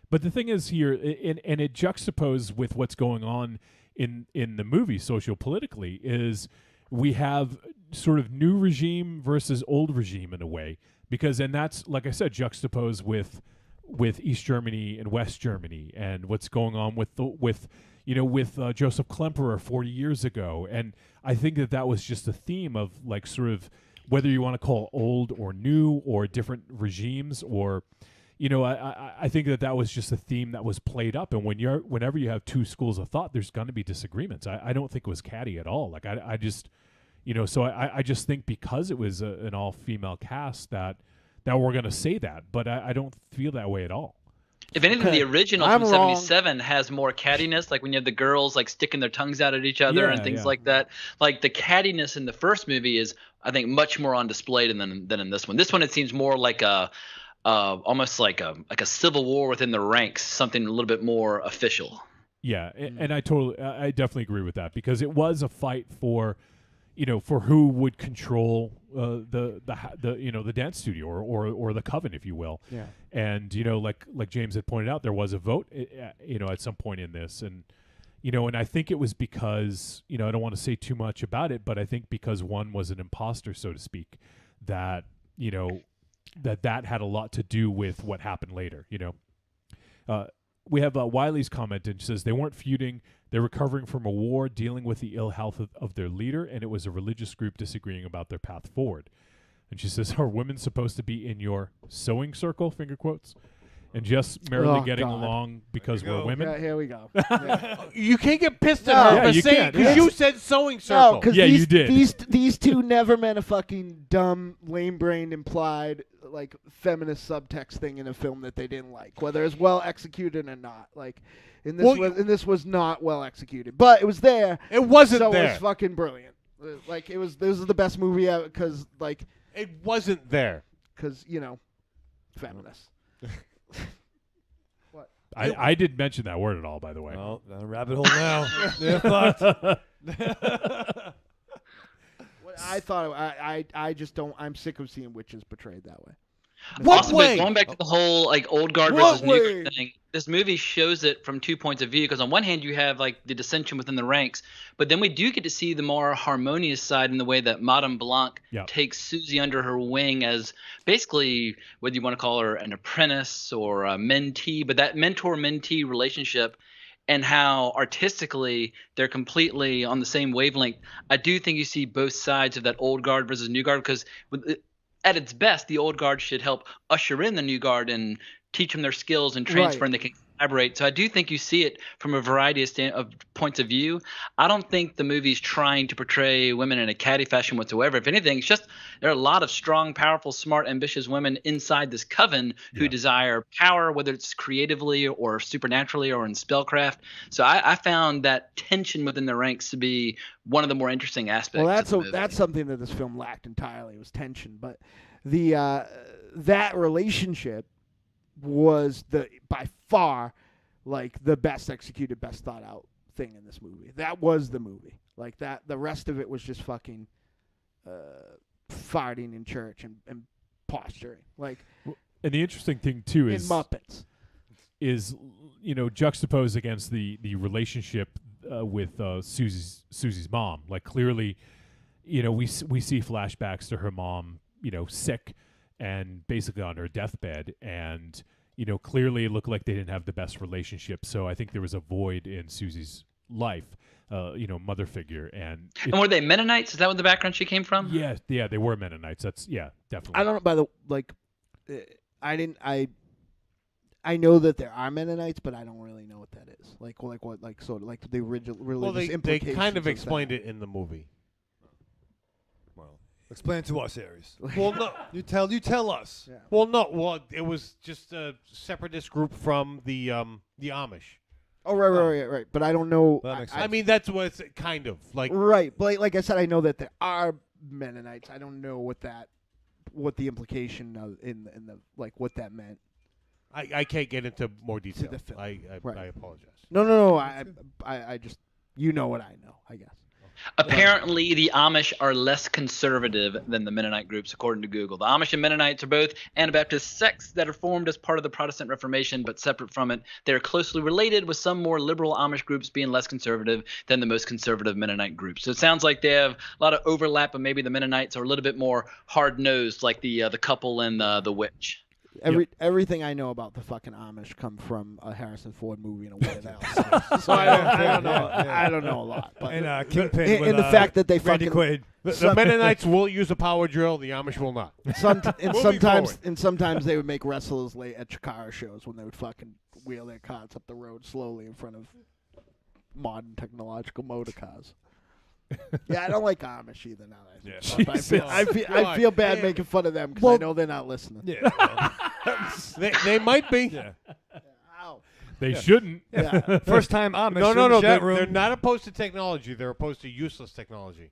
But the thing is here, and it juxtaposed with what's going on in the movie socio-politically, is we have sort of new regime versus old regime in a way, and that's, like I said, juxtaposed with East Germany and West Germany, and what's going on with Joseph Klemperer 40 years ago. And I think that was just a theme of like sort of whether you want to call old or new or different regimes, or I think that was just a theme that was played up. And whenever you have two schools of thought, there's going to be disagreements. I don't think it was catty at all. Like I just so I just think because it was an all-female cast that we're going to say that, but I don't feel that way at all. If anything, the original from '77 has more cattiness, like when you have the girls like sticking their tongues out at each other and things like that. Like the cattiness in the first movie is, I think, much more on display than in this one. This one, it seems more like almost like a civil war within the ranks, something a little bit more official. Yeah, and I definitely agree with that, because it was a fight for who would control the dance studio or the coven, if you will. Yeah. And like James had pointed out, there was a vote at some point in this, and and I think it was because I don't want to say too much about it, but I think because one was an imposter, so to speak, that that had a lot to do with what happened later. We have Wiley's comment, and she says they weren't feuding. They're recovering from a war, dealing with the ill health of their leader, and it was a religious group disagreeing about their path forward. And she says, are women supposed to be in your sewing circle, finger quotes, and just merely getting along because we're women? Yeah, here we go. Yeah. You can't get pissed at her for saying, because you said sewing circle. No, because you did. These two never meant a fucking dumb, lame-brained, implied, like, feminist subtext thing in a film that they didn't like, whether it's well executed or not. Like, this was not well executed, but it was there. It wasn't so there. It was fucking brilliant. Like, this is the best movie ever, because, like... It wasn't there. Because, feminists. What? I didn't mention that word at all, by the way. Well, rabbit hole now. They're fucked. I thought I just don't. I'm sick of seeing witches portrayed that way. Also, but going back to the whole like old guard versus new way? guard thing, this movie shows it from 2 points of view. Because on one hand, you have like the dissension within the ranks, but then we do get to see the more harmonious side in the way that Madame Blanc takes Susie under her wing as basically whether you want to call her an apprentice or a mentee, but that mentor-mentee relationship. And how artistically they're completely on the same wavelength. I do think you see both sides of that old guard versus new guard because at its best, the old guard should help usher in the new guard and teach them their skills and transfer, and they can collaborate. So I do think you see it from a variety of points of view. I don't think the movie's trying to portray women in a catty fashion whatsoever. If anything, it's just there are a lot of strong, powerful, smart, ambitious women inside this coven who desire power, whether it's creatively or supernaturally or in spellcraft. So I found that tension within the ranks to be one of the more interesting aspects. Well, that's something that this film lacked entirely, was tension. But the that relationship was by far like the best executed, best thought out thing in this movie. That was the movie. Like that, the rest of it was just fucking farting in church and posturing. Like, and the interesting thing too is Muppets is juxtaposed against the relationship with Susie's mom. Like clearly, we see flashbacks to her mom, sick and basically on her deathbed, and clearly it looked like they didn't have the best relationship. So I think there was a void in Susie's life, mother figure. And were they Mennonites? Is that what the background she came from? Yeah, they were Mennonites. That's definitely. I don't know. I know that there are Mennonites, but I don't really know what that is. Like the original religious implications. They kind of explained it in the movie. Explain it to us, Aries. Well, no, you tell us. Yeah. Well, no, it was just a separatist group from the Amish. Oh, right. But I don't know. I mean, that's what it's kind of like. Right, but like I said, I know that there are Mennonites. I don't know what the implication of in the like what that meant. I can't get into more detail. The film. I apologize. No. I just what I know, I guess. Apparently, the Amish are less conservative than the Mennonite groups, according to Google. The Amish and Mennonites are both Anabaptist sects that are formed as part of the Protestant Reformation, but separate from it. They're closely related, with some more liberal Amish groups being less conservative than the most conservative Mennonite groups. So it sounds like they have a lot of overlap, but maybe the Mennonites are a little bit more hard-nosed, like the couple in The Witch. Everything I know about the fucking Amish come from a Harrison Ford movie and a Weird Al. So I don't know. I don't know a lot. But and Kingpin with the fact that they Randy fucking Quaid. The Mennonites will use a power drill. The Amish will not. Sometimes they would make wrestlers late at Chikara shows when they would fucking wheel their carts up the road slowly in front of modern technological motor cars. Yeah, I don't like Amish either. Now that I feel bad making fun of them because I know they're not listening. Yeah, they might be. Yeah. They shouldn't. Yeah. First time Amish. No. They're not opposed to technology. They're opposed to useless technology.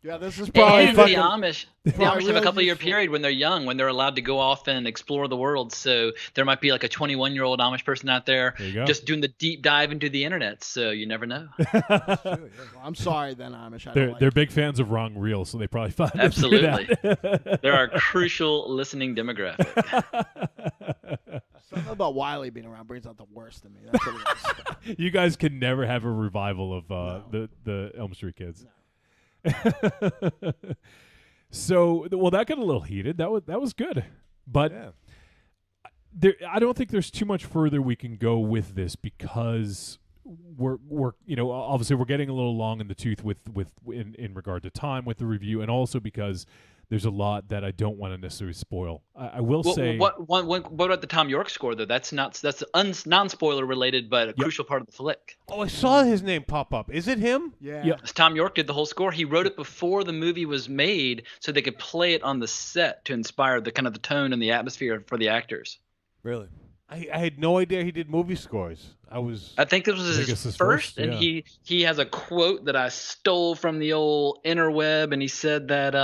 Yeah, this is probably and fucking. The Amish have a really couple year useful. period when they're young, when they're allowed to go off and explore the world. So there might be like a 21-year-old Amish person out there just doing the deep dive into the internet. So you never know. I'm sorry, then Amish. They're big fans of Wrong Reel, so they probably find it through Absolutely. They're our crucial listening demographic. Something about Wiley being around brings out the worst in me. That's what it is. You guys can never have a revival of the Elm Street Kids. So, that got a little heated. That was good, but I don't think there's too much further we can go with this because we're obviously we're getting a little long in the tooth in regard to time with the review, and also because there's a lot that I don't want to necessarily spoil. I will say what about the Tom York score though? That's non-spoiler related, but a crucial part of the flick. Oh, I saw his name pop up. Is it him? Yeah. Tom York did the whole score. He wrote it before the movie was made, so they could play it on the set to inspire the kind of the tone and the atmosphere for the actors. Really? I had no idea he did movie scores. I think this was his first, and he has a quote that I stole from the old interweb, and he said that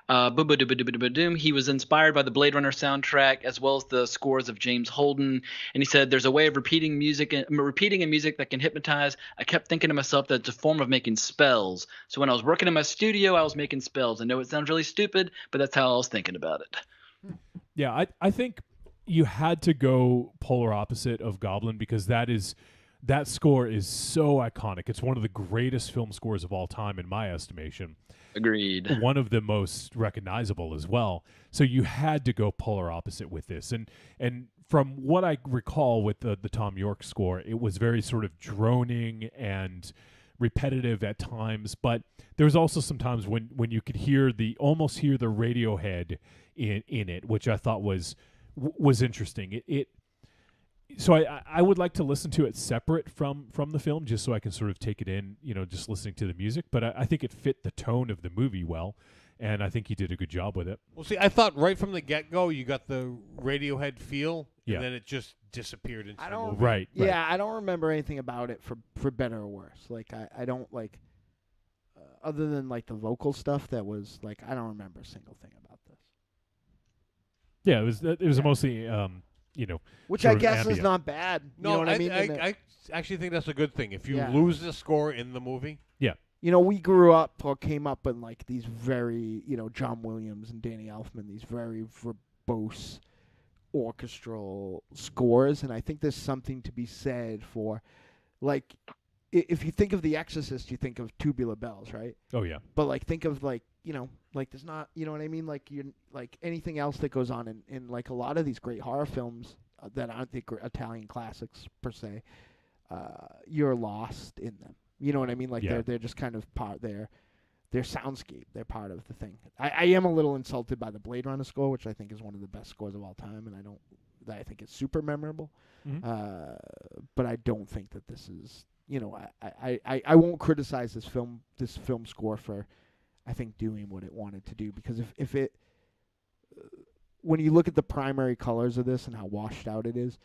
Boom, boom, boom, boom, boom, boom, boom. He was inspired by the Blade Runner soundtrack as well as the scores of James Holden. And he said, "There's a way of repeating a music that can hypnotize. I kept thinking to myself that it's a form of making spells. So when I was working in my studio, I was making spells. I know it sounds really stupid, but that's how I was thinking about it." Yeah, I think you had to go polar opposite of Goblin because that score is so iconic. It's one of the greatest film scores of all time in my estimation. Agreed. One of the most recognizable as well. So you had to go polar opposite with this. And from what I recall with the Tom York score, it was very sort of droning and repetitive at times, but there was also some times when you could almost hear the Radiohead in it, which I thought was interesting. So I would like to listen to it separate from the film, just so I can sort of take it in, just listening to the music. But I think it fit the tone of the movie well, and I think he did a good job with it. Well, see, I thought right from the get-go you got the Radiohead feel, Yeah. and then it just disappeared into I the don't. movie. Right. Yeah, I don't remember anything about it for better or worse. Like I don't like, other than like the vocal stuff that was like, I don't remember a single thing about this. Yeah, it was mostly Which sort I of guess is ambient. not bad. No, you know what I mean? I actually think that's a good thing. If you Yeah. lose the score in the movie, We grew up or came up in like these very, John Williams and Danny Elfman, these very verbose orchestral scores, and I think there's something to be said for, like, if you think of The Exorcist, you think of Tubular Bells, right? Oh yeah. But like, think of like, like there's not, you know what I mean? Like like anything else that goes on in like a lot of these great horror films that aren't the Italian classics per se, you're lost in them. You know what I mean? Like Yeah. they're just kind of part their soundscape. They're part of the thing. I am a little insulted by the Blade Runner score, which I think is one of the best scores of all time, and I think it's super memorable. Mhm. But I don't think that this is. I won't criticize this film score for, I think, doing what it wanted to do, because if it, when you look at the primary colors of this and how washed out it is,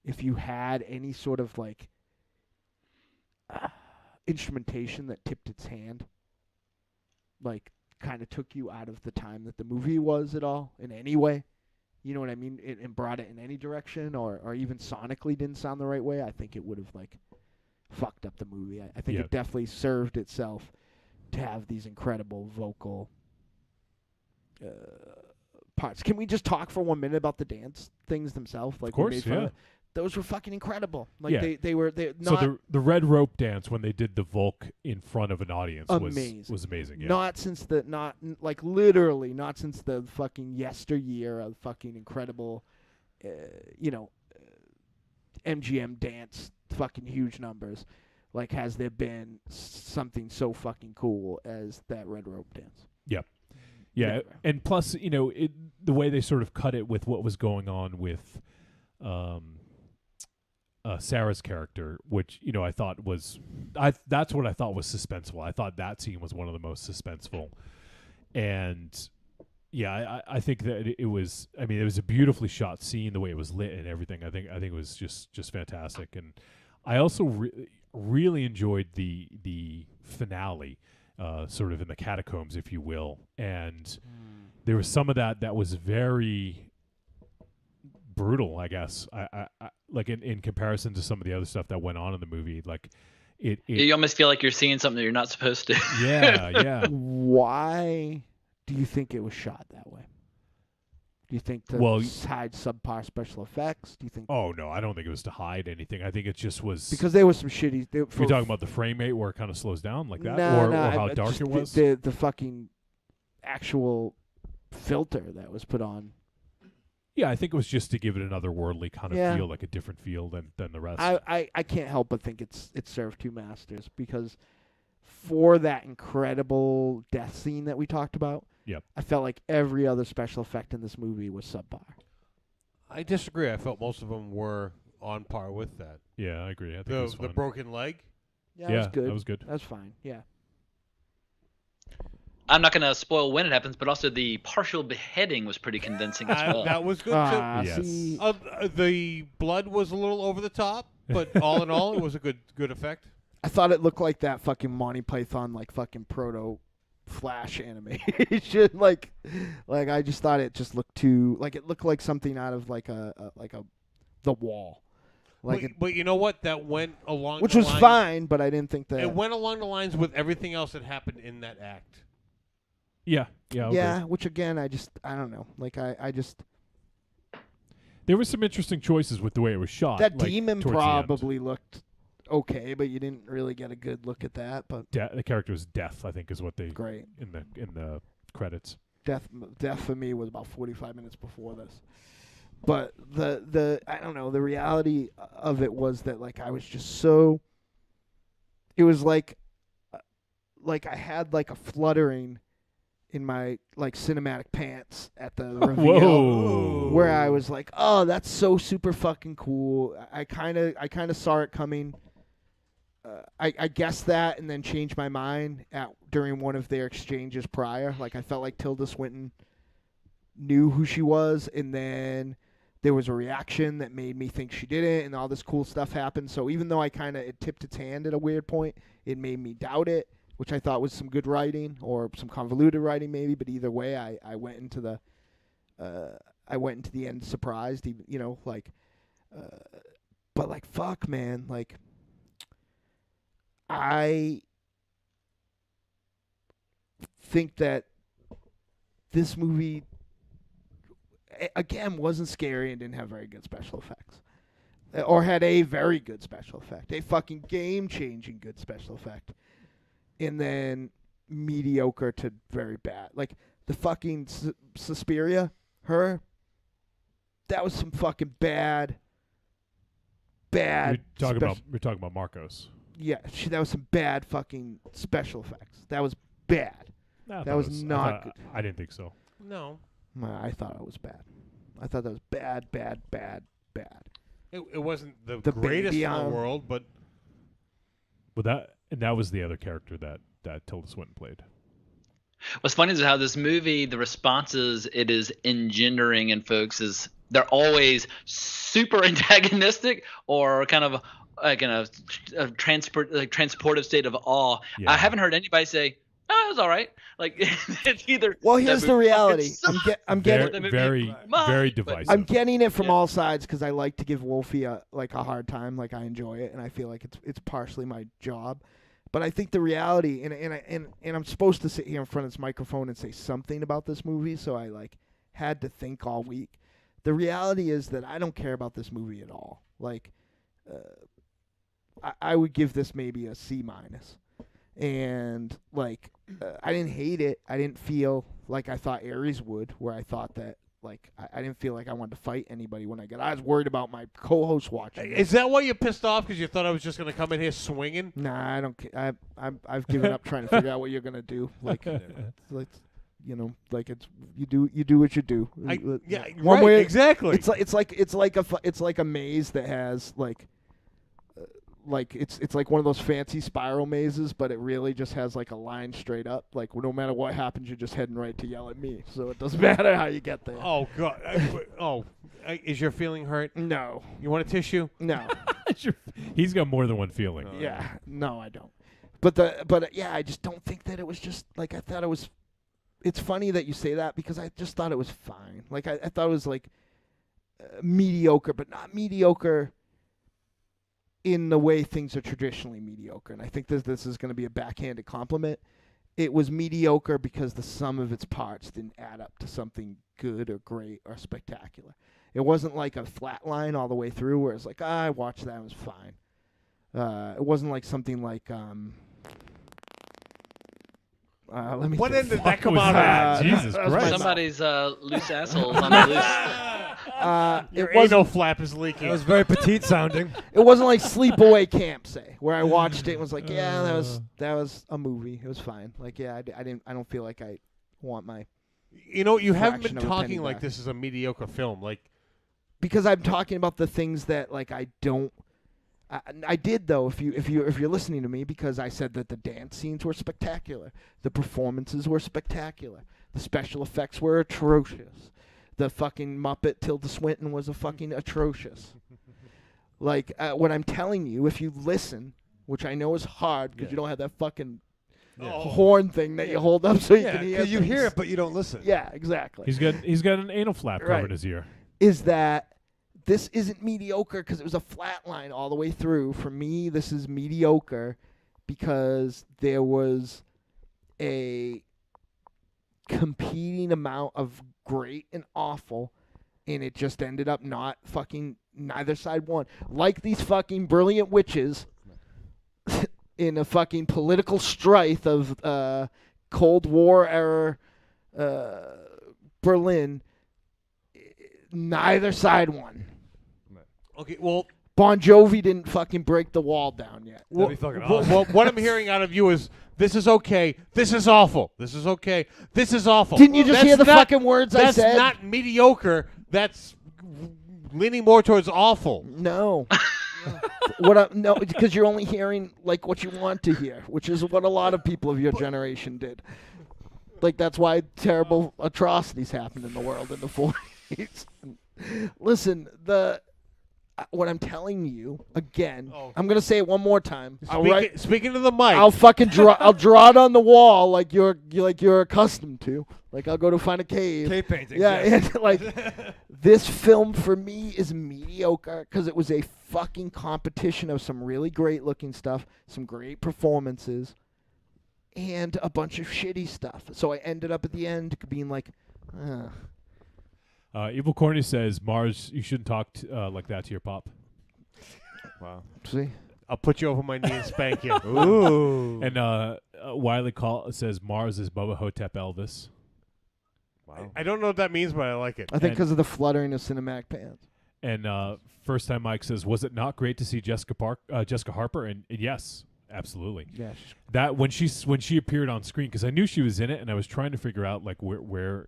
if you had any sort of like instrumentation that tipped its hand, like kind of took you out of the time that the movie was at all in any way, you know what I mean, and brought it in any direction, or even sonically didn't sound the right way, I think it would have like fucked up the movie. I think it definitely served itself to have these incredible vocal parts. Can we just talk for 1 minute about the dance things themselves? Like, Of course, we made fun of yeah. it. Those were fucking incredible. Like Yeah. they were not So the red rope dance when they did the Volk in front of an audience amazing. was amazing. Yeah. Literally not since the fucking yesteryear of fucking incredible, MGM dance, fucking huge numbers. Like, has there been something so fucking cool as that red rope dance? Yeah, Never. and plus, the way they sort of cut it with what was going on with Sarah's character, which I thought was, that's what I thought was suspenseful. I thought that scene was one of the most suspenseful, and yeah, I think that it was. I mean, it was a beautifully shot scene, the way it was lit and everything. I think it was just fantastic, and I also really enjoyed the finale. Sort of in the catacombs, if you will, and there was some of that was very brutal, I guess. I like in comparison to some of the other stuff that went on in the movie, like it You almost feel like you're seeing something that you're not supposed to. yeah. Why do you think it was shot that way? Do you think to hide subpar special effects? Do you think? Oh no, I don't think it was to hide anything. I think it just was Because there was some shitty. You're talking about the frame rate where it kind of slows down like that, No, or how dark just it was. The fucking actual filter that was put on. Yeah, I think it was just to give it another worldly kind of Yeah. feel, like a different feel than the rest. I can't help but think it served two masters, because for that incredible death scene that we talked about, Yep. I felt like every other special effect in this movie was subpar. I disagree. I felt most of them were on par with that. Yeah, I agree. I think it was The fun. broken leg. Yeah, that was good. that was good. That's fine. Yeah. I'm not going to spoil when it happens, but also the partial beheading was pretty convincing as well. That was good Yes. too. The blood was a little over the top, but all in all, it was a good effect. I thought it looked like that fucking Monty Python, like fucking proto Flash animation. like I just thought it just looked too like it looked like something out of like a The Wall. But you know what? That went along. Which the was lines, fine, but I didn't think that it went along the lines with everything else that happened in that act. Yeah. Yeah, which again I don't know. Like I just there were some interesting choices with the way it was shot. that like, demon towards the end. probably looked okay, but you didn't really get a good look at that. But The character was Death, I think, is what they great in the credits. Death for me was about 45 minutes before this. But the I don't know, the reality of it was that like I was just so it was like I had like a fluttering in my like cinematic pants at the reveal. Whoa. Where I was like, "Oh, that's so super fucking cool." I kind of saw it coming. I guessed that and then changed my mind during one of their exchanges prior. Like I felt like Tilda Swinton knew who she was, and then there was a reaction that made me think she didn't, and all this cool stuff happened. So even though it tipped its hand at a weird point, it made me doubt it, which I thought was some good writing or some convoluted writing maybe. But either way, I went into the end surprised, even, you know, like. But like fuck, man, like. I think that this movie, again, wasn't scary and didn't have very good special effects. Or had a very good special effect. A fucking game-changing good special effect. And then mediocre to very bad. Like, the fucking Suspiria, that was some fucking bad. We're talking about Marcos. Yeah, that was some bad fucking special effects. That was bad. No, that was not good. I didn't think so. No. I thought it was bad. I thought that was bad. It wasn't the baby greatest in the on- world, but that was the other character that Tilda Swinton played. What's funny is how this movie, the responses it is engendering in folks is they're always super antagonistic or kind of like in a transportive state of awe. Yeah. I haven't heard anybody say, "Oh, it was all right." Like it's either. Well, here's that the movie reality. fucking I'm sucked, getting or the movie very but- divisive. I'm getting it from Yeah. all sides because I like to give Wolfie a hard time. Like I enjoy it, and I feel like it's partially my job. But I think the reality, and I'm supposed to sit here in front of this microphone and say something about this movie, so I had to think all week. The reality is that I don't care about this movie at all. Like, I would give this maybe a C-. And I didn't hate it. I didn't feel like I thought Ares would, where I thought that I didn't feel like I wanted to fight anybody when I got. I was worried about my co-host watching. is that why you're pissed off? Because you thought I was just going to come in here swinging? Nah, I don't. I've given up trying to figure out what you're gonna do. It's you do what you do. One right, way exactly. It's like a maze that has it's like one of those fancy spiral mazes, but it really just has like a line straight up. Like no matter what happens, you're just heading right to yell at me. So it doesn't matter how you get there. Oh God! Is your feeling hurt? No. You want a tissue? No. He's got more than one feeling. Yeah. No, I don't. But yeah, I just don't think that it was just like I thought it was. It's funny that you say that because I just thought it was fine. Like I thought it was mediocre, but not mediocre in the way things are traditionally mediocre. And I think this is going to be a backhanded compliment. It was mediocre because the sum of its parts didn't add up to something good or great or spectacular. It wasn't like a flat line all the way through where it's like, I watched that, it was fine. It wasn't like something like let me What think. end did that come was out that? of? Jesus that was Christ. my Somebody's loose asshole on the loose. Your It wasn't. anal flap is leaking. That was very petite sounding. It wasn't like Sleepaway Camp, say, where I watched it and was like, yeah, that was a movie. It was fine. Like, yeah, I don't feel like I want my You know, you haven't fraction been of a penny talking like back. this is a mediocre film. Like, because I'm talking about the things that like I don't. I did though. If you're listening to me, because I said that the dance scenes were spectacular, the performances were spectacular, the special effects were atrocious, the fucking Muppet Tilda Swinton was a fucking atrocious. Like what I'm telling you, if you listen, which I know is hard because you don't have that fucking horn thing that you hold up so you can hear. because you hear things. it, but you don't listen. Yeah, exactly. He's got an anal flap covered in his ear. Is that this isn't mediocre because it was a flat line all the way through. For me, this is mediocre because there was a competing amount of great and awful, and it just ended up not fucking neither side won. Like these fucking brilliant witches in a fucking political strife of Cold War era Berlin. Neither side won. Okay, well, Bon Jovi didn't fucking break the wall down yet. That'd be fucking awesome. well, what I'm hearing out of you is this is okay. This is awful. This is okay. This is awful. Didn't you just hear the not- fucking words I said? That's not mediocre. That's leaning more towards awful. No. No, because you're only hearing like what you want to hear, which is what a lot of people of your generation did. Like that's why terrible atrocities happened in the world in the 40s. Listen, what I'm telling you again, I'm gonna say it one more time. Speaking to the mic, I'll fucking I'll draw it on the wall like you're accustomed to. Like I'll go to find a cave. Cave paintings. Yeah, yes. and like this film for me is mediocre because it was a fucking competition of some really great looking stuff, some great performances, and a bunch of shitty stuff. So I ended up at the end being like, Evil Corny says, Mars, you shouldn't talk like that to your pop. Wow. See? I'll put you over my knee and spank you. Ooh. And Wiley says, Mars is Bubba Hotep Elvis. Wow. I don't know what that means, but I like it. I think because of the fluttering of cinematic pans. And First Time Mike says, was it not great to see Jessica Harper? And yes, absolutely. Yeah. That when she appeared on screen, because I knew she was in it, and I was trying to figure out like where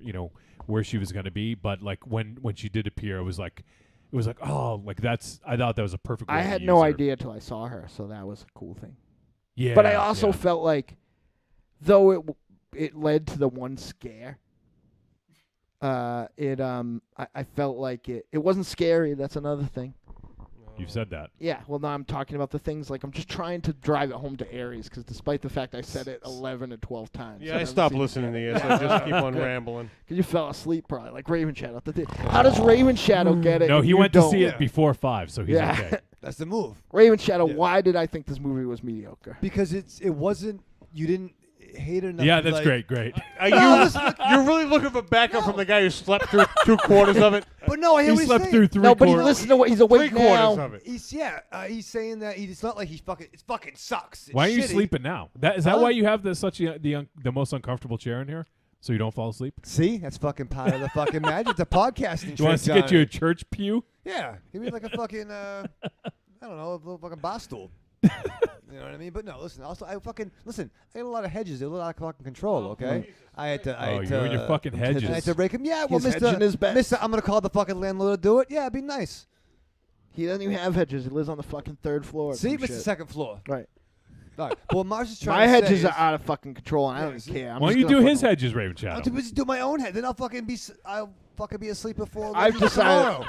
she was going to be, but like when she did appear, it was like oh, like I thought that was a perfect way I to had use no her. idea till I saw her, so that was a cool thing. Yeah, but I also felt like, though it led to the one scare, I felt like it wasn't scary. That's another thing. You've said that. Yeah, well, now I'm talking about the things like I'm just trying to drive it home to Aries because despite the fact I said it 11 or 12 times. Yeah, I stopped listening to you, so just keep on rambling. Because you fell asleep probably, like Raven Shadow. How does Raven Shadow get it? No, and he you went to don't? see it before 5, so he's okay. That's the move. Raven Shadow, why did I think this movie was mediocre? Because it wasn't. You didn't hate it enough. Yeah, to, that's like, great. You're really looking for backup from the guy who slept through 2/4 of it? But no, I hear He what he's slept saying. through 3 No, but quarters. listen to what he's awake 3/4 now. of it. He's saying that it's not like it fucking sucks. It's Why are you shitty. sleeping now? Is that Huh? why you have the most uncomfortable chair in here? So you don't fall asleep? See, that's fucking part of the fucking magic. The podcasting. You want us to trick, get you a Johnny. church pew? Yeah, give me like a fucking I don't know, a little fucking bar stool. You know what I mean? But no, listen. Also, I got a lot of hedges. They're a lot of fucking control. Okay, I had to. You and your fucking hedges. I had to rake them. Yeah, well, He's hedging his bets. Mister, I'm gonna call the fucking landlord to do it. Yeah, it'd be nice. He doesn't even have hedges. He lives on the fucking 3rd floor. or See, some Mr. shit. Second floor. Right. All right. Well, Mars is trying My to hedges say are out of fucking control, and I don't even care. I'm Why just don't you gonna do his fucking- hedges, Raven I'm Shadow? too busy doing my own head. Then I'll fucking be asleep before I've decided- tomorrow.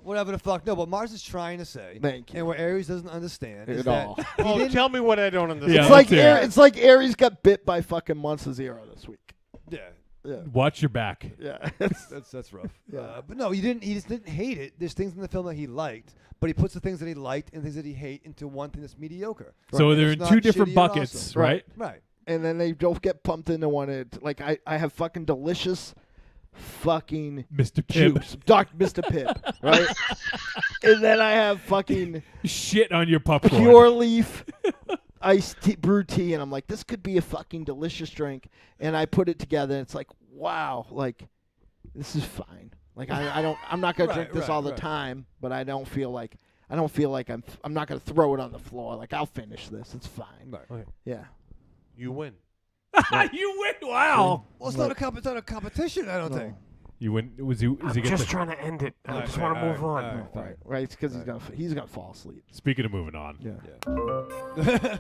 Whatever the fuck. No, but Mars is trying to say, Thank you. and what Aries doesn't understand is At that all. he Oh, didn't- tell me what I don't understand. Yeah, It's let's like hear it. it's like Aries got bit by fucking Monster Zero this week. Yeah, Yeah. Watch your back. Yeah. that's rough. Yeah. But no, he just didn't hate it. There's things in the film that he liked, but he puts the things that he liked and things that he hate into one thing that's mediocre. So And they're it's in two not different shitty and buckets, awesome. right? Right. And then they both get pumped into one. Like I have fucking delicious fucking Mr. Pibb. juice, Mr. Pibb, right? And then I have fucking Shit on your popcorn. pure leaf iced tea, brewed tea, and I'm like, this could be a fucking delicious drink. And I put it together, and it's like, wow, like this is fine. Like I'm not gonna drink this all the time, but I don't feel like I'm not gonna throw it on the floor. Like I'll finish this. It's fine. Right. Okay. Yeah. You win. You win. Wow. Well, it's not a competition. I don't No. think. You win. Is he get Just the- trying to end it. I All just right, want to all move right, on. all right, fine. Right. It's because he's gonna fall asleep. Speaking of moving on. Yeah.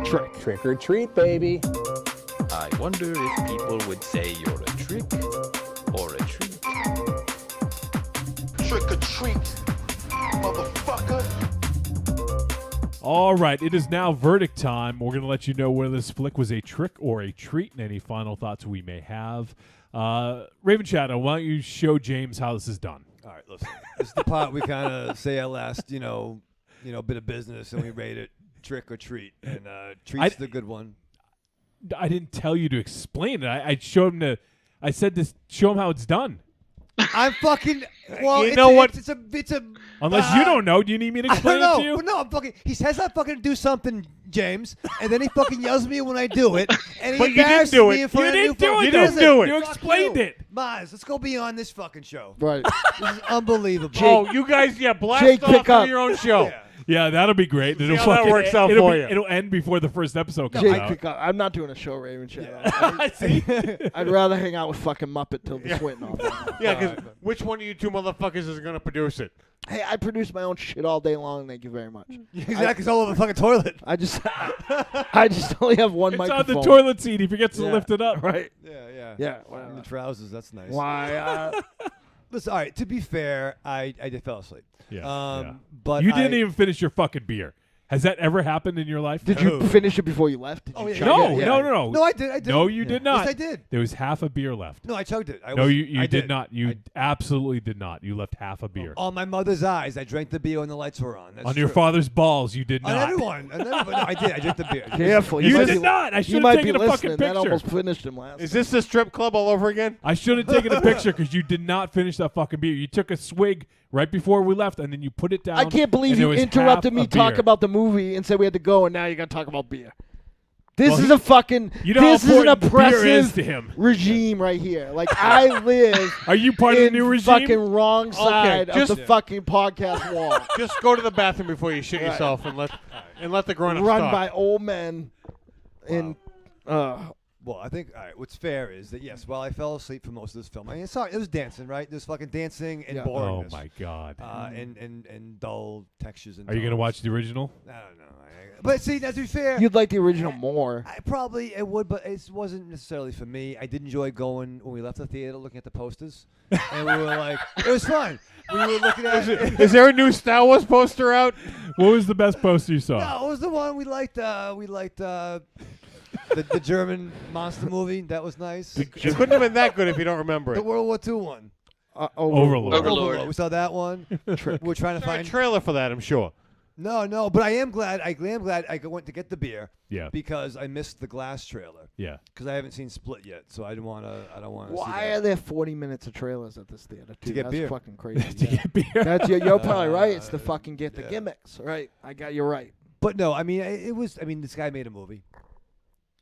Trick or treat, baby. I wonder if people would say you're a trick or a treat. Trick or treat, motherfucker. All right, it is now verdict time. We're going to let you know whether this flick was a trick or a treat and any final thoughts we may have. Raven Shadow, why don't you show James how this is done? All right, listen. This is the part we kind of say our last, bit of business, and we rate it trick or treat. And treat's the good one. I didn't tell you to explain it. I showed him to. I said to show him how it's done. I'm fucking. Well, You know what? It's a. Unless you don't know, do you need me to explain it to you? No, I'm fucking. He says I fucking do something, James, and then he fucking yells at me when I do it, and But he you didn't embarrasses do me it. in front You of didn't new do folks. it. You didn't Listen, do it. You fuck explained you. it. Maz, let's go beyond this fucking show. Right. This is unbelievable. Oh, you guys, blast Jake, off pick to up. your own show. Yeah. Yeah, that'll be great. See how that works out it'll for be- you. It'll end before the first episode comes Jake, out. pick up. I'm not doing a show, Raven Shadow. See? I'd rather hang out with fucking Muppet till the sweating off. Yeah, because which one of you two motherfuckers is going to produce it? Hey, I produce my own shit all day long. Thank you very much. Exactly, it's all over the fucking toilet. I just only have one It's microphone. on the toilet seat. He forgets to Yeah. lift it up. Right. Yeah. Yeah. In the trousers, that's nice. Why? Listen, all right, to be fair, I did fell asleep. Yeah. But You didn't I- even finish your fucking beer. Has that ever happened in your life? Did you finish it before you left? Did Oh, you yeah. chug No, it? no. No, I did. No, you did not. Yes, I did. There was half a beer left. No, I chugged it. I I did not. You absolutely did not. You left half a beer. On my mother's eyes, I drank the beer when the lights were on. That's On your true. father's balls, you did On not. everyone. On everyone. No, I did. I drank the beer. Careful. You might did be- not. I You should have might be taken a listening. fucking That picture. almost finished him last. Is this the strip club all over again? I should have taken a picture because you did not finish that fucking beer. You took a swig right before we left, and then you put it down. I can't believe and there you was interrupted half me a talk beer. about the movie and said we had to go, and now you got to talk about beer. This Well, is a fucking. You know this how is an important beer is oppressive to him. regime right here. Like I live. Are you part of in the new regime? fucking wrong side of just- the fucking podcast wall. Just go to the bathroom before you shit yourself and let the grown-ups Run talk. by old men. In. Well, I think, all right, what's fair is that, yes, while I fell asleep for most of this film, I mean, sorry, it was dancing, right? There's fucking dancing and Yeah. Oh boringness. my god. And dull textures and Are you gonna tones. watch the original? I don't know. But see, now to be fair, You'd like the original more. it would, but it wasn't necessarily for me. I did enjoy going when we left the theater, looking at the posters, and we were like, it was fun. We were looking at it. Is there a new Star Wars poster out? What was the best poster you saw? No, it was the one we liked. The German monster movie. That was nice. It couldn't have been that good if you don't remember The it. World War II one. Overlord. Overlord. We saw that one. We're trying to There's a find. trailer for that, I'm sure. No, but I am glad. I went to get the beer. Yeah. Because I missed the Glass trailer. Yeah. Because I haven't seen Split yet, so I don't want to. See Why that. are there 40 minutes of trailers at this theater? Too? get That's beer. fucking crazy. To get beer. That's you're probably right. It's to fucking get the yeah. gimmicks. Right. I got you right. But no, I mean, it was. I mean, this guy made a movie.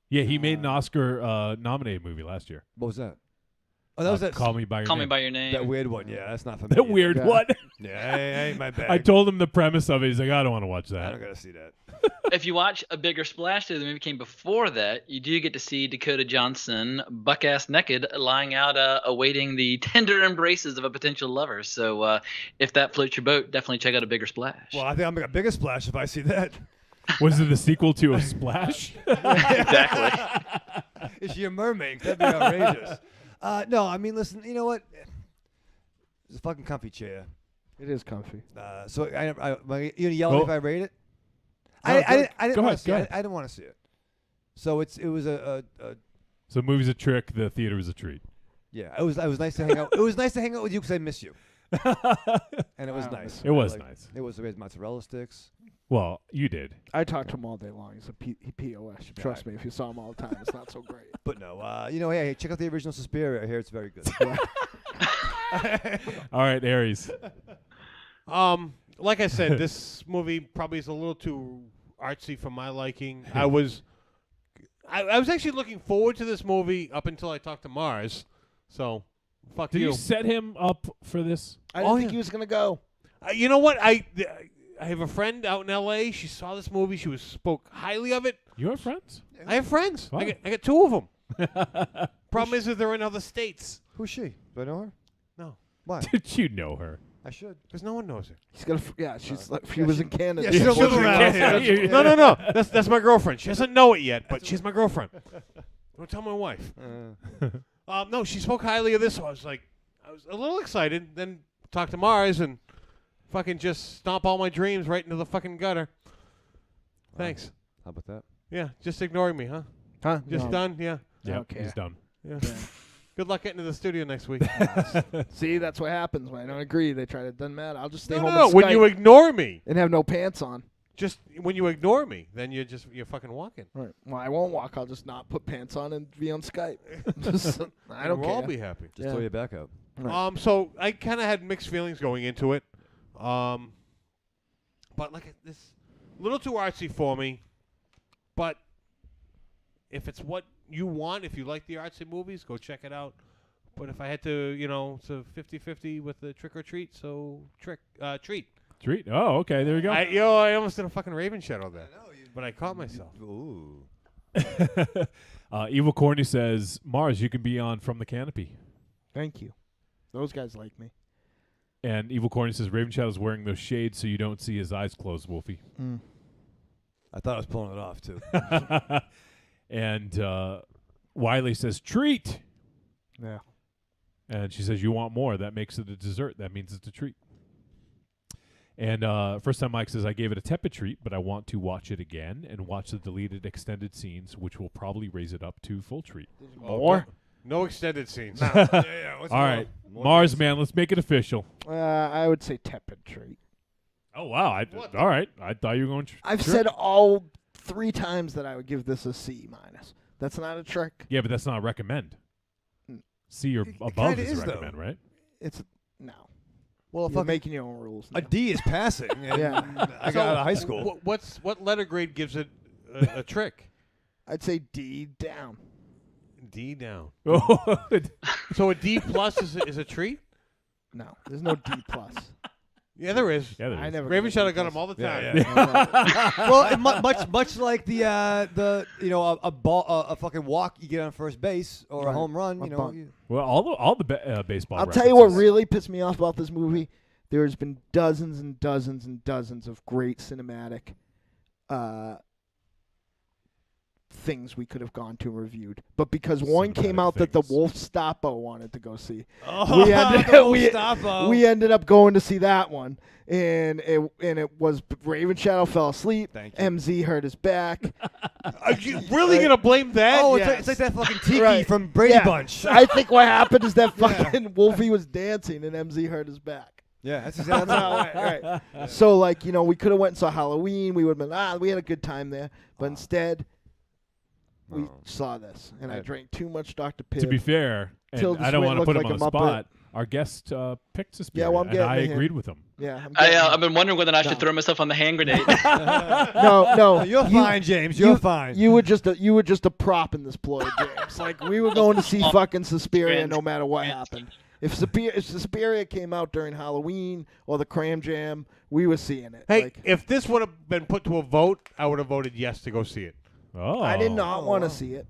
Yeah, he made an Oscar nominated movie last year. What was that? Oh, that was that. Call Me by Your Call Name. me by your name. That weird one. Yeah, that's not for me. That weird Yeah. one. Yeah, ain't my bag. I told him the premise of it. He's like, I don't want to watch I that. don't gotta see that. If you watch A Bigger Splash, the movie came before that, you do get to see Dakota Johnson buck-ass naked lying out awaiting the tender embraces of a potential lover. So if that floats your boat, definitely check out A Bigger Splash. Well, I think I'm gonna make a bigger splash if I see that. Was it the sequel to A Splash? Exactly. Is she a mermaid? That'd be outrageous. No, I mean, listen. You know what? It's a fucking comfy chair. It is comfy. So you gonna yell at me Well- if I rate it? No, I go- didn't go want ahead, to see go it. ahead. I didn't want to see it. So it was a So the movie's a trick. The theater was a treat. yeah. It was nice to hang out. It was nice to hang out with you because I miss you, and it was Wow. nice. It was I liked- nice. It was we had mozzarella sticks. Well, you did. I talk to him all day long. He's a POS. Trust me, if you saw him all the time, it's not so great. But no, hey, check out the original Suspiria. I hear it's very good. All right, Aries. Like I said, this movie probably is a little too artsy for my liking. I was actually looking forward to this movie up until I talked to Mars. So, fuck Did you. you set him up for this? I didn't Oh, think yeah. he was gonna go. You know what? I have a friend out in L.A. She saw this movie. She spoke highly of it. You have friends? I have friends. Wow. I got two of them. Problem is that they're in other states. Who's she? Do I know her? No, Why? Did you know her? I should. because no one knows her. He's gonna. Yeah, she's like she was in Canada. yeah, she don't live around. Yeah. No. That's my girlfriend. She doesn't know it yet, but she's my girlfriend. Don't tell my wife. No, she spoke highly of this, so I was a little excited. Then talked to Mars and fucking just stomp all my dreams right into the fucking gutter. Thanks. How about that? Yeah, just ignoring me, huh? Huh? Just No. done? Yeah. Yeah, Okay. he's done. Yeah. Yeah. Good luck getting to the studio next week. See, that's what happens when I don't agree. They try to. Doesn't matter. I'll just stay home No, and when Skype you ignore me, and have no pants on. just when you ignore me, then you're fucking walking. Right. Well, I won't walk. I'll just not put pants on and be on Skype. Just, I don't We'll care. all be happy. Just Yeah. throw your back out. Right. So I kind of had mixed feelings going into it, but like this, a little too artsy for me. But if it's what you want, if you like the artsy movies, go check it out. But if I had to, it's a 50-50 with the Trick or Treat, so treat. Treat. Oh, okay. There you go. I almost did a fucking Raven Shadow there, but I caught myself. Ooh. Evil Corny says, Mars, you can be on From the Canopy. Thank you. Those guys like me. And Evil Corny says, Raven Shadow's wearing those shades so you don't see his eyes closed, Wolfie. I thought I was pulling it off, too. And Wiley says, treat. Yeah. And she says, you want more. That makes it a dessert. That means it's a treat. And First Time Mike says, I gave it a tepid treat, but I want to watch it again and watch the deleted extended scenes, which will probably raise it up to full treat. More? No extended scenes. All right. Mars, man, let's make it official. I would say tepid treat. Oh, wow. All right. I thought you were going I've said all 3 times that I would give this a C-. That's not a trick. Yeah, but that's not a recommend. C or above kinda is is, a though. recommend, right? It's no. Well, You're making your own rules. A now. D is passing. And Yeah. I got out of high school. What letter grade gives it a trick? I'd say D down. D down. Oh. So a D plus is a treat? No, there's no D plus. Yeah, there is. Yeah, there I is. never. Raven get Shadow D got plus. them all the Yeah, time. Well, much like the a ball a fucking walk you get on first base or a Right. home run. A You know. bunt. Well, all the baseball. I'll tell you what references. really pissed me off about this movie. There's been dozens and dozens and dozens of great cinematic things we could have gone to and reviewed, but because one came Cinematic out that the things. Wolf Stoppo wanted to go see, Oh, we ended, the we, Gestapo. we ended up going to see that one, and it was Raven Shadow fell asleep. Thank you. MZ hurt his back. Are you really gonna blame that? Oh, Yes. it's like that fucking Tiki Right. from Brady Yeah. Bunch. I think what happened is that fucking Wolfie was dancing and MZ hurt his back. Yeah, that's That's exactly how it went, right. So, like, we could have went and saw Halloween. We would have been, we had a good time there. But instead, we saw this. And I drank too much Dr. Pibb. To be fair, and Tilda I don't Swinton want to put him looked on like the a Muppet. spot. Our guest picked Suspiria, Yeah, well, I'm and getting I to him. agreed with him. Yeah. I've been wondering whether I should throw myself on the hand grenade. No. You're fine, James. You're fine. You were just a prop in this ploy, James. Like, we were going to see fucking Suspiria no matter what happened. If Suspiria came out during Halloween or the Cram Jam, we were seeing it. Hey, Like, if this would have been put to a vote, I would have voted yes to go see it. Oh, I did not want to see it.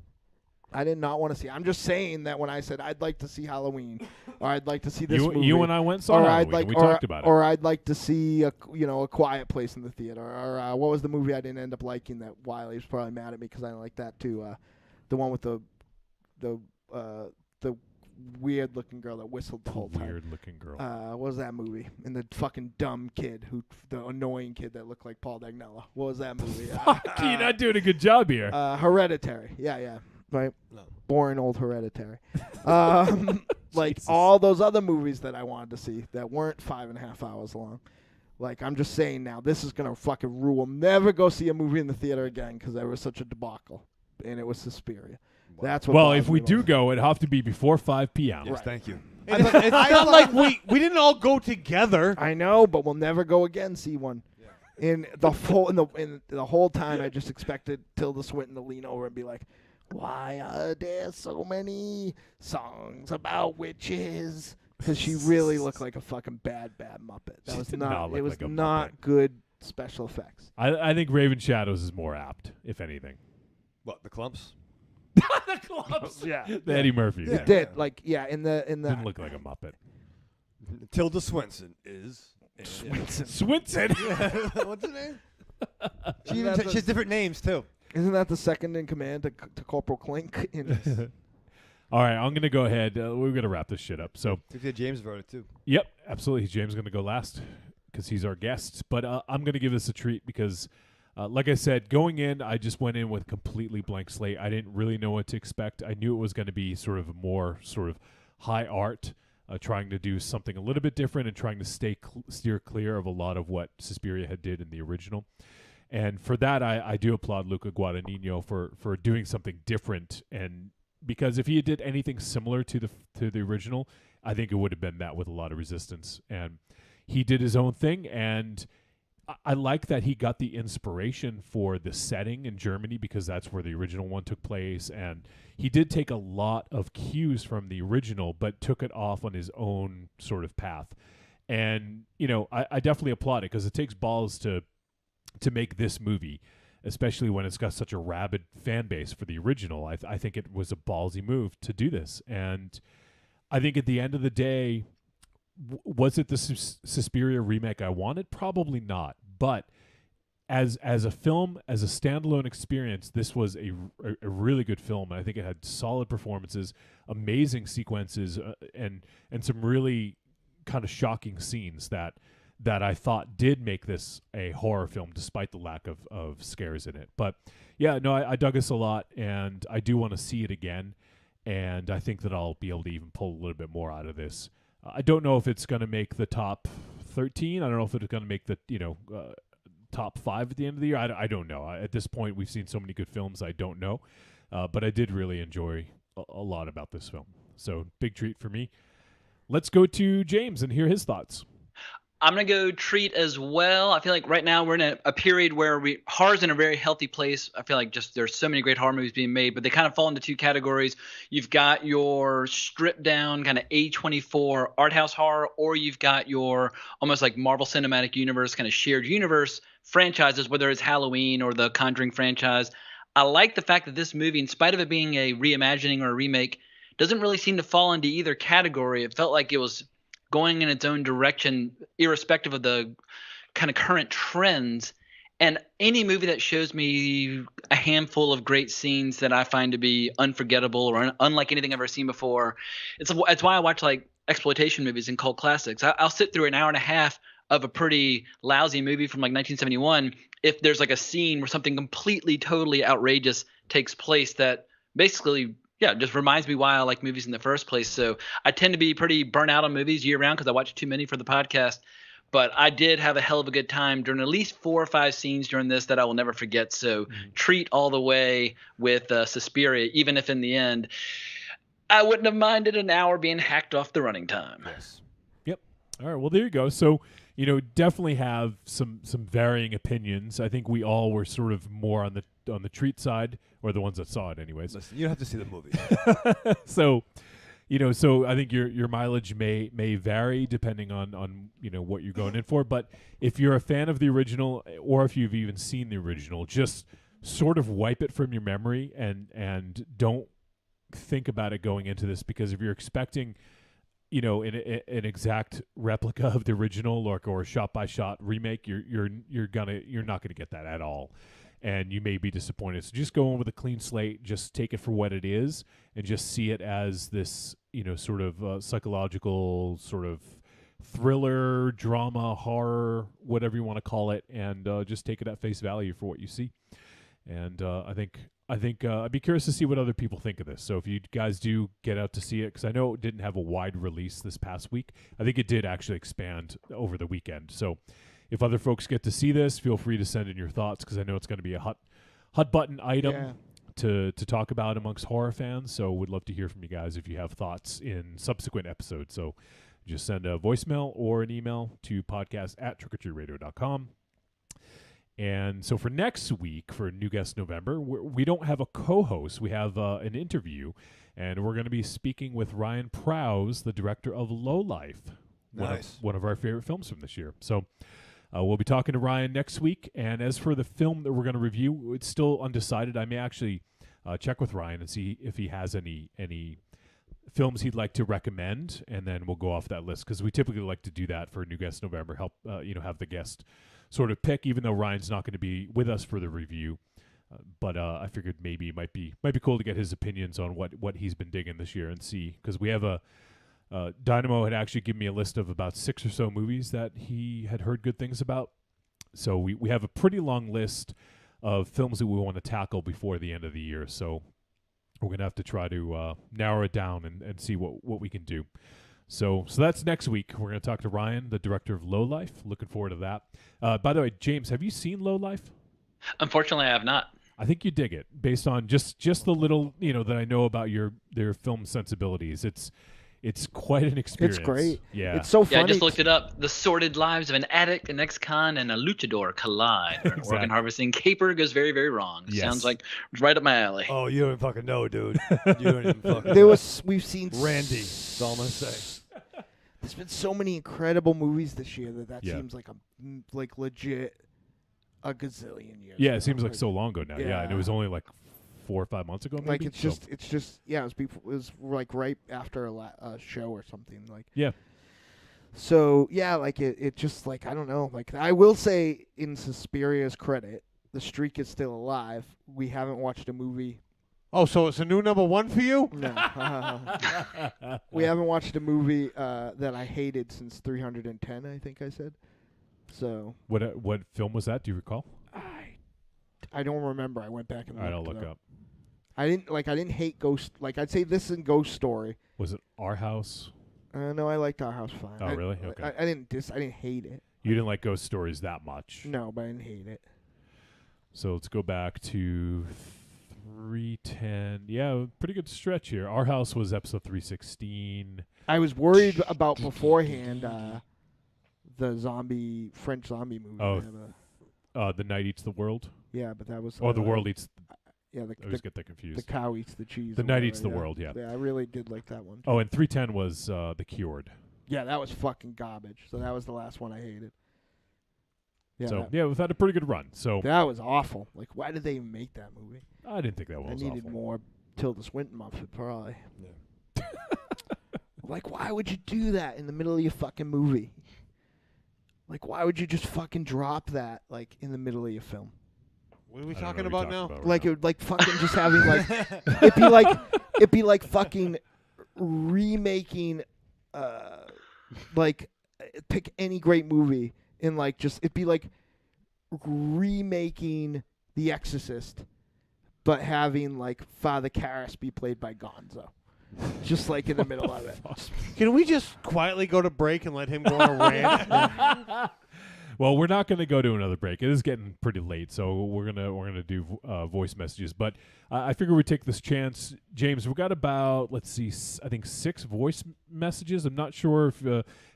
I did not want to see it. I'm just saying that when I said I'd like to see Halloween, or I'd like to see this movie, you and I went and saw or Halloween, I'd like, and we or, talked about it. or I'd like to see a Quiet Place in the theater, or what was the movie I didn't end up liking that Wiley was probably mad at me because I didn't like that too. The one with the weird looking girl that whistled the whole time. Weird looking girl. What was that movie? And the fucking dumb kid the annoying kid that looked like Paul Dagnella. What was that movie? You're not doing a good job here. Hereditary. Yeah. Right. No. Boring old Hereditary. Like Jesus. all those other movies that I wanted to see that weren't 5.5 hours long. Like, I'm just saying now, this is gonna fucking rule. Never go see a movie in the theater again because there was such a debacle, and it was Suspiria. That's what. Well, bothers if we me do most. go, it'd have to be before 5 p.m. Yes, thank you. It's not like we didn't all go together. I know, but we'll never go again. See one. In the whole time, I just expected Tilda Swinton to lean over and be like, "Why are there so many songs about witches?" Because she really looked like a fucking bad Muppet. That She was did not. not look It was like a not Muppet. good special effects. I think Raven Shadows is more apt, if anything. What, the clumps? The clubs. Yeah, The Eddie Murphy. it did. Like, yeah, in the Didn't look like a Muppet. Tilda Swinton is. Swinton. What's her name? She has different names, too. Isn't that the second in command to Corporal Clink? All right, I'm going to go ahead. We're going to wrap this shit up. So, James voted, too. yep, absolutely. James is going to go last because he's our guest. But I'm going to give this a treat because Like I said, going in, I just went in with a completely blank slate. I didn't really know what to expect. I knew it was going to be sort of more sort of high art, trying to do something a little bit different and trying to steer clear of a lot of what Suspiria had did in the original. And for that, I do applaud Luca Guadagnino for doing something different. And because if he did anything similar to the original, I think it would have been met with a lot of resistance. And he did his own thing, and I like that he got the inspiration for the setting in Germany because that's where the original one took place. And he did take a lot of cues from the original, but took it off on his own sort of path. And, I definitely applaud it because it takes balls to make this movie, especially when it's got such a rabid fan base for the original. I think it was a ballsy move to do this. And I think at the end of the day, was it the Suspiria remake I wanted? Probably not. But as a film, as a standalone experience, this was a really good film. And I think it had solid performances, amazing sequences, and some really kind of shocking scenes that I thought did make this a horror film despite the lack of scares in it. But yeah, no, I dug this a lot, and I do want to see it again. And I think that I'll be able to even pull a little bit more out of this. I don't know if it's going to make the top 13. I don't know if it's going to make the top 5 at the end of the year. I don't know. At this point, we've seen so many good films. I don't know, but I did really enjoy a lot about this film. So big treat for me. Let's go to James and hear his thoughts. I'm going to go treat as well. I feel like right now we're in a period where horror's in a very healthy place. I feel like just there's so many great horror movies being made, but they kind of fall into 2 categories. You've got your stripped down kind of A24 art house horror, or you've got your almost like Marvel Cinematic Universe kind of shared universe franchises, whether it's Halloween or the Conjuring franchise. I like the fact that this movie, in spite of it being a reimagining or a remake, doesn't really seem to fall into either category. It felt like it was going in its own direction, irrespective of the kind of current trends. And any movie that shows me a handful of great scenes that I find to be unforgettable or unlike anything I've ever seen before, it's why I watch like exploitation movies and cult classics. I'll sit through an hour and a half of a pretty lousy movie from like 1971 if there's like a scene where something completely, totally outrageous takes place that basically – yeah, it just reminds me why I like movies in the first place. So I tend to be pretty burnt out on movies year round because I watch too many for the podcast. But I did have a hell of a good time during at least 4 or 5 scenes during this that I will never forget. So treat all the way with Suspiria, even if in the end I wouldn't have minded an hour being hacked off the running time. Yes. Yep. All right. Well, there you go. So, definitely have some varying opinions. I think we all were sort of more on the treat side, or the ones that saw it anyways. Listen, you don't have to see the movie. So, so I think your mileage may vary depending on what you're going in for. But if you're a fan of the original, or if you've even seen the original, just sort of wipe it from your memory and don't think about it going into this, because if you're expecting an exact replica of the original or a shot by shot remake, you're not gonna get that at all, and you may be disappointed. So just go in with a clean slate, just take it for what it is, and just see it as this sort of psychological sort of thriller, drama, horror, whatever you want to call it, and just take it at face value for what you see. And I think I'd be curious to see what other people think of this. So if you guys do get out to see it, because I know it didn't have a wide release this past week, I think it did actually expand over the weekend. So if other folks get to see this, feel free to send in your thoughts, because I know it's going to be a hot button item to talk about amongst horror fans. So would love to hear from you guys if you have thoughts in subsequent episodes. So just send a voicemail or an email to podcast@trickortreatradio.com. And so for next week, for New Guest November, we don't have a co-host. We have an interview, and we're going to be speaking with Ryan Prowse, the director of Low Life, one of our favorite films from this year. So we'll be talking to Ryan next week. And as for the film that we're going to review, it's still undecided. I may actually check with Ryan and see if he has any films he'd like to recommend, and then we'll go off that list, because we typically like to do that for New Guest November. Help have the guest sort of pick, even though Ryan's not going to be with us for the review. But I figured maybe it might be cool to get his opinions on what he's been digging this year, and see, because we have Dynamo had actually given me a list of about 6 or so movies that he had heard good things about. So we have a pretty long list of films that we want to tackle before the end of the year. So we're going to have to try to narrow it down and see what we can do. So that's next week. We're going to talk to Ryan, the director of Low Life. Looking forward to that. By the way, James, have you seen Low Life? Unfortunately, I have not. I think you dig it based on just the little that I know about their film sensibilities. It's quite an experience. It's great. Yeah. It's so funny. Yeah, I just looked it up. The sordid lives of an addict, an ex-con, and a luchador collide. Where an Exactly. organ harvesting caper goes very, very wrong. Yes. Sounds like right up my alley. Oh, you don't fucking know, dude. You don't even fucking There know. we've seen Randy. That's all I'm gonna say. There's been so many incredible movies this year that Yeah. seems like like legit a gazillion years. Yeah, ago. it seems like so long ago now. Yeah, and it was only like 4 or 5 months ago. Maybe? Like it's So- just yeah. It was like right after a show or something. Like yeah. So yeah, like it just like I don't know. Like I will say in Suspiria's credit, the streak is still alive. We haven't watched a movie. Oh, so it's a new number one for you? No. We haven't watched a movie that I hated since 310, I think I said. So What film was that? Do you recall? I don't remember. I went back and All right, I'll looked look it up. I didn't hate Ghost. Like I'd say this and Ghost Story. Was it Our House? No, I liked Our House fine. Oh, really? Okay. I didn't hate it. You didn't like Ghost Stories that much. No, but I didn't hate it. So let's go back to 310. Yeah, pretty good stretch here. Our House was episode 316. I was worried about beforehand the French zombie movie. Oh, They had a- The Night Eats the World. yeah, but that was. Or The World Eats. Yeah, I always get that confused. The cow eats the cheese. The or Night whatever, Eats the World. Yeah. Yeah, I really did like that one. Oh, and 310 was The Cured. Yeah, that was fucking garbage. So that was the last one I hated. Yeah, So yeah, we've had a pretty good run. So that was awful. Like, why did they even make that movie? I didn't think that one I was needed awful. more Tilda Swinton Muppet, probably. Like, why would you do that in the middle of your fucking movie? Like, why would you just fucking drop that, like, in the middle of your film? What are we I don't know talking what about you're now? talking about right Like, now. it would, like, fucking just having, like, it'd be like fucking remaking, like, pick any great movie and, like, just, it'd be like remaking The Exorcist, but having, like, Father Karras be played by Gonzo. Just, like, in the middle of it. Can we just quietly go to break and let him go on a rant? Well, we're not going to go to another break. It is getting pretty late, so we're gonna do voice messages. But I figure we take this chance, James. We've got about I think 6 voice messages. I'm not sure if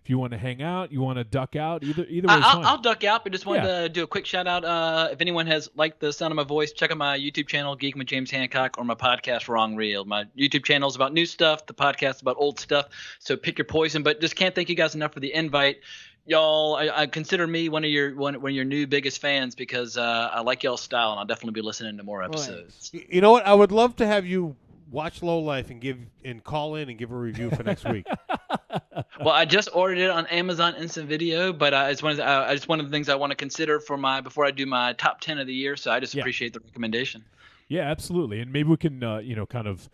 you want to hang out, you want to duck out. Either way, is fine. I'll duck out, but just wanted to do a quick shout out. If anyone has liked the sound of my voice, check out my YouTube channel, Geeking with James Hancock, or my podcast, Wrong Reel. My YouTube channel is about new stuff. The podcast is about old stuff. So pick your poison. But just can't thank you guys enough for the invite. Y'all, I consider me one of your new biggest fans because I like y'all's style, and I'll definitely be listening to more episodes. You know what? I would love to have you watch Low Life and call in and give a review for next week. Well, I just ordered it on Amazon Instant Video, but it's one of the things I want to consider for before I do my top 10 of the year. So I just appreciate the recommendation. Yeah, absolutely. And maybe we can, kind of,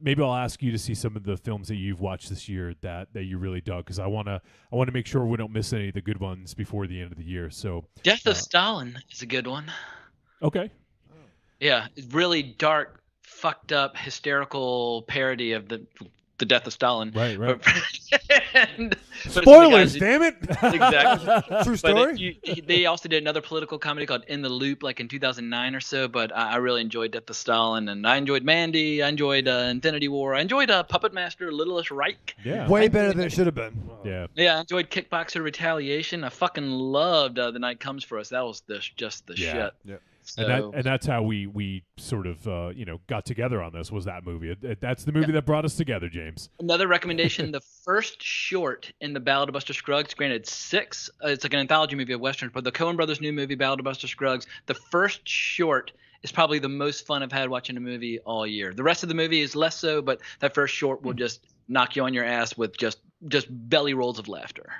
maybe I'll ask you to see some of the films that you've watched this year that you really dug, because I want to make sure we don't miss any of the good ones before the end of the year. So Death of Stalin is a good one. Okay. Yeah, it's really dark, fucked up, hysterical parody of the death of Stalin. Right. But Spoilers, damn it! Exactly. True But story. they also did another political comedy called In the Loop, like in 2009 or so. But I really enjoyed Death of Stalin, and I enjoyed Mandy. I enjoyed Infinity War. I enjoyed Puppet Master Littlest Reich. Yeah. Way better than it should have been. Yeah. Yeah, I enjoyed Kickboxer Retaliation. I fucking loved The Night Comes for Us. That was just the shit. Yeah. So, And that's how we sort of got together on this, was that movie. That's the movie that brought us together, James. another recommendation: the first short in the Ballad of Buster Scruggs. Granted, 6. It's like an anthology movie of westerns, but the Coen Brothers' new movie, Ballad of Buster Scruggs. The first short is probably the most fun I've had watching a movie all year. The rest of the movie is less so, but that first short will just knock you on your ass with just belly rolls of laughter.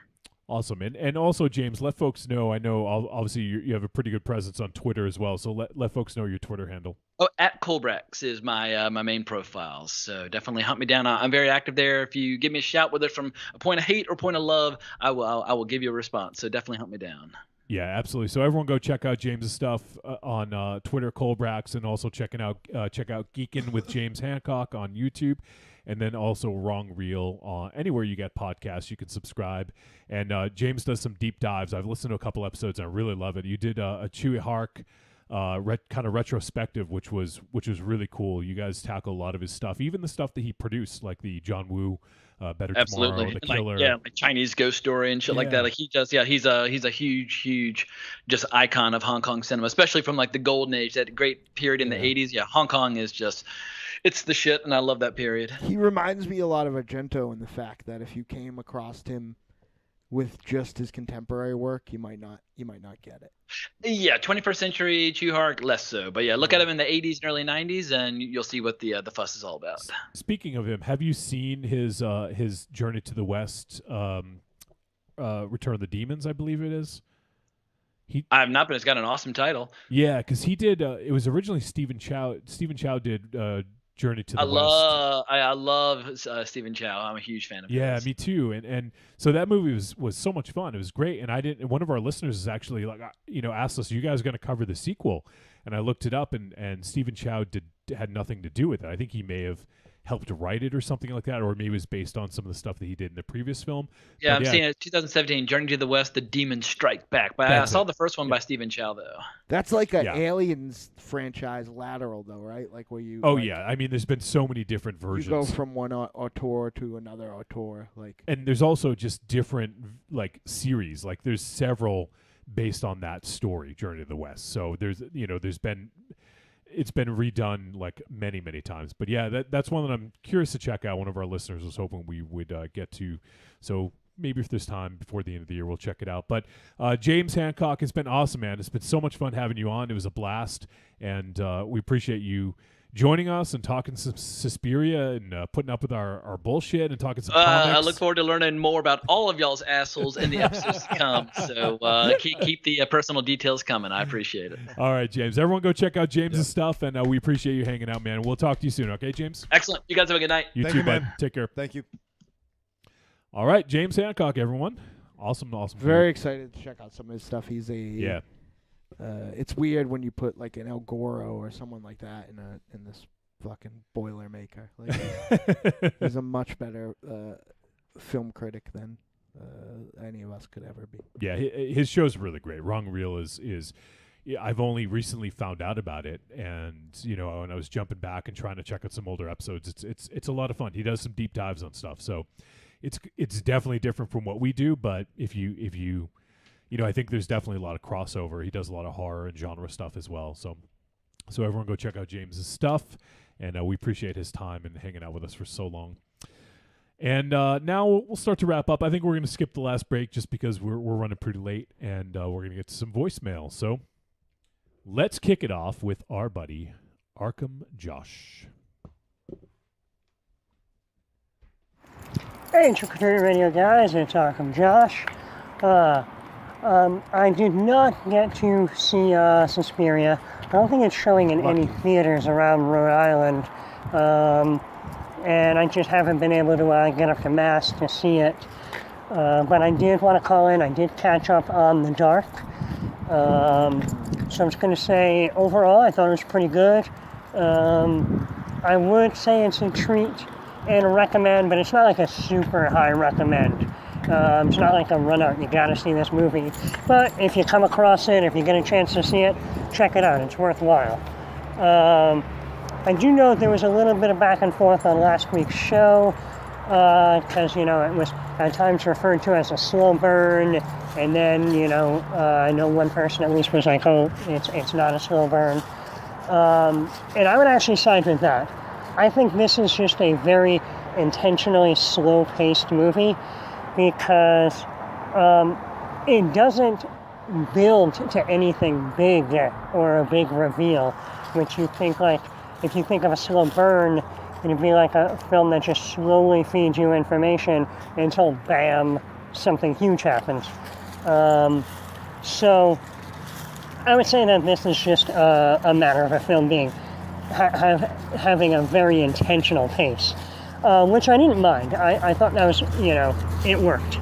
Awesome. And also, James, let folks know, I know obviously you have a pretty good presence on Twitter as well, so let folks know your Twitter handle. Oh, at Colbrax is my main profile, so definitely hunt me down. I'm very active there. If you give me a shout, whether it's from a point of hate or point of love, I will give you a response. So definitely hunt me down. Yeah, absolutely. So everyone go check out James's stuff on Twitter, Colbrax, and also check out Geekin' with James Hancock on YouTube, and then also Wrong Reel anywhere you get podcasts. You can subscribe. And James does some deep dives. I've listened to a couple episodes, and I really love it. You did a Chewy Hark kind of retrospective, which was really cool. You guys tackle a lot of his stuff, even the stuff that he produced, like the John Woo Better Tomorrow, The Killer. Like Chinese ghost story and shit like that. Like he does, he's a huge just icon of Hong Kong cinema, especially from like the golden age, that great period in the 80s. Yeah, Hong Kong is just, it's the shit, and I love that period. He reminds me a lot of Argento in the fact that if you came across him with just his contemporary work, you might not get it. Yeah, 21st century Chew Hark, less so. But yeah, look at him in the 80s and early 90s, and you'll see what the fuss is all about. Speaking of him, have you seen his Journey to the West, Return of the Demons, I believe it is? I have not, but it's got an awesome title. Yeah, because he did. It was originally Stephen Chow. Stephen Chow did Journey to the West. I love Stephen Chow. I'm a huge fan of his. Yeah, me too. And so that movie was so much fun. It was great. And one of our listeners is actually like, asked us, "Are you guys going to cover the sequel?" And I looked it up, and Stephen Chow had nothing to do with it. I think he may have helped write it or something like that, or maybe it was based on some of the stuff that he did in the previous film. Yeah, I'm seeing it. 2017, Journey to the West, The Demons Strike Back. But I saw the first one by Stephen Chow, though. That's like an Aliens franchise lateral, though, right? Like where you. Oh yeah, I mean, there's been so many different versions. You go from one auteur to another auteur, like. And there's also just different like series. Like there's several based on that story, Journey to the West. So it's been redone like many times. But yeah, that's one that I'm curious to check out. One of our listeners was hoping we would get to. So maybe if there's time before the end of the year, we'll check it out. But James Hancock, it's been awesome, man. It's been so much fun having you on. It was a blast. And we appreciate you joining us and talking some Suspiria and putting up with our bullshit and talking some comics. I look forward to learning more about all of y'all's assholes in the episodes to come. So keep the personal details coming. I appreciate it. All right, James. Everyone go check out James's stuff, and we appreciate you hanging out, man. We'll talk to you soon, okay, James? Excellent. You guys have a good night. You too, bud. Take care. Thank you. All right, James Hancock, everyone. Awesome. Very excited to check out some of his stuff. He's it's weird when you put like an El Goro or someone like that in this fucking Boilermaker. Like, he's a much better film critic than any of us could ever be. Yeah, his show's really great. Wrong Reel is I've only recently found out about it, and when I was jumping back and trying to check out some older episodes, it's a lot of fun. He does some deep dives on stuff, so it's definitely different from what we do. But if you I think there's definitely a lot of crossover. He does a lot of horror and genre stuff as well. So everyone go check out James's stuff, and we appreciate his time and hanging out with us for so long. And now we'll start to wrap up. I think we're going to skip the last break just because we're running pretty late, and we're going to get to some voicemail. So let's kick it off with our buddy Arkham Josh. Hey, Trick-or-Treat Radio guys, it's Arkham Josh. I did not get to see Suspiria. I don't think it's showing in any theaters around Rhode Island. And I just haven't been able to get up to Mass to see it. But I did want to call in. I did catch up on The Dark. So I'm just going to say, overall, I thought it was pretty good. I would say it's a treat and a recommend, but it's not like a super high recommend. It's not like a run out, you gotta see this movie. But if you come across it, if you get a chance to see it, check it out, it's worthwhile. I do know there was a little bit of back and forth on last week's show, because, it was at times referred to as a slow burn, and then, I know one person at least was like, oh, it's not a slow burn. And I would actually side with that. I think this is just a very intentionally slow-paced movie, because it doesn't build to anything big or a big reveal, which you think like, if you think of a slow burn, it'd be like a film that just slowly feeds you information until, bam, something huge happens. So I would say that this is just a matter of a film being having a very intentional pace. Which I didn't mind. I thought that was, it worked.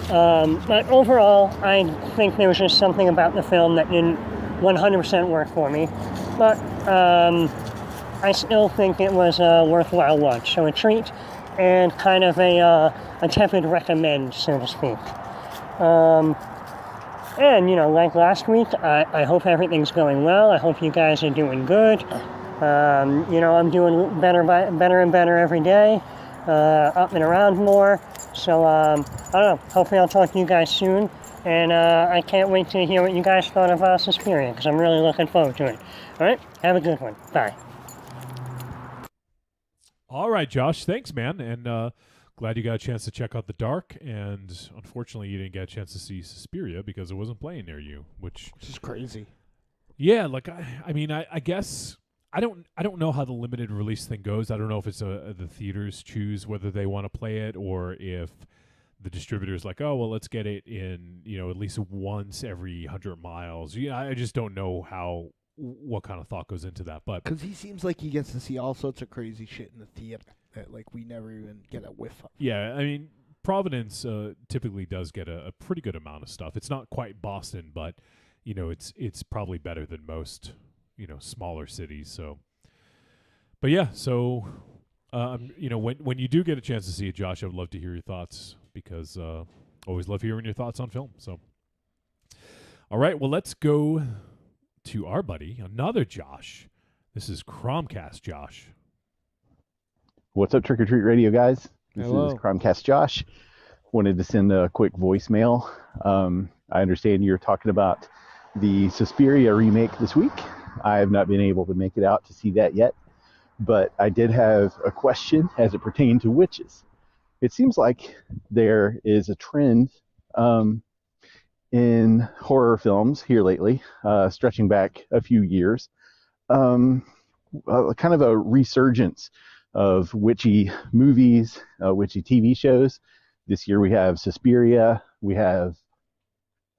But overall, I think there was just something about the film that didn't 100% work for me. But I still think it was a worthwhile watch. So a treat and kind of a tepid recommend, so to speak. And, like last week, I hope everything's going well. I hope you guys are doing good. I'm doing better and better every day, up and around more. So, I don't know. Hopefully I'll talk to you guys soon. And I can't wait to hear what you guys thought of Suspiria, because I'm really looking forward to it. All right? Have a good one. Bye. All right, Josh. Thanks, man. And glad you got a chance to check out The Dark. And unfortunately, you didn't get a chance to see Suspiria because it wasn't playing near you, which is crazy. Yeah, like I guess I don't know how the limited release thing goes. I don't know if it's the theaters choose whether they want to play it or if the distributor's like, oh well, let's get it in at least once every 100 miles. I just don't know what kind of thought goes into that. But because he seems like he gets to see all sorts of crazy shit in the theater that like we never even get a whiff of. Yeah, I mean Providence typically does get a pretty good amount of stuff. It's not quite Boston, but it's probably better than most smaller cities. So, but yeah, so when you do get a chance to see it, Josh, I would love to hear your thoughts because always love hearing your thoughts on film. So, all right, well, let's go to our buddy, another Josh. This is Cromcast Josh. What's up, Trick or Treat Radio guys? This Hello. is Cromcast Josh. Wanted to send a quick voicemail. I understand you're talking about the Suspiria remake this week. I have not been able to make it out to see that yet, but I did have a question as it pertained to witches. It seems like there is a trend in horror films here lately, stretching back a few years, kind of a resurgence of witchy movies, witchy TV shows. This year we have Suspiria, we have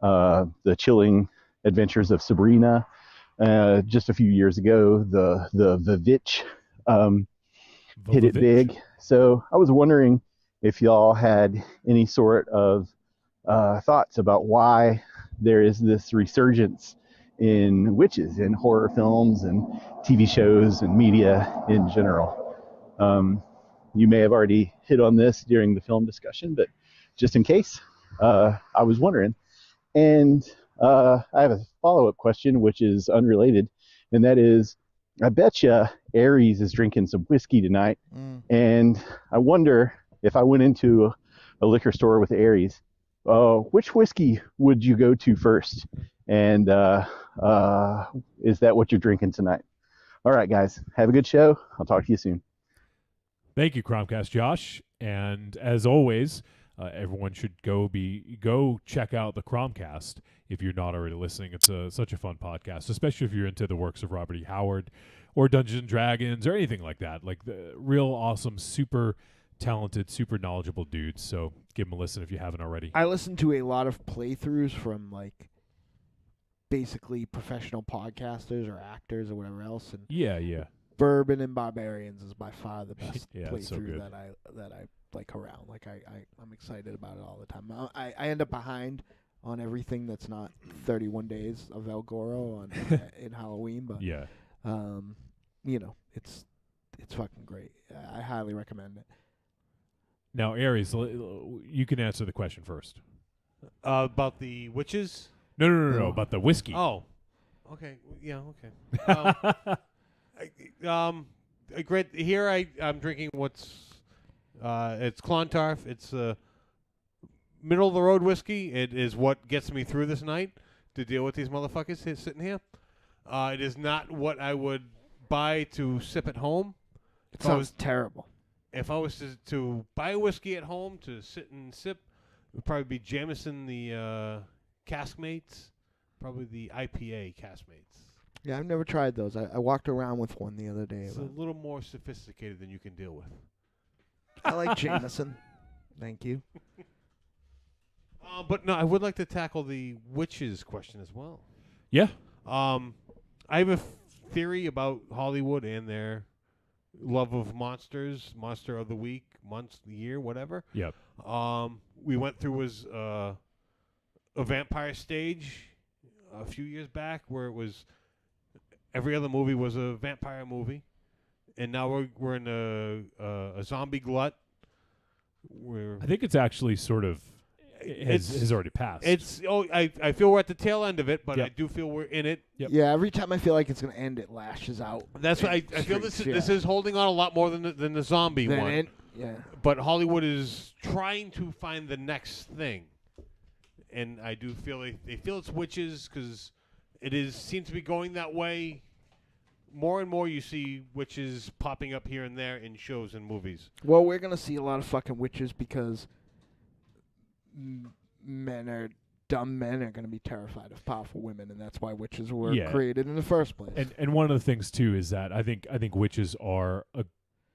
the chilling adventures of Sabrina. Just a few years ago, the Vivitch hit it big. So I was wondering if y'all had any sort of thoughts about why there is this resurgence in witches in horror films and TV shows and media in general. You may have already hit on this during the film discussion, but just in case, I was wondering. And I have a follow-up question, which is unrelated, and that is, I bet you Aries is drinking some whiskey tonight, and I wonder if I went into a liquor store with Aries, which whiskey would you go to first? And is that what you're drinking tonight? All right, guys, have a good show. I'll talk to you soon. Thank you, Cromcast Josh. And as always, everyone should go check out the Cromcast if you're not already listening. It's such a fun podcast, especially if you're into the works of Robert E. Howard or Dungeons and Dragons or anything like that. Like the real awesome, super talented, super knowledgeable dudes. So give them a listen if you haven't already. I listen to a lot of playthroughs from like basically professional podcasters or actors or whatever else. And yeah. Bourbon and Barbarians is by far the best Yeah, it's so playthrough good. that I like around. Like I'm excited about it all the time. I end up behind on everything that's not 31 Days of El Goro on in Halloween, but Yeah. it's fucking great. I highly recommend it. Now, Aries, you can answer the question first. About the witches? No, about the whiskey. Oh, okay. Yeah, okay. Great. Here I'm drinking it's Clontarf. It's middle of the road whiskey. It is what gets me through this night to deal with these motherfuckers sitting here. It is not what I would buy to sip at home. It sounds terrible. If I was to buy whiskey at home to sit and sip, it would probably be Jameson, the Caskmates, probably the IPA Caskmates. Yeah, I've never tried those. I walked around with one the other day. It's a little more sophisticated than you can deal with. I like Jameson. Thank you. But no, I would like to tackle the witches question as well. Yeah. I have a theory about Hollywood and their love of monsters, monster of the week, month, the year, whatever. Yep. we went through was a vampire stage a few years back where it was every other movie was a vampire movie, and now we're in a zombie glut. I think it's actually sort of has already passed. I feel we're at the tail end of it, but Yep. I do feel we're in it. Yep. Yeah, every time I feel like it's gonna end, it lashes out. That's why I feel this is holding on a lot more than the zombie Then one. yeah. But Hollywood is trying to find the next thing, and I do feel they feel it's witches because seems to be going that way. More and more, you see witches popping up here and there in shows and movies. Well, we're gonna see a lot of fucking witches because dumb men are gonna be terrified of powerful women, and that's why witches were created in the first place. And one of the things too is that I think witches are a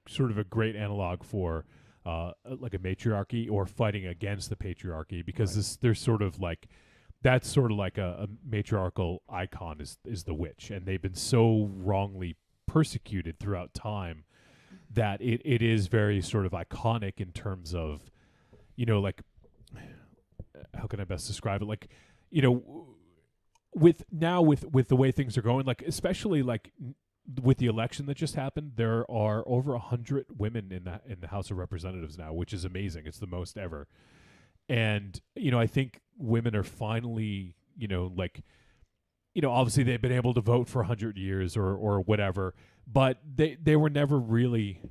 sort of a great analog for like a matriarchy or fighting against the patriarchy, because there's sort of like that's sort of like a matriarchal icon is the witch, and they've been so wrongly persecuted throughout time that it is very sort of iconic in terms of, like, how can I best describe it? Like, with the way things are going, like especially like with the election that just happened, there are over 100 women in the House of Representatives now, which is amazing. It's the most ever. And, I think women are finally, obviously they've been able to vote for 100 years or whatever, but they were never really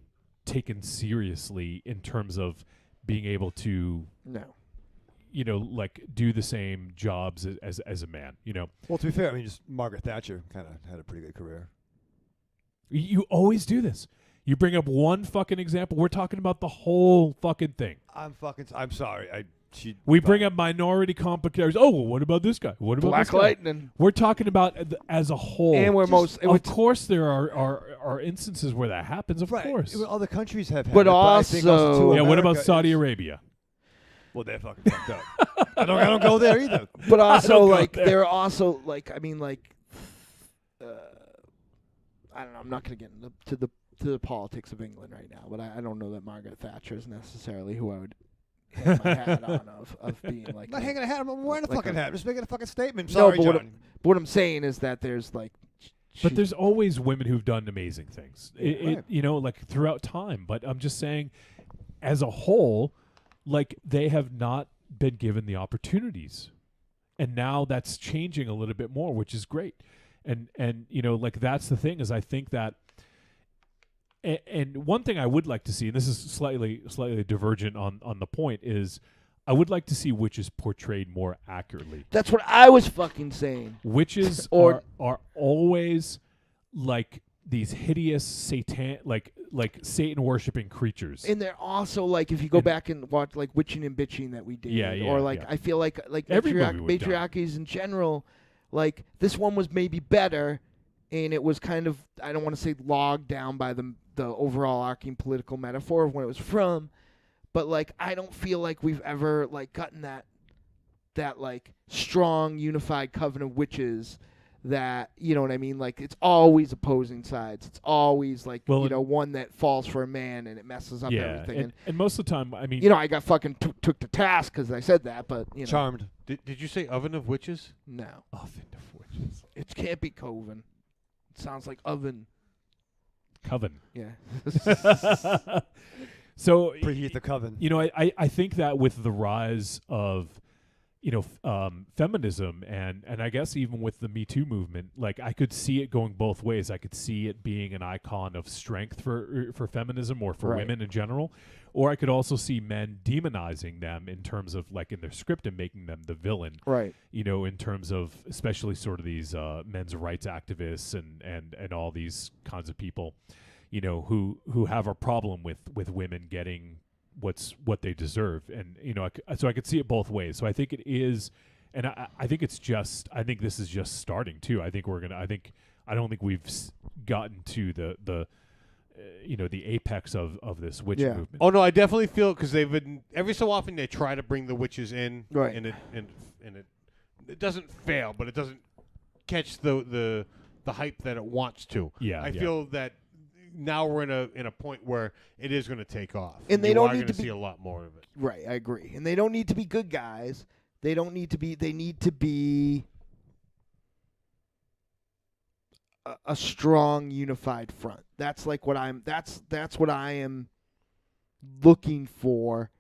taken seriously in terms of being able to, like do the same jobs as a man, Well, to be fair, I mean, just Margaret Thatcher kind of had a pretty good career. You always do this. You bring up one fucking example. We're talking about the whole fucking thing. I'm sorry. We bring up minority complications. Oh, well, what about this guy? What about Black this guy? Lightning. We're talking about as a whole. And we're of course, there are instances where that happens. Of course, Other countries have had But it, I think also- too, yeah. What about America Saudi is- Arabia? Well, they're fucking fucked up. I don't go there either. But also, don't go like, there. they're also like, I mean, like, I don't know. I'm not gonna get into the politics of England right now, but I don't know that Margaret Thatcher is necessarily who I would hang my hat on of being like. I'm not hanging a hat. I'm wearing a like fucking hat. I'm just making a fucking statement. No, Sorry, but John. what I'm saying is that there's like. But there's always women who've done amazing things. Right. Like throughout time. But I'm just saying, as a whole, like they have not been given the opportunities, and now that's changing a little bit more, which is great. And like that's the thing is I think that. And one thing I would like to see, and this is slightly divergent on the point, is I would like to see witches portrayed more accurately. That's what I was fucking saying. Witches Or- are always like these hideous like Satan worshipping creatures. And they're also like, if you go back and watch like Witching and Bitching that we did, or like yeah. I feel like Every movie we've done. matriarchies in general, like this one was maybe better, and it was kind of, I don't want to say logged down by the overall arcing political metaphor of when it was from, but like I don't feel like we've ever like gotten that like strong unified covenant of witches that, you know what I mean, like it's always opposing sides. It's always like, one that falls for a man and it messes up everything. And most of the time, I mean, I got fucking took to task because I said that, but Charmed. Did you say Oven of Witches? No, Oven of Witches. it can't be Coven. It sounds like oven. Coven. Yeah. So Preheat the coven. I think that with the rise of feminism and I guess even with the Me Too movement, like I could see it going both ways. I could see it being an icon of strength for feminism or for women in general, or I could also see men demonizing them in terms of like in their script and making them the villain. Right. In terms of especially sort of these men's rights activists and all these kinds of people, who have a problem with women getting what they deserve, and so I could see it both ways. So I think it is, and I think it's just, I think this is just starting too. I think I don't think we've gotten to the apex of this witch movement. Oh no, I definitely feel because they've been every so often they try to bring the witches in, right? And it doesn't fail, but it doesn't catch the hype that it wants to. Yeah, I feel that now we're in a point where it is going to take off, And they you don't are need gonna to be- see a lot more of it. Right, I agree. And they don't need to be good guys. They don't need to be. They need to be a strong, unified front. That's like what I'm. That's what I am looking for.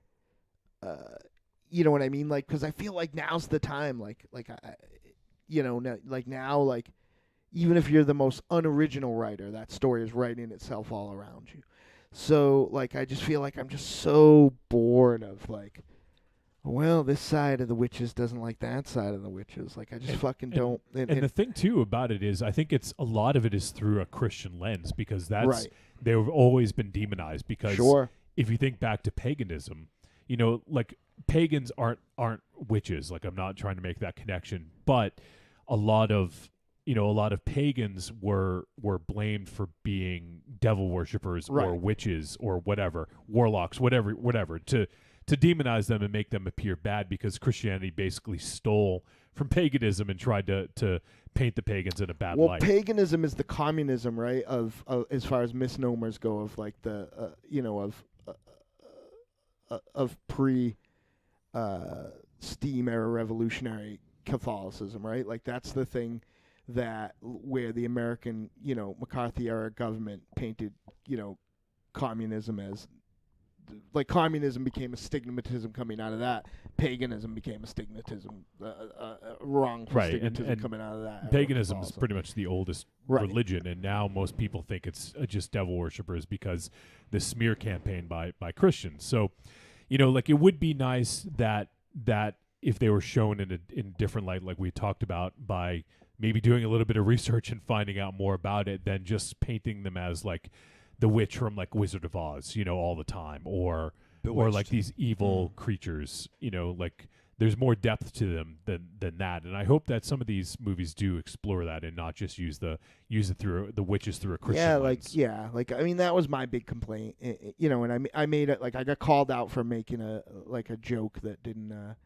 You know what I mean? Like, because I feel like now's the time. Now, even if you're the most unoriginal writer, that story is writing itself all around you. So, like, I just feel like I'm just so bored of, like, well, this side of the witches doesn't like that side of the witches. Like, I just fucking don't. And the thing, too, about it is I think a lot of it is through a Christian lens because Right. they've always been demonized because Sure. if you think back to paganism, you know, like, pagans aren't witches. Like, I'm not trying to make that connection, but a lot of pagans were blamed for being devil worshippers or Right. witches or whatever, warlocks, whatever, to demonize them and make them appear bad because Christianity basically stole from paganism and tried to paint the pagans in a bad Well, light. paganism is the communism, right? Of as far as misnomers go, of like the of pre steam era revolutionary Catholicism, right? Like that's the thing that where the American, McCarthy era government painted, communism as, like, communism became a stigmatism coming out of that. Paganism became a stigmatism, wrongful Right, stigmatism and coming out of that. paganism is pretty much the oldest Right. religion, and now most people think it's just devil worshippers because the smear campaign by Christians. So, like, it would be nice that if they were shown in a different light, like we talked about, by maybe doing a little bit of research and finding out more about it than just painting them as like the witch from like Wizard of Oz, all the time, or like these evil creatures, like there's more depth to them than that. And I hope that some of these movies do explore that and not just use it through the witches through a Christian lens. I mean, that was my big complaint, and I made it, like, I got called out for making a joke that didn't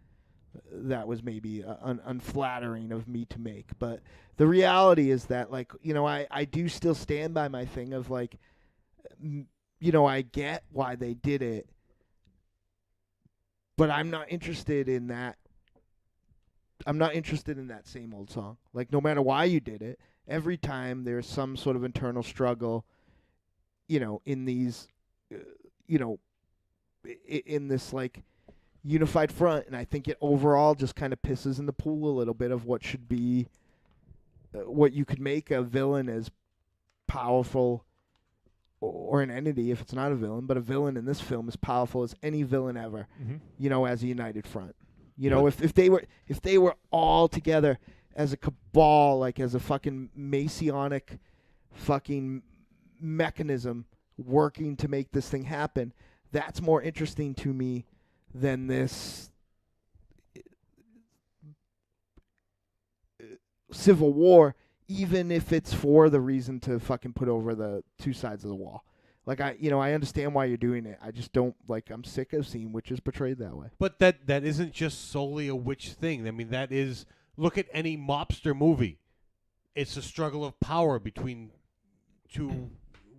that was maybe unflattering of me to make. But the reality is that, like, I do still stand by my thing of, like, I get why they did it, but I'm not interested in that. I'm not interested in that same old song. Like, no matter why you did it, every time there's some sort of internal struggle, in these, in this, like, unified front, and I think it overall just kind of pisses in the pool a little bit of what should be, what you could make a villain as powerful, or an entity if it's not a villain, but a villain in this film as powerful as any villain ever, as a united front. If they were all together as a cabal, like as a fucking Masonic fucking mechanism working to make this thing happen, that's more interesting to me than this civil war, even if it's for the reason to fucking put over the two sides of the wall. Like, I understand why you're doing it. I just don't, like, I'm sick of seeing witches portrayed that way. But that isn't just solely a witch thing. I mean, that is, look at any mobster movie. It's a struggle of power between two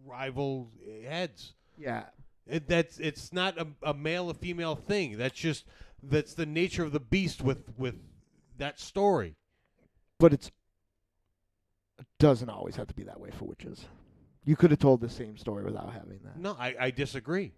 rival heads. Yeah. It's not a male or female thing. That's the nature of the beast with that story. But it doesn't always have to be that way for witches. You could have told the same story without having that. No, I disagree.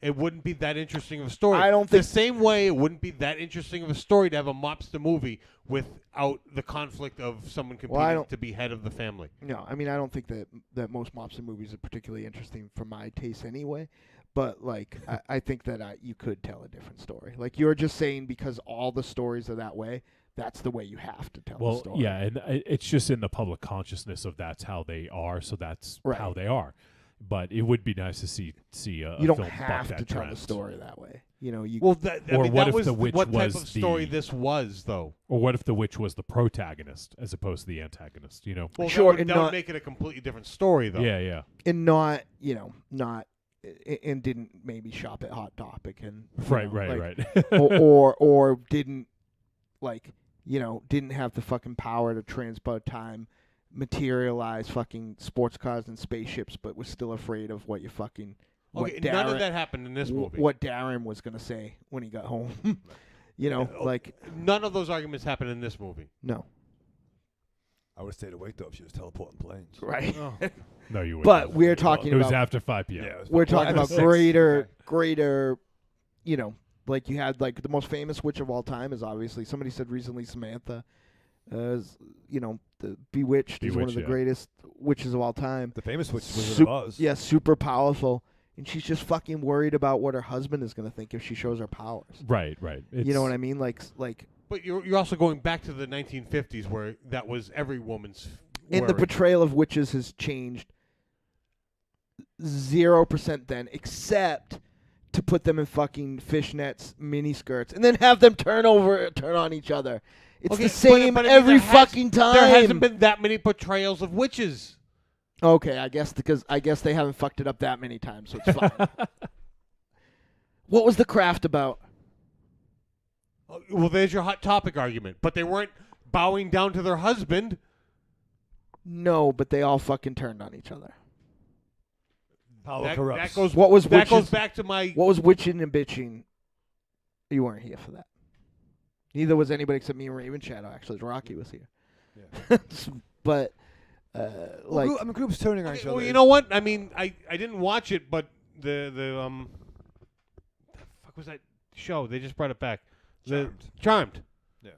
It wouldn't be that interesting of a story. I don't think the same way it wouldn't be that interesting of a story to have a mobster movie without the conflict of someone competing to be head of the family. No, I mean, I don't think that most mobster movies are particularly interesting for my taste anyway. But, like, I think that you could tell a different story. Like, you're just saying because all the stories are that way, that's the way you have to tell the story. Yeah, and it's just in the public consciousness of that's how they are, so that's how they are. But it would be nice to see a you don't film have buck to that tell trend. the story that way. What if the witch what type was of story this was, though? Or what if the witch was the protagonist as opposed to the antagonist? Well, sure, that would make it a completely different story, though. Yeah. And not and didn't maybe shop at Hot Topic and right. or didn't didn't have the fucking power to transport time materialize fucking sports cars and spaceships, but was still afraid of what you fucking. Okay, none of that happened in this movie. What Darren was gonna say when he got home. You know, like none of those arguments happened in this movie. No. I would have stayed awake though if she was teleporting planes. Right. Oh. No, you wouldn't. But we're talking It about. was after 5 p.m. Yeah, it was We're probably talking about after 6. greater, you know, like you had like the most famous witch of all time is obviously somebody said recently Samantha, you know, the Bewitched is one of Bewitched, the yeah. greatest witches of all time. The famous witch was Wizard of Oz. Yeah, super powerful, and she's just fucking worried about what her husband is gonna think if she shows her powers. Right. You know what I mean? Like. But you're also going back to the 1950s where that was every woman's. And the worry. portrayal of witches has changed 0% then, except to put them in fucking fishnets, mini skirts, and then have them turn on each other. It's Okay, the same but I mean, every there fucking time. There hasn't been that many portrayals of witches. Okay, I guess they haven't fucked it up that many times, so it's fine. What was The Craft about? Well, there's your hot topic argument. But they weren't bowing down to their husband. No, but they all fucking turned on each other. Power corrupts. That goes. What was that witches, goes back to my. What was witching and bitching? You weren't here for that. Neither was anybody except me and Raven Shadow. Actually, Rocky was here. Yeah. But like, I mean, groups turning on each other. Well, you know what? I mean, I didn't watch it, but the fuck was that show? They just brought it back. Charmed. Yeah.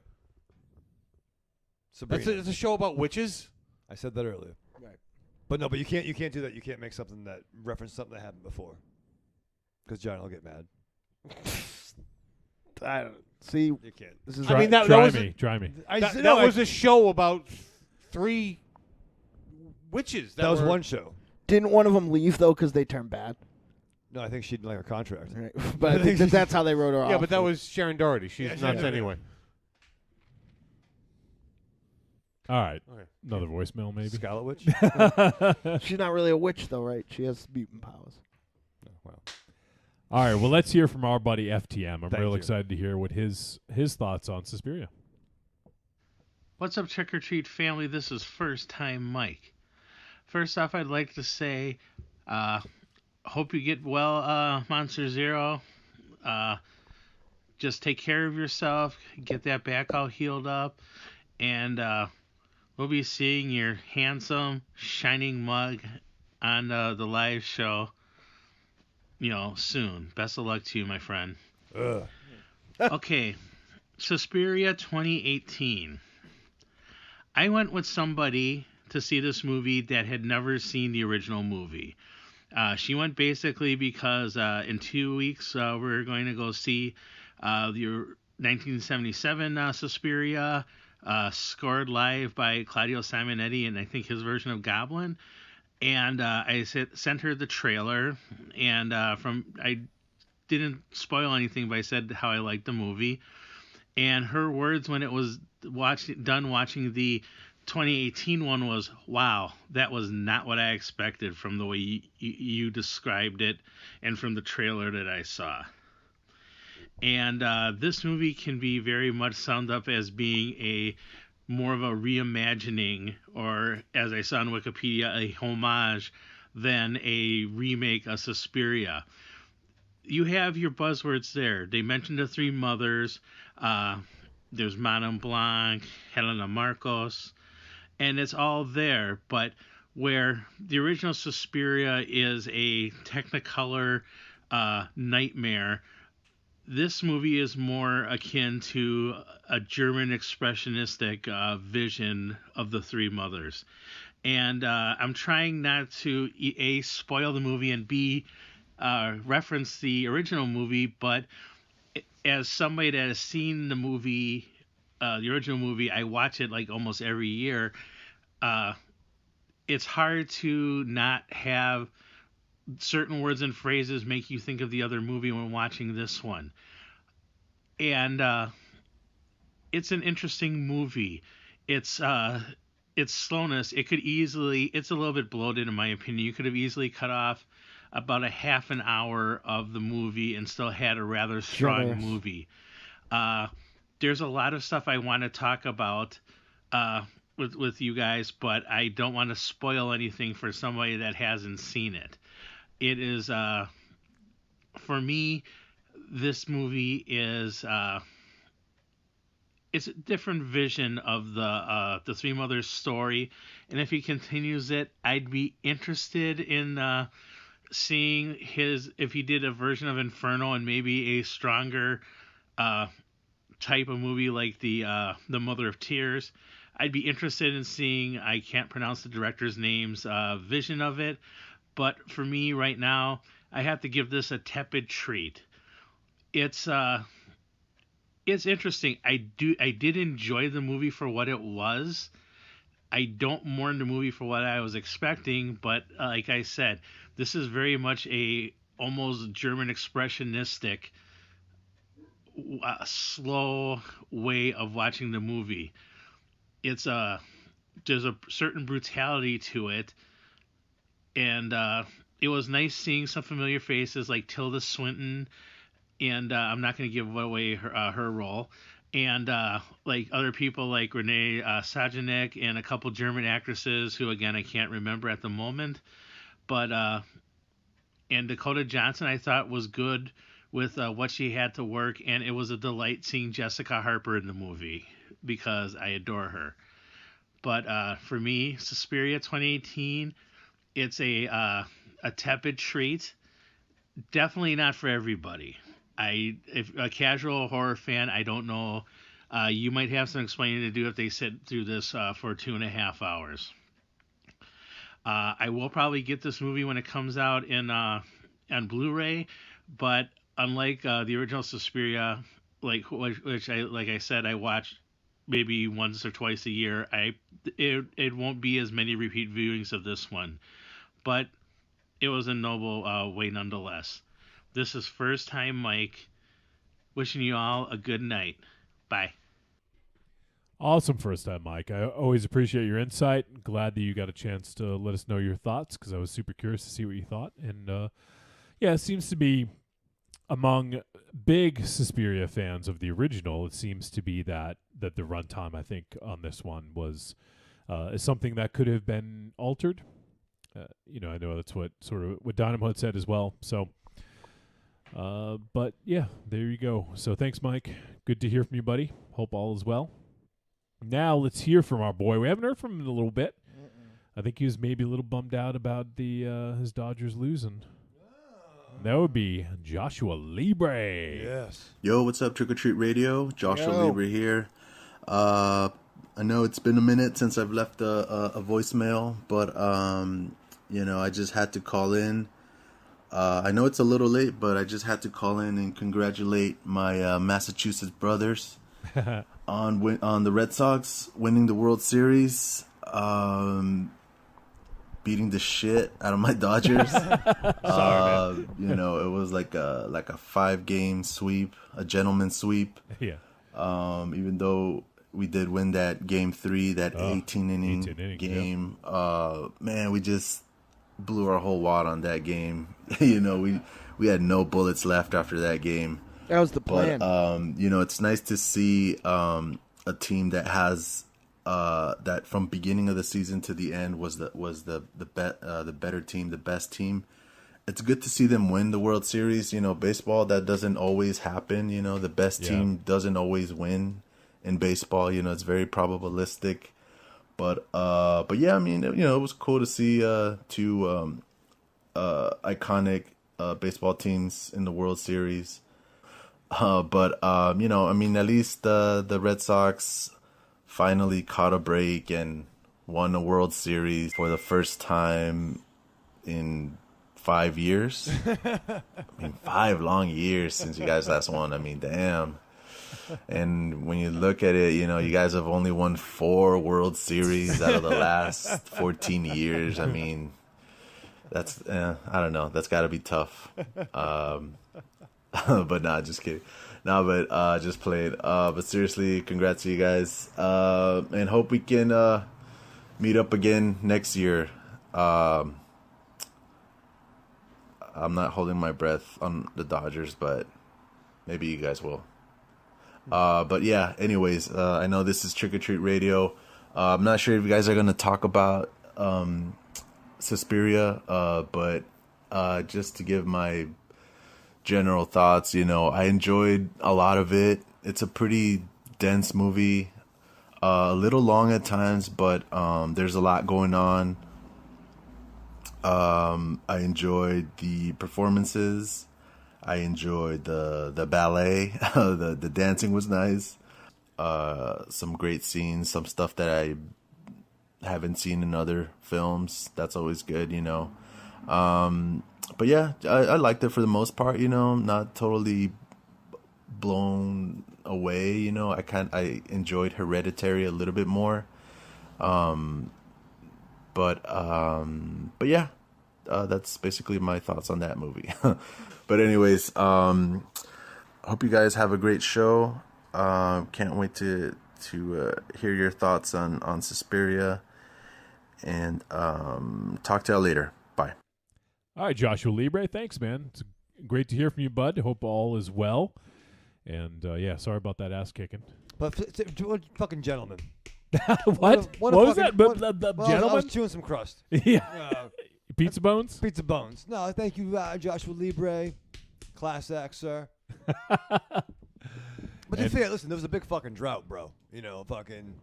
It's a show about witches. I said that earlier. Right. But no, but you can't do that. You can't make something that reference something that happened before. Because John will get mad. I don't see. You can't. This is. I mean, that Try was me. that was a show about 3 witches. That was were- one show. Didn't one of them leave though because they turned bad? No, I think she didn't like her contract. Right. But I think that's how they wrote her off. Yeah, but that was Sharon Doherty. She's nuts Sharon anyway. All right. Okay. Another voicemail, maybe. Scarlet Witch? She's not really a witch though, right? She has mutant powers. Oh, wow. All right. Well, let's hear from our buddy FTM. I'm Thank real you. excited to hear what his thoughts on Suspiria. What's up, Trick or Treat family? This is First Time Mike. First off, I'd like to say, hope you get well, Monster Zero. Just take care of yourself, get that back all healed up, and we'll be seeing your handsome, shining mug on the live show, soon. Best of luck to you, my friend. Okay, Suspiria 2018. I went with somebody to see this movie that had never seen the original movie. She went basically because in 2 weeks we're going to go see the 1977 Suspiria, scored live by Claudio Simonetti and I think his version of Goblin. And I sent her the trailer, and I didn't spoil anything, but I said how I liked the movie. And her words when it was done watching the 2018 one was, "Wow, that was not what I expected from the way you described it and from the trailer that I saw." And this movie can be very much summed up as being more of a reimagining, or as I saw on Wikipedia, a homage than a remake of Suspiria. You have your buzzwords there. They mentioned the 3 mothers. There's Madame Blanc, Helena Marcos, and it's all there. But where the original Suspiria is a Technicolor nightmare, this movie is more akin to a German expressionistic vision of the 3 mothers. And I'm trying not to A, spoil the movie, and B, reference the original movie, but as somebody that has seen the movie, the original movie, I watch it like almost every year. It's hard to not have certain words and phrases make you think of the other movie when watching this one. And it's an interesting movie. Its slowness, it's a little bit bloated in my opinion. You could have easily cut off about a half an hour of the movie and still had a rather strong movie. There's a lot of stuff I want to talk about with you guys, but I don't want to spoil anything for somebody that hasn't seen it. It is for me, this movie is it's a different vision of the Three Mothers story, and if he continues it, I'd be interested in seeing if he did a version of Inferno and maybe a stronger type of movie like the Mother of Tears. I'd be interested in seeing, I can't pronounce the director's name's vision of it, but for me right now, I have to give this a tepid treat. It's interesting. I did enjoy the movie for what it was. I don't mourn the movie for what I was expecting, but like I said, this is very much a almost German expressionistic, slow way of watching the movie. There's a certain brutality to it, and it was nice seeing some familiar faces like Tilda Swinton, and I'm not going to give away her role, and like other people like Renee Sajanek and a couple German actresses who, again, I can't remember at the moment, but and Dakota Johnson I thought was good with what she had to work, and it was a delight seeing Jessica Harper in the movie because I adore her. But for me, Suspiria 2018, it's a tepid treat. Definitely not for everybody. If a casual horror fan, I don't know. You might have some explaining to do if they sit through this for 2.5 hours. I will probably get this movie when it comes out on Blu-ray, but unlike the original Suspiria, which I said I watched maybe once or twice a year, it won't be as many repeat viewings of this one, but it was a noble way nonetheless. This is First Time Mike, wishing you all a good night. Bye. Awesome First Time Mike. I always appreciate your insight. Glad that you got a chance to let us know your thoughts because I was super curious to see what you thought. And yeah, it seems to be among big Suspiria fans of the original, it seems to be that the runtime, I think, on this one was is something that could have been altered. I know that's what Dynamo had said as well. So, but yeah, there you go. So thanks, Mike. Good to hear from you, buddy. Hope all is well. Now let's hear from our boy. We haven't heard from him in a little bit. I think he was maybe a little bummed out about his Dodgers losing. That would be Joshua Libre. Yes. Yo, what's up, Trick or Treat Radio? Joshua Yo. Libre here. I know it's been a minute since I've left a voicemail, but I just had to call in. I know it's a little late, but I just had to call in and congratulate my Massachusetts brothers on the Red Sox winning the World Series. Beating the shit out of my Dodgers. Sorry, man. It was like a 5-game sweep, a gentleman's sweep. Yeah. Even though we did win that game 3, that 18-inning game. Yeah. Man, we just blew our whole wad on that game. We had no bullets left after that game. That was the plan. But it's nice to see a team that has that from beginning of the season to the end was the better team, the best team. It's good to see them win the World Series. Baseball, that doesn't always happen. The best team doesn't always win in baseball. It's very probabilistic. But yeah, I mean, it was cool to see two iconic baseball teams in the World Series. I mean, at least the Red Sox finally caught a break and won a World Series for the first time in 5 years. I mean, 5 long years since you guys last won. I mean, damn. And when you look at it, you guys have only won 4 World Series out of the last 14 years. I mean, that's, I don't know. That's got to be tough. But nah, just kidding. No, but just played. But seriously, congrats to you guys. And hope we can meet up again next year. I'm not holding my breath on the Dodgers, but maybe you guys will. But yeah, anyways, I know this is Trick or Treat Radio. I'm not sure if you guys are going to talk about Suspiria, but just to give my general thoughts, I enjoyed a lot of it. It's a pretty dense movie, a little long at times, but there's a lot going on. I enjoyed the performances. I enjoyed the ballet. The dancing was nice. Some great scenes, some stuff that I haven't seen in other films. That's always good, But yeah, I liked it for the most part, not totally blown away, I enjoyed Hereditary a little bit more. But yeah, that's basically my thoughts on that movie. But anyways, hope you guys have a great show. Can't wait to hear your thoughts on Suspiria, and talk to y'all later. Bye. All right, Joshua Libre, thanks, man. It's great to hear from you, bud. Hope all is well. And yeah, sorry about that ass kicking. But fucking gentleman. What? What was that? Gentlemen? I was chewing some crust. Yeah. Pizza bones? Pizza bones. No, thank you, Joshua Libre. Class act, sir. But to be fair, listen, there was a big fucking drought, bro. Fucking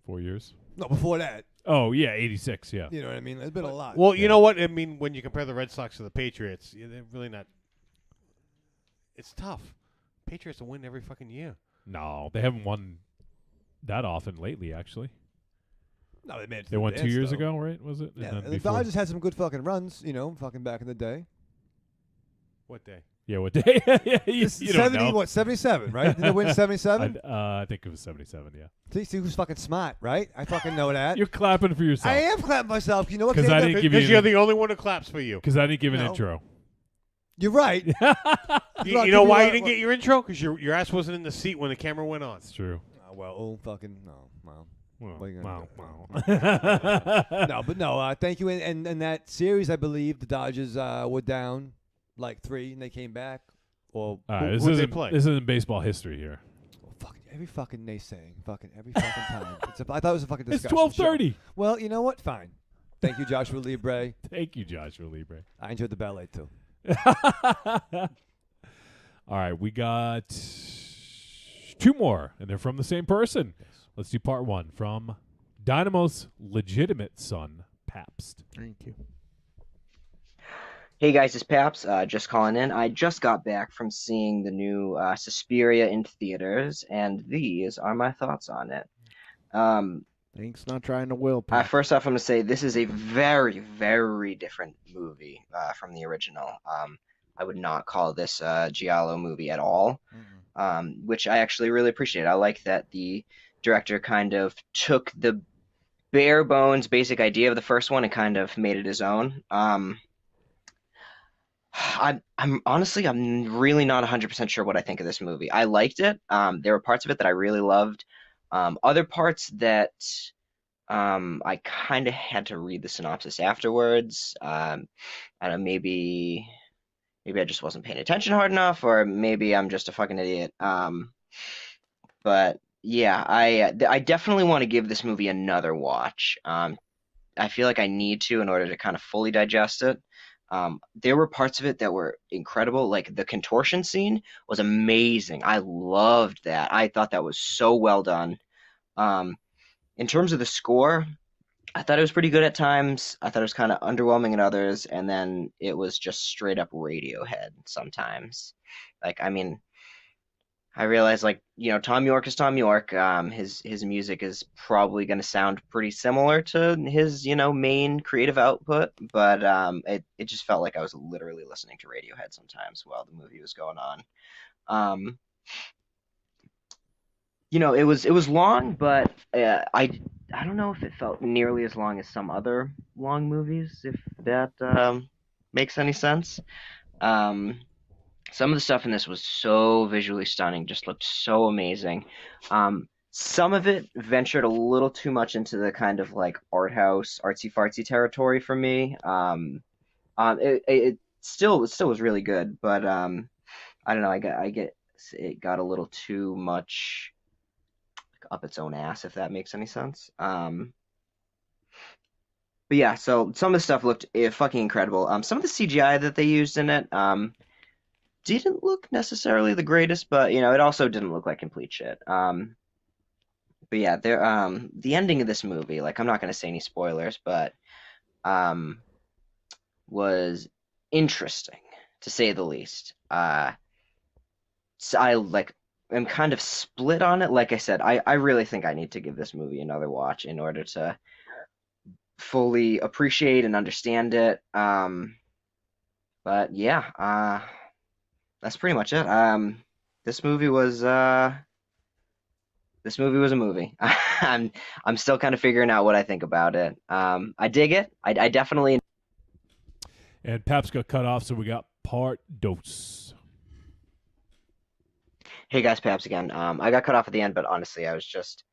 4 years? No, before that. Oh, yeah, 86, yeah. You know what I mean? There's been a lot. Well, you know what? I mean, when you compare the Red Sox to the Patriots, they're really not. It's tough. Patriots will win every fucking year. No, they haven't won that often lately, actually. No, they made it to They the won dance, 2 years though. ago, right? Was it? Yeah, And then and the before- Dodgers had some good fucking runs, fucking back in the day. What day? Yeah, what day? Yeah, you don't 70, know. what, 77, right? Did they win 77? I think it was 77, yeah. See who's fucking smart, right? I fucking know that. You're clapping for yourself. I am clapping myself. You know what? 'Cause I didn't give you Because you're the only one who claps for you. Because I didn't give an No. intro. You're right. You know why you didn't get your intro? Because your ass wasn't in the seat when the camera went on. It's true. Fucking no. Well, Well, what are you gonna wow, do? No, but no. Thank you. And that series, I believe the Dodgers were down like 3, and they came back. Or All right, this who'd they isn't play? this isn't baseball history here. every fucking naysaying, every fucking time. I thought it was a fucking It's discussion. 12:30. show. Well, you know what? Fine. Thank you, Joshua Libre. Thank you, Joshua Libre. I enjoyed the ballet too. All right, we got 2 more, and they're from the same person. Let's do part 1 from Dynamo's legitimate son, Pabst. Thank you. Hey guys, it's Paps. Just calling in. I just got back from seeing the new Suspiria in theaters, and these are my thoughts on it. Thanks, not trying to will. First off, I'm going to say this is a very, very different movie from the original. I would not call this a giallo movie at all, which I actually really appreciate. I like that the director kind of took the bare bones basic idea of the first one and kind of made it his own. I'm honestly, I'm really not 100% sure what I think of this movie. I liked it. There were parts of it that I really loved. Other parts that I kind of had to read the synopsis afterwards. I don't know, maybe I just wasn't paying attention hard enough, or maybe I'm just a fucking idiot. But yeah, I definitely want to give this movie another watch. I feel like I need to in order to kind of fully digest it. There were parts of it that were incredible, like the contortion scene was amazing. I loved that. I thought that was so well done. In terms of the score, I thought it was pretty good at times. I thought it was kind of underwhelming at others, and then it was just straight up Radiohead sometimes. Like, I mean, I realize, like, Tom York is Tom York. His music is probably going to sound pretty similar to his, main creative output, but it just felt like I was literally listening to Radiohead sometimes while the movie was going on. It was long, but I don't know if it felt nearly as long as some other long movies, if that makes any sense. Some of the stuff in this was so visually stunning, just looked so amazing. Some of it ventured a little too much into the kind of like art house, artsy fartsy territory for me. It still was really good, but I don't know. It got a little too much up its own ass, if that makes any sense. But yeah, so some of the stuff looked fucking incredible. Some of the CGI that they used in it didn't look necessarily the greatest, but it also didn't look like complete shit. But yeah, the ending of this movie, like I'm not going to say any spoilers, but was interesting to say the least. So I'm kind of split on it. Like I said, I really think I need to give this movie another watch in order to fully appreciate and understand it. But yeah, that's pretty much it. This movie was a movie. I'm still kind of figuring out what I think about it. I dig it. I definitely. And Paps got cut off, so we got part dos. Hey guys, Paps again. I got cut off at the end, but honestly, I was just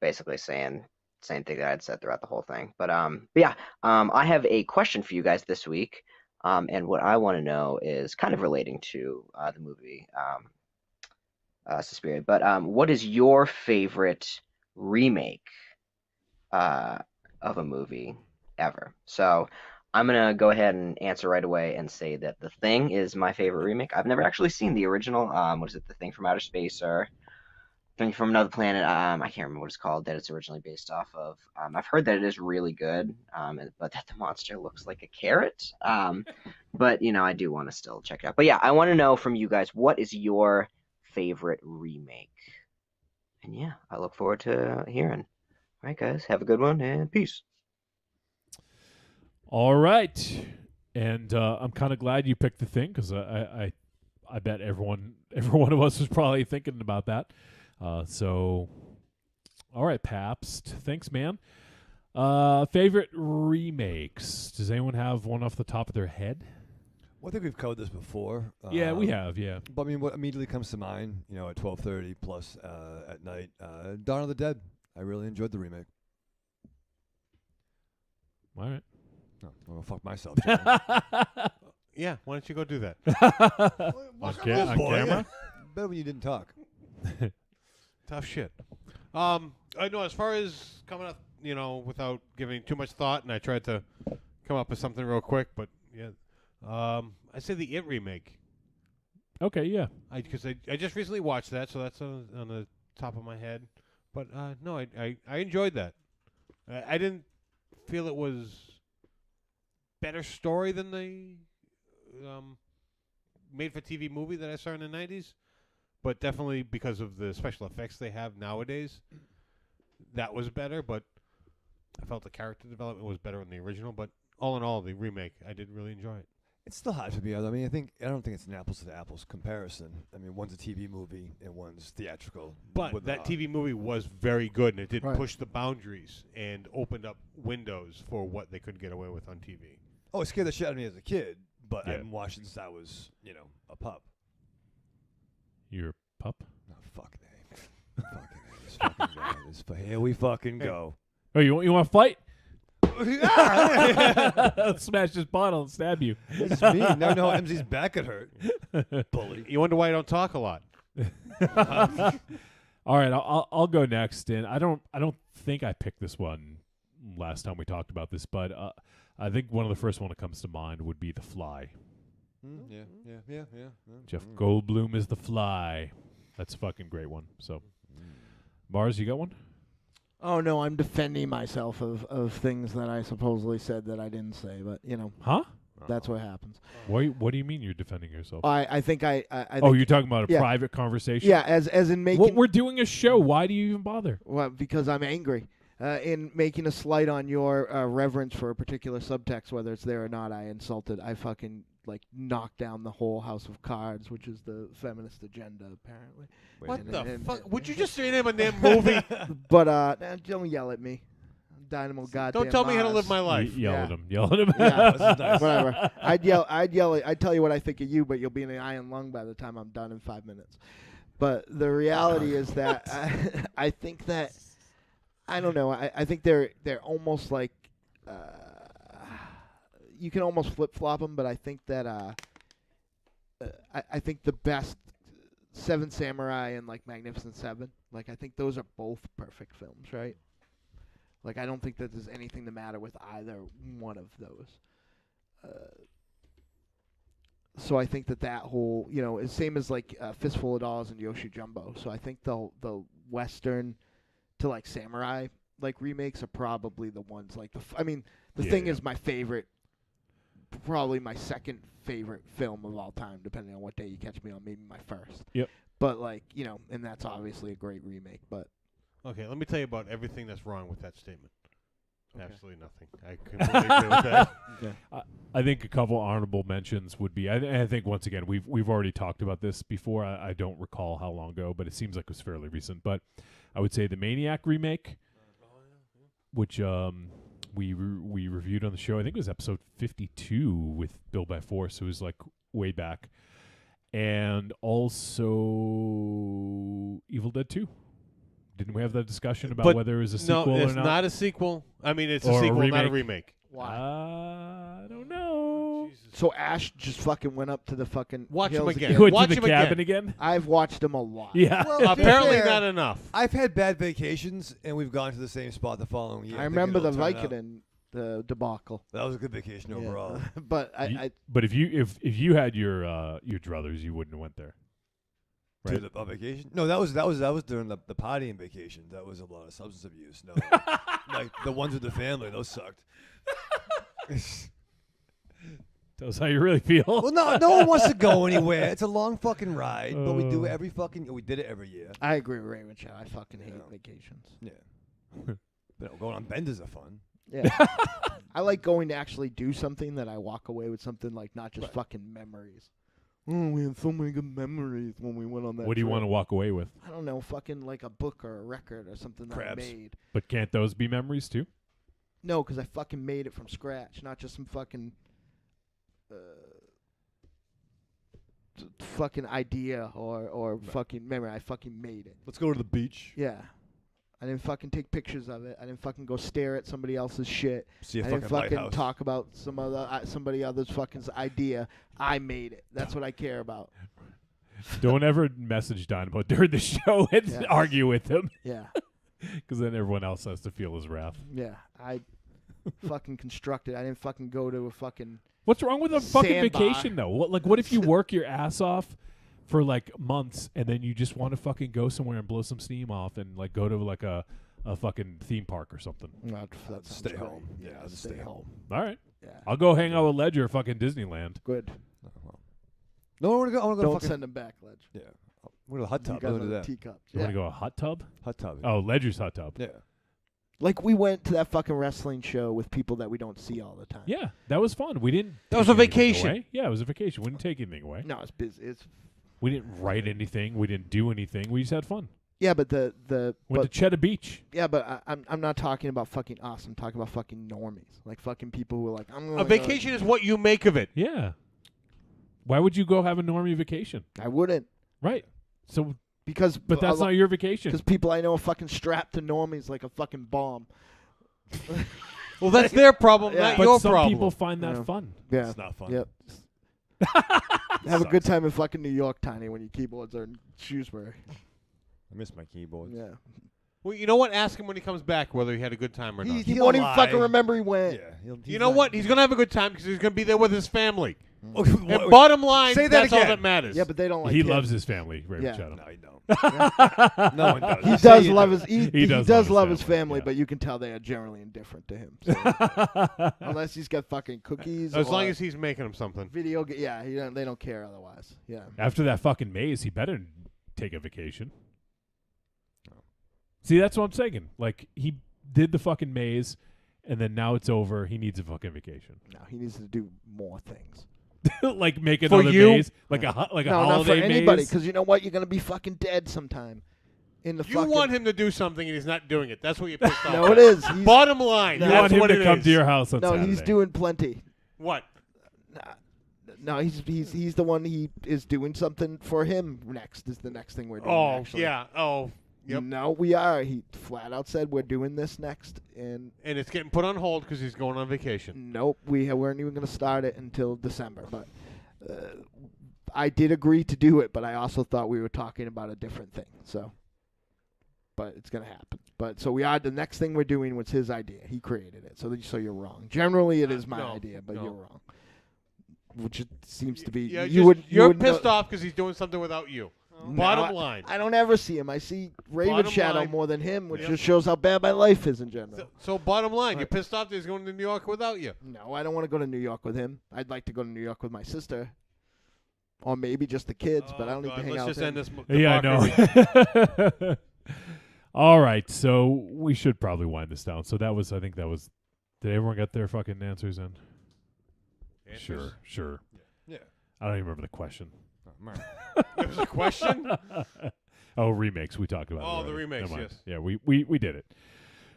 basically saying the same thing that I'd said throughout the whole thing. But yeah, I have a question for you guys this week, and what I want to know is kind of relating to the movie Suspiria. But what is your favorite remake of a movie ever? So I'm going to go ahead and answer right away and say that The Thing is my favorite remake. I've never actually seen the original. What is it? The Thing from Outer Space or Thing from Another Planet? I can't remember what it's called that it's originally based off of. I've heard that it is really good, but that the monster looks like a carrot. But, I do want to still check it out. But yeah, I want to know from you guys, what is your favorite remake? And yeah, I look forward to hearing. All right, guys, have a good one, and peace. All right, and I'm kind of glad you picked The Thing because I bet every one of us was probably thinking about that. So, all right, Pabst, thanks, man. Favorite remakes? Does anyone have one off the top of their head? Well, I think we've covered this before. Yeah, we have. Yeah, but I mean, what immediately comes to mind, at 12:30 plus at night, Dawn of the Dead. I really enjoyed the remake. All right. No, I'm gonna fuck myself. Yeah, why don't you go do that? on camera? Better when you didn't talk. Tough shit. I know as far as coming up, without giving too much thought, and I tried to come up with something real quick, but yeah, I say the It remake. Okay, yeah. Because I just recently watched that, so that's on the top of my head. But no, I enjoyed that. I didn't feel it was better story than the made-for-TV movie that I saw in the 90s, but definitely because of the special effects they have nowadays, that was better, but I felt the character development was better in the original, but all in all, the remake, I did really enjoy it. It's still hard to be other. I mean, I don't think it's an apples to apples comparison. I mean, one's a TV movie and one's theatrical. But that TV movie was very good, and it did push the boundaries and opened up windows for what they could get away with on TV. Oh, it scared the shit out of me as a kid, but I haven't watched it since I was, a pup. You're a pup? No, fucking A. Fucking A. This fucking guy. Here we fucking go. Oh, you want to fight? Smash this bottle and stab you. It's me. No, MZ's back at hurt. Bully. You wonder why I don't talk a lot. All right, I'll go next, and I don't think I picked this one last time we talked about this, but I think one of the first one that comes to mind would be The Fly. Yeah. Jeff Goldblum is The Fly. That's a fucking great one. So, Mars, you got one? Oh no, I'm defending myself of things that I supposedly said that I didn't say, but Huh? That's what happens. What do you mean you're defending yourself? I think I oh, you're talking about a private conversation? Yeah, as in making. Well, we're doing a show. Why do you even bother? Well, because I'm angry. In making a slight on your reverence for a particular subtext, whether it's there or not, I fucking knocked down the whole House of Cards, which is the feminist agenda, apparently. What the fuck? Would you just say name a damn movie? But don't yell at me. Dynamo goddamn Don't tell me how to Mars. live my life. Yell at him. Yell at him. Yeah, this is nice. Whatever. I'd yell. I'd tell you what I think of you, but you'll be in the iron lung by the time I'm done in 5 minutes. But the reality is that I think that I don't know. I think they're almost like you can almost flip flop them, but I think that I think the best Seven Samurai and Magnificent Seven, Like, I think those are both perfect films, right? Like, I don't think that there's anything the matter with either one of those. So I think that whole, is same as like Fistful of Dollars and Yoshi Jumbo. So I think the Western to like samurai like remakes are probably the ones like the Thing is my favorite, probably my second favorite film of all time, depending on what day you catch me on, maybe my first. Yep. But like, and that's obviously a great remake, but Okay, let me tell you about everything that's wrong with that statement. Absolutely nothing. I completely agree with that. Okay. I think a couple honorable mentions would be. I think once again we've already talked about this before. I don't recall how long ago, but it seems like it was fairly recent. But I would say the Maniac remake, which we reviewed on the show. I think it was episode 52 with Bill by Force. It was like way back, and also Evil Dead 2. Didn't we have that discussion about whether it was a sequel or not? No, it's not a sequel. I mean, it's a Or a sequel, not a remake. remake. Why? I don't know. So Ash just fucking went up to the fucking Watch him hills again. You went Watch to the him cabin again? I've watched him a lot. Yeah. Well, to be Apparently fair, not enough. I've had bad vacations, and we've gone to the same spot the following year. I thinking remember the it'll turn out. Vicodin, the debacle. That was a good vacation Yeah. overall. But But if you had your druthers, you wouldn't have went there. To the vacation? No, that was during the partying vacation. That was a lot of substance abuse. No, like the ones with the family, those sucked. Tell us how you really feel. Well, no one wants to go anywhere. It's a long fucking ride, but we do it we did it every year. I agree with Raymond Chow. I fucking hate vacations. Yeah. But going on benders are fun. Yeah. I like going to actually do something that I walk away with something like not just fucking memories. Oh, we had so many good memories when we went on that What do you trip. want to walk away with? I don't know, fucking like a book or a record or something that I made. But can't those be memories too? No, because I fucking made it from scratch, not just some fucking fucking idea or fucking memory. I fucking made it. Let's go to the beach. Yeah. I didn't fucking take pictures of it. I didn't fucking go stare at somebody else's shit. See a I didn't fucking fucking lighthouse. talk about somebody else's fucking idea. I made it. That's what I care about. Don't ever message Dynamo during the show and Yeah. argue with him. Yeah. Because then everyone else has to feel his wrath. Yeah. I fucking constructed. I didn't fucking go to a fucking. What's wrong with a fucking sandbar. vacation though? What if you work your ass off for like months and then you just want to fucking go somewhere and blow some steam off and like go to like a fucking theme park or something? That sounds Stay great. home. Yeah, just stay home. All right. Yeah. I'll go hang out with Ledger at fucking Disneyland. Good. No, I want to go. I want to go. Don't fucking, send him back, Ledge. Yeah. We're to the hot You tub. guys I want to are do the that. teacups. You Yeah. want to go a hot tub? Hot tub. Oh, Ledger's hot tub. Yeah. Like we went to that fucking wrestling show with people that we don't see all the time. Yeah, that was fun. We didn't. That was take a anything vacation. away. Yeah, it was a vacation. We didn't take anything away. No, it's busy. It's We didn't write anything. We didn't do anything. We just had fun. yeah, but the Went to Cheddar Beach. yeah, but I'm not talking about fucking us. I'm talking about fucking normies, like fucking people who are like I'm. A vacation is what you make of it. Yeah. Why would you go have a normie vacation? I wouldn't Right. So, because but that's not your vacation. Because people I know are fucking strapped to normies like a fucking bomb. Well, that's their problem, Yeah. not But your some problem. people find that Yeah. fun. Yeah, It's not fun. Yep. Have a good time in fucking New York, Tiny, when your keyboards are in Shrewsbury. I miss my keyboard. Yeah. Well, you know what? Ask him when he comes back whether he had a good time or not. He won't even fucking remember he went. Yeah. You know what? He's going to have a good time because he's going to be there with his family. Okay, And bottom line, Say that that's all again. that matters. Yeah, but they don't like He him. loves his family, Ray Yeah. Machado. No, you don't. No one does. He You say does you love do. his he He does, does love love his his family, family, yeah. but you can tell they are generally indifferent to him. So. Unless he's got fucking cookies. As or long as he's making him something. video, yeah, they don't care otherwise. Yeah. After that fucking maze, he better take a vacation. See, that's what I'm saying. Like, he did the fucking maze, and then now it's over. He needs a fucking vacation. No, he needs to do more things. Like make For another you? maze, like a No, not for holiday anybody, maze. because you know what? You're gonna be fucking dead sometime. In the You fucking. want him to do something and he's not doing it. That's what you're pissed off. No, at. it is. He's- Bottom line, You that's want him what to it come is. to your house on No, Saturday. he's doing plenty. What? No, he's the one. He is doing something for him next. Is the next thing we're doing. Oh, actually. yeah. Oh, yep. No, we are. He flat out said we're doing this next, and And it's getting put on hold because he's going on vacation. nope, weren't even going to start it until December. But I did agree to do it, but I also thought we were talking about a different thing. So but it's gonna happen. But so the next thing we're doing was his idea. He created it. So you're wrong. Generally, it is my idea, but you're wrong. Which it seems to be. Yeah, you're pissed off because he's doing something without you. Bottom line. I don't ever see him. I see Raven Bottom Shadow line. more than him, which just shows how bad my life is in general. So bottom line, you're pissed off that he's going to New York without you. No, I don't want to go to New York with him. I'd like to go to New York with my sister. Or maybe just the kids, but I don't need to hang let's out just with end him. this. Yeah, I know. All right, so we should probably wind this down. So I think that was. Did everyone get their fucking answers in? Sure. Yeah. I don't even remember the question. There was a question? Oh, remakes. We talked about it. Oh, the already. remakes, Never mind. yes. Yeah, we did it.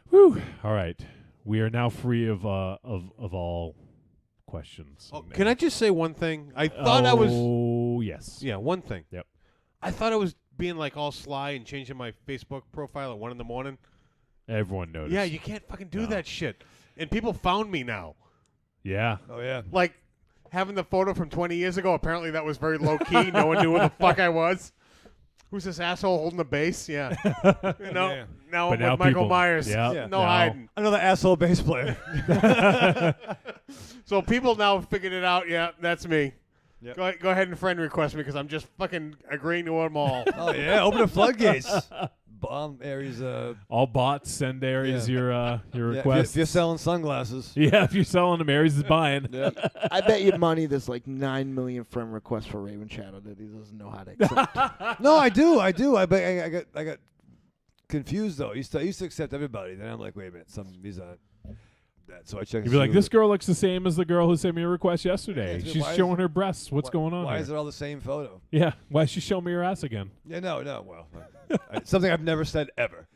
Whew. All right. We are now free of all questions. Oh, can I just say one thing? I thought I was. Oh, yes. Yeah, one thing. Yep. I thought I was being like all sly and changing my Facebook profile at 1 a.m. Everyone noticed. Yeah, you can't fucking do that shit. And people found me now. Yeah. Oh, yeah. Like, having the photo from 20 years ago, apparently that was very low-key. No one knew who the fuck I was. Who's this asshole holding the bass? Yeah. Now I'm with Michael Myers. No hiding. Another asshole bass player. So people now figured it out. Yeah, that's me. Yep. Go ahead and friend request me because I'm just fucking agreeing to them all. Oh, yeah. Open the floodgates. Aries. All bots send Aries your request. If you're selling sunglasses. Yeah, if you're selling them, Aries is buying. I bet you money there's like 9 million friend requests for Raven Shadow that he doesn't know how to accept. No, I do. I got confused though. I used to accept everybody. Then I'm like, wait a minute, these aren't that. So I checked. You'd be like, this girl looks the same as the girl who sent me a request yesterday. Yeah, She's showing her breasts. What's going on Why here? is it all the same photo? Yeah, why is she showing me her ass again? Yeah, no. Well, something I've never said ever.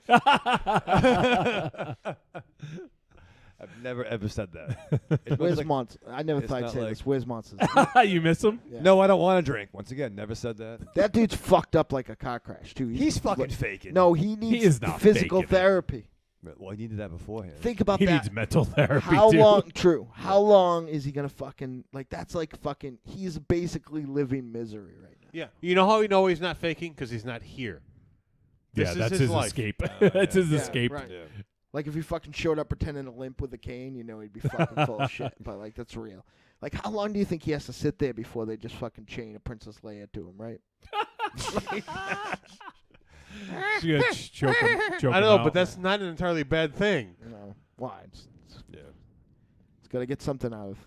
I've never ever said that. Where's Monts? I never thought I'd say this. Where's Monsters? You miss him? Yeah. No, I don't want to drink. Once again, never said that. That dude's fucked up like a car crash too. He's fucking faking. No, he needs is not physical faking it. therapy. Well, he needed that beforehand. Think about He that. needs mental therapy, How too. long? True. How long is he gonna fucking like? That's like fucking. He's basically living misery right now. Yeah. You know how we know he's not faking? Because he's not here. This Yeah, is that's his his life. escape. That's his escape. Right. Like if he fucking showed up pretending to limp with a cane, you know he'd be fucking full of shit. But like that's real. Like how long do you think he has to sit there before they just fucking chain a Princess Leia to him? Right. She got choke him I don't know, out. but that's not an entirely bad thing. No. Why? It's got to get something out of.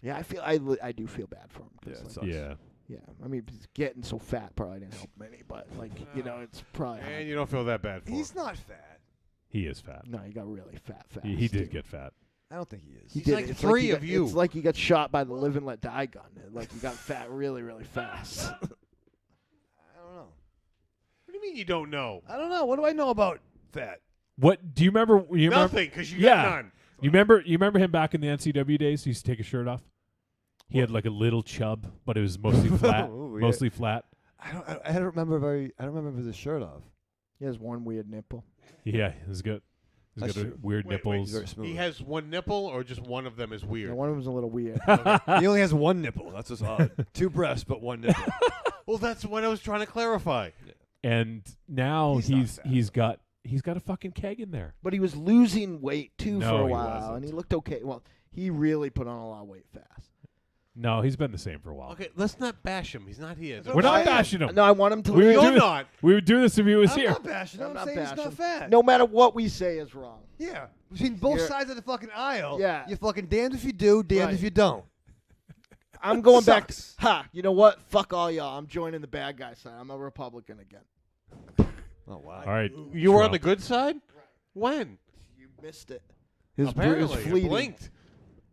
Yeah, I do feel bad for him. 'Cause, like, Yeah. Yeah, I mean, he's getting so fat probably didn't help him any, but like it's probably. And you don't feel that bad for him. He's not fat. He is fat. No, he got really fat. He did get fat. I don't think he is. He He's did. like It's three he of got- you. It's like he got shot by the live and let die gun. Like he got fat really, really fast. I don't know. What do you mean you don't know? I don't know. What do I know about fat? What do you remember? Nothing, 'cause you got yeah. none. You remember him back in the NCW days? He used to take his shirt off. He had like a little chub, but it was mostly flat. Ooh, yeah. Mostly flat. I don't remember I don't remember his shirt off. He has one weird nipple. Yeah, it was good. He's That's got true. weird Wait, nipples. Very smooth. He has one nipple, or just one of them is weird? Yeah, one of them's a little weird. He only has one nipple. That's what's odd. 2 breasts, but 1 nipple. Well, that's what I was trying to clarify. And now He's not he's got a fucking keg in there. But he was losing weight too No, for a he while, wasn't. and he looked okay. Well, he really put on a lot of weight fast. No, he's been the same for a while. Okay, let's not bash him. He's not here. We're not bashing him. No, I want him to. We would You're do this- not. We would do this if he was I'm here. not bashing him. I'm saying he's not fat. No matter what we say is wrong. Yeah. Between both You're- sides of the fucking aisle, Yeah. you're fucking damned if you do, damned Right. if you don't. I'm going back. Sucks. Ha! You know what? Fuck all y'all. I'm joining the bad guy side. I'm a Republican again. Oh, wow. All right. You were on Trump. the good side? When? You missed it. It was Apparently, I fleeting. blinked.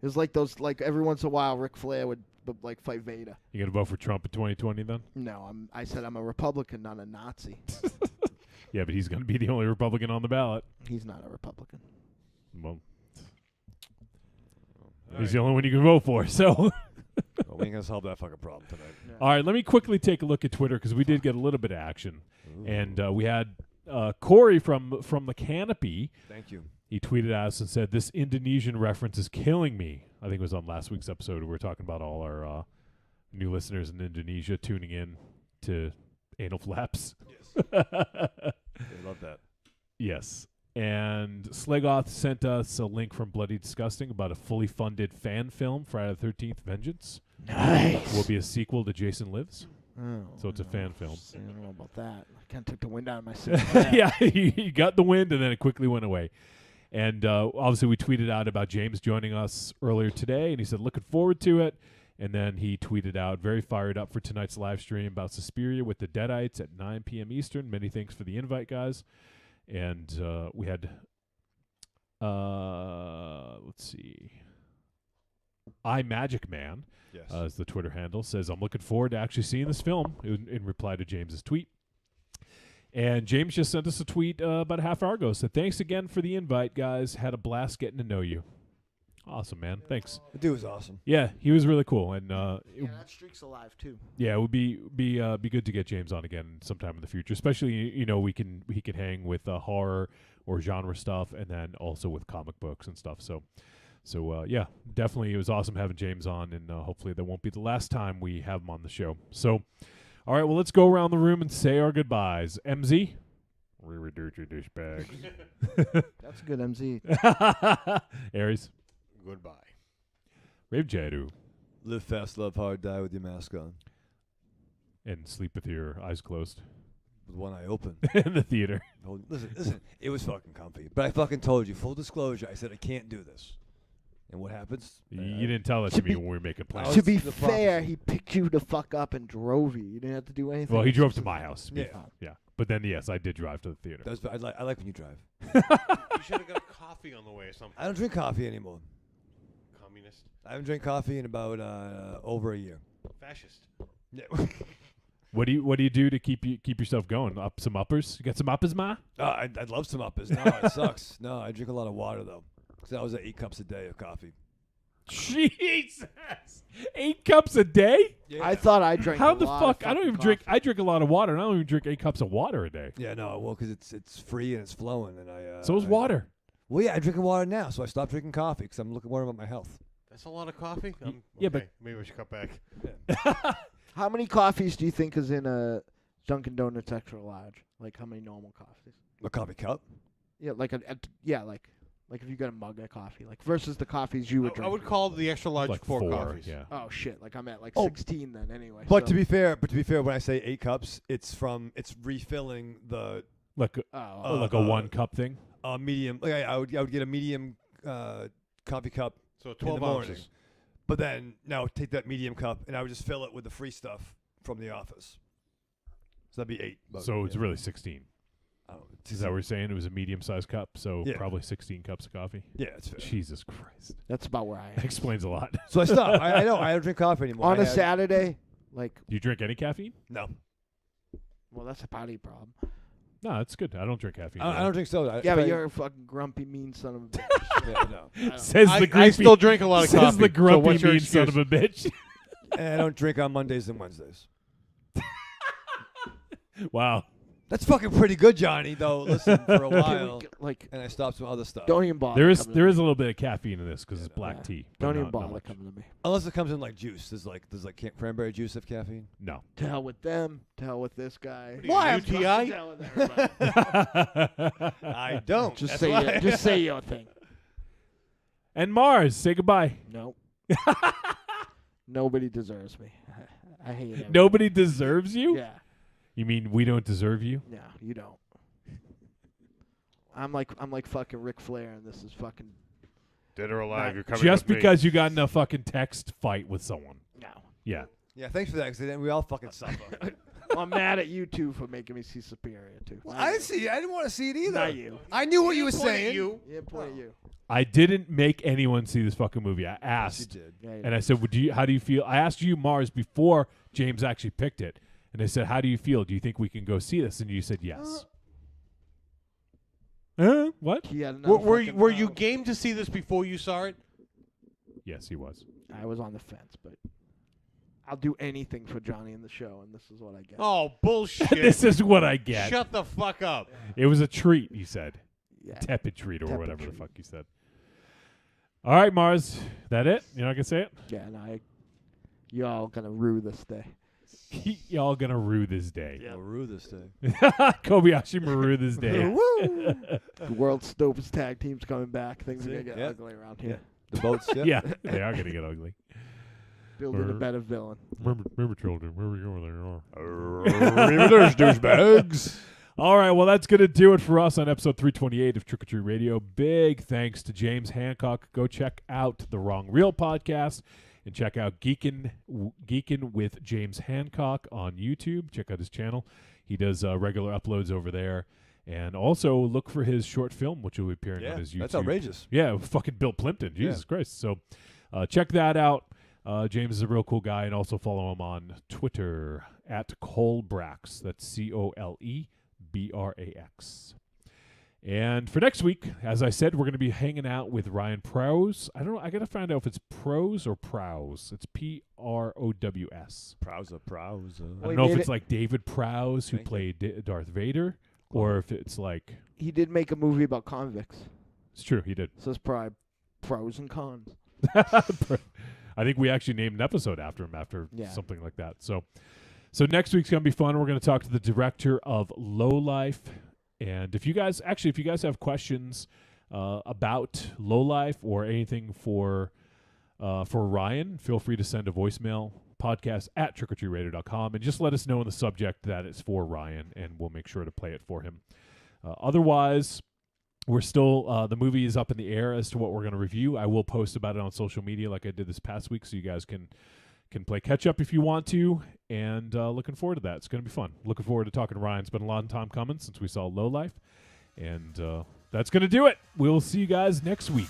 It was like those. Like every once in a while, Ric Flair would like fight Vader. You gonna vote for Trump in 2020 then? No, I said I'm a Republican, not a Nazi. Yeah, but he's gonna be the only Republican on the ballot. He's not a Republican. Well, he's the only one you can vote for. So. Well, we ain't gonna solve that fucking problem tonight. All right, let me quickly take a look at Twitter because we did get a little bit of action, and we had Corey from the Canopy. Thank you. He tweeted at us and said, "This Indonesian reference is killing me." I think it was on last week's episode. We were talking about all our new listeners in Indonesia tuning in to Anal Flaps. Yes. They Love that. Yes. And Slegoth sent us a link from Bloody Disgusting about a fully funded fan film, Friday the 13th Vengeance. Nice. Will be a sequel to Jason Lives. Oh, So it's a fan film. I don't know about that. I kind of took the wind out of my sails. Yeah, he got the wind and then it quickly went away. And obviously we tweeted out about James joining us earlier today, and he said, looking forward to it. And then he tweeted out, very fired up for tonight's live stream about Suspiria with the Deadites at 9 p.m. Eastern. Many thanks for the invite, guys. And we had, let's see, iMagic Man, yes. As the Twitter handle, says, I'm looking forward to actually seeing this film in reply to James's tweet. And James just sent us a tweet about a half hour ago. Said, thanks again for the invite, guys. Had a blast getting to know you. Awesome, man. Thanks. The dude was awesome. Yeah, he was really cool. And Yeah, that streak's alive too. yeah, it would be good to get James on again sometime in the future. Especially, he can hang with horror or genre stuff, and then also with comic books and stuff. So yeah, definitely it was awesome having James on, and hopefully that won't be the last time we have him on the show. So, all right, well, let's go around the room and say our goodbyes. MZ, reduce your douchebag. That's a good MZ. Aries, Goodbye. Rave Jadu, Live fast, love hard, die with your mask on. and sleep with your eyes closed. With one eye open. In the theater. Listen, it was fucking comfy. But I fucking told you, full disclosure, I said I can't do this. And what happens? You didn't tell that to me when we were making plans. To be fair, he picked you the fuck up and drove you. You didn't have to do anything. Well, he drove to my house. Yeah. Yeah. But then, yes, I did drive to the theater. I like when you drive. You should have got coffee on the way or something. I don't drink coffee anymore. Communist. I haven't drank coffee in about over a year. Fascist. Yeah. What do you do to keep yourself going? Up some uppers? You got some uppers, ma? I'd love some uppers. No, it sucks. No, I drink a lot of water though. Because I was at 8 cups a day of coffee. Jesus, 8 cups a day? Yeah. I thought I drank. How a the lot fuck? of I don't even fucking drink. coffee. I drink a lot of water, and I don't even drink 8 cups of water a day. Yeah, no, well, because it's free and it's flowing, and I. So is water. Well, yeah, I drink water now, so I stopped drinking coffee because I'm looking worried about my health. That's a lot of coffee. Yeah, okay, but maybe we should cut back. How many coffees do you think is in a Dunkin' Donuts extra large? Like how many normal coffees? A coffee cup? Yeah, like like if you got a mug of coffee, like versus the coffees you would drink. I would call the extra large Like 4 4, coffees. yeah. Oh shit! Like I'm at like Oh. 16 then anyway. But so. to be fair, when I say 8 cups, it's refilling the Like like a 1 cup thing. medium. Like I would get a medium coffee cup. So in 12 the morning. ounces. But then now take that medium cup and I would just fill it with the free stuff from the office. So that'd be 8. But, So it's yeah. really 16. I don't know, Is that what we're saying? It was a medium-sized cup, so Yeah. probably 16 cups of coffee. Yeah, it's fair. Jesus Christ. That's about where I am. That explains a lot. So I stopped. I know. I don't drink coffee anymore. On I a had- Saturday, like Do you drink any caffeine? No. well, that's a body problem. No, that's good. I don't drink caffeine. I don't drink soda. Yeah, If but I- you're a fucking grumpy, mean son of a bitch. Yeah, no. I don't- Says the I grumpy, still drink a lot of says coffee. the grumpy, so what's your mean son of excuse? a bitch. And I don't drink on Mondays and Wednesdays. Wow. That's fucking pretty good, Johnny. Though, listen, for a Can we while, get, like, and I stopped some other stuff. don't even bother. There is coming to me. a little bit of caffeine in this because it's black Yeah. tea. but Don't even not bother much. coming to me. Unless it comes in like juice. Does cranberry juice have caffeine? No. To hell with them. To hell with this guy. What are you, Why? I'm UTI? fucking to hell with everybody. I don't. Just That's say why. it. Just say your thing. And Mars, say goodbye. Nope. Nobody deserves me. I hate it. Nobody deserves you? Yeah. You mean we don't deserve you? No, you don't. I'm like fucking Ric Flair, and this is fucking Dead or alive, you're coming Just with me. because you got in a fucking text fight with someone. no. Yeah. Yeah, thanks for that. Because then we all fucking suffer. Well, I'm mad at you two for making me see Suspiria too. Well, Not I you. didn't see. I didn't want to see it either. Not you. I knew what you were Point at saying. you. Yeah, point at you. I didn't make anyone see this fucking movie. I Yes, asked. you did. Yeah, you And I said, how do you feel? I asked you, Mars, before James actually picked it. And I said, how do you feel? Do you think we can go see this? And you said yes. What? He had another Were fucking you problem. game to see this before you saw it? Yes, he was. I was on the fence, but I'll do anything for Johnny in the show, and this is what I get. Oh, bullshit. This is what I get. Shut the fuck up. It was a treat, he said. Yeah. Tepid treat or Tepid whatever treat. the fuck he said. All right, Mars. That it? You're not going to say it? Yeah, and you all gonna rue this day. Y'all gonna rue this day. Yeah, rue this day. Kobayashi Maru this day. Woo! The world's dopest tag team's coming back. Things are See? gonna get Yeah. ugly around here. The boats. Yeah, they are gonna get ugly. Building a better villain. Remember, children, where we go, they Remember those douchebags. All right, well, that's going to do it for us on episode 328 of Trick or Treat Radio. Big thanks to James Hancock. Go check out the Wrong Reel podcast and check out Geekin' with James Hancock on YouTube. Check out his channel. He does regular uploads over there. And also look for his short film, which will be appearing on his YouTube. That's outrageous. Yeah, fucking Bill Plimpton. Jesus Christ. So check that out. James is a real cool guy. And also follow him on Twitter at Colebrax. That's COLEBRAX. And for next week, as I said, we're going to be hanging out with Ryan Prowse. I don't know. I got to find out if it's Prowse or Prowse. It's Prowse. Prowse. I don't know if it's like David Prowse, who played Darth Vader, or if it's like... He did make a movie about convicts. It's true, he did. So it's probably pros and cons. I think we actually named an episode after him, something like that. So next week's going to be fun. We're going to talk to the director of Lowlife. And if you guys have questions about Lowlife or anything for Ryan, feel free to send a voicemail, podcast@trickortreatradio.com, and just let us know in the subject that it's for Ryan, and we'll make sure to play it for him. Otherwise, we're still the movie is up in the air as to what we're going to review. I will post about it on social media like I did this past week, so you guys can play catch up if you want to, and looking forward to that. It's going to be fun. Looking forward to talking to Ryan. It's been a long time coming since we saw Lowlife, and that's going to do it. We'll see you guys next week.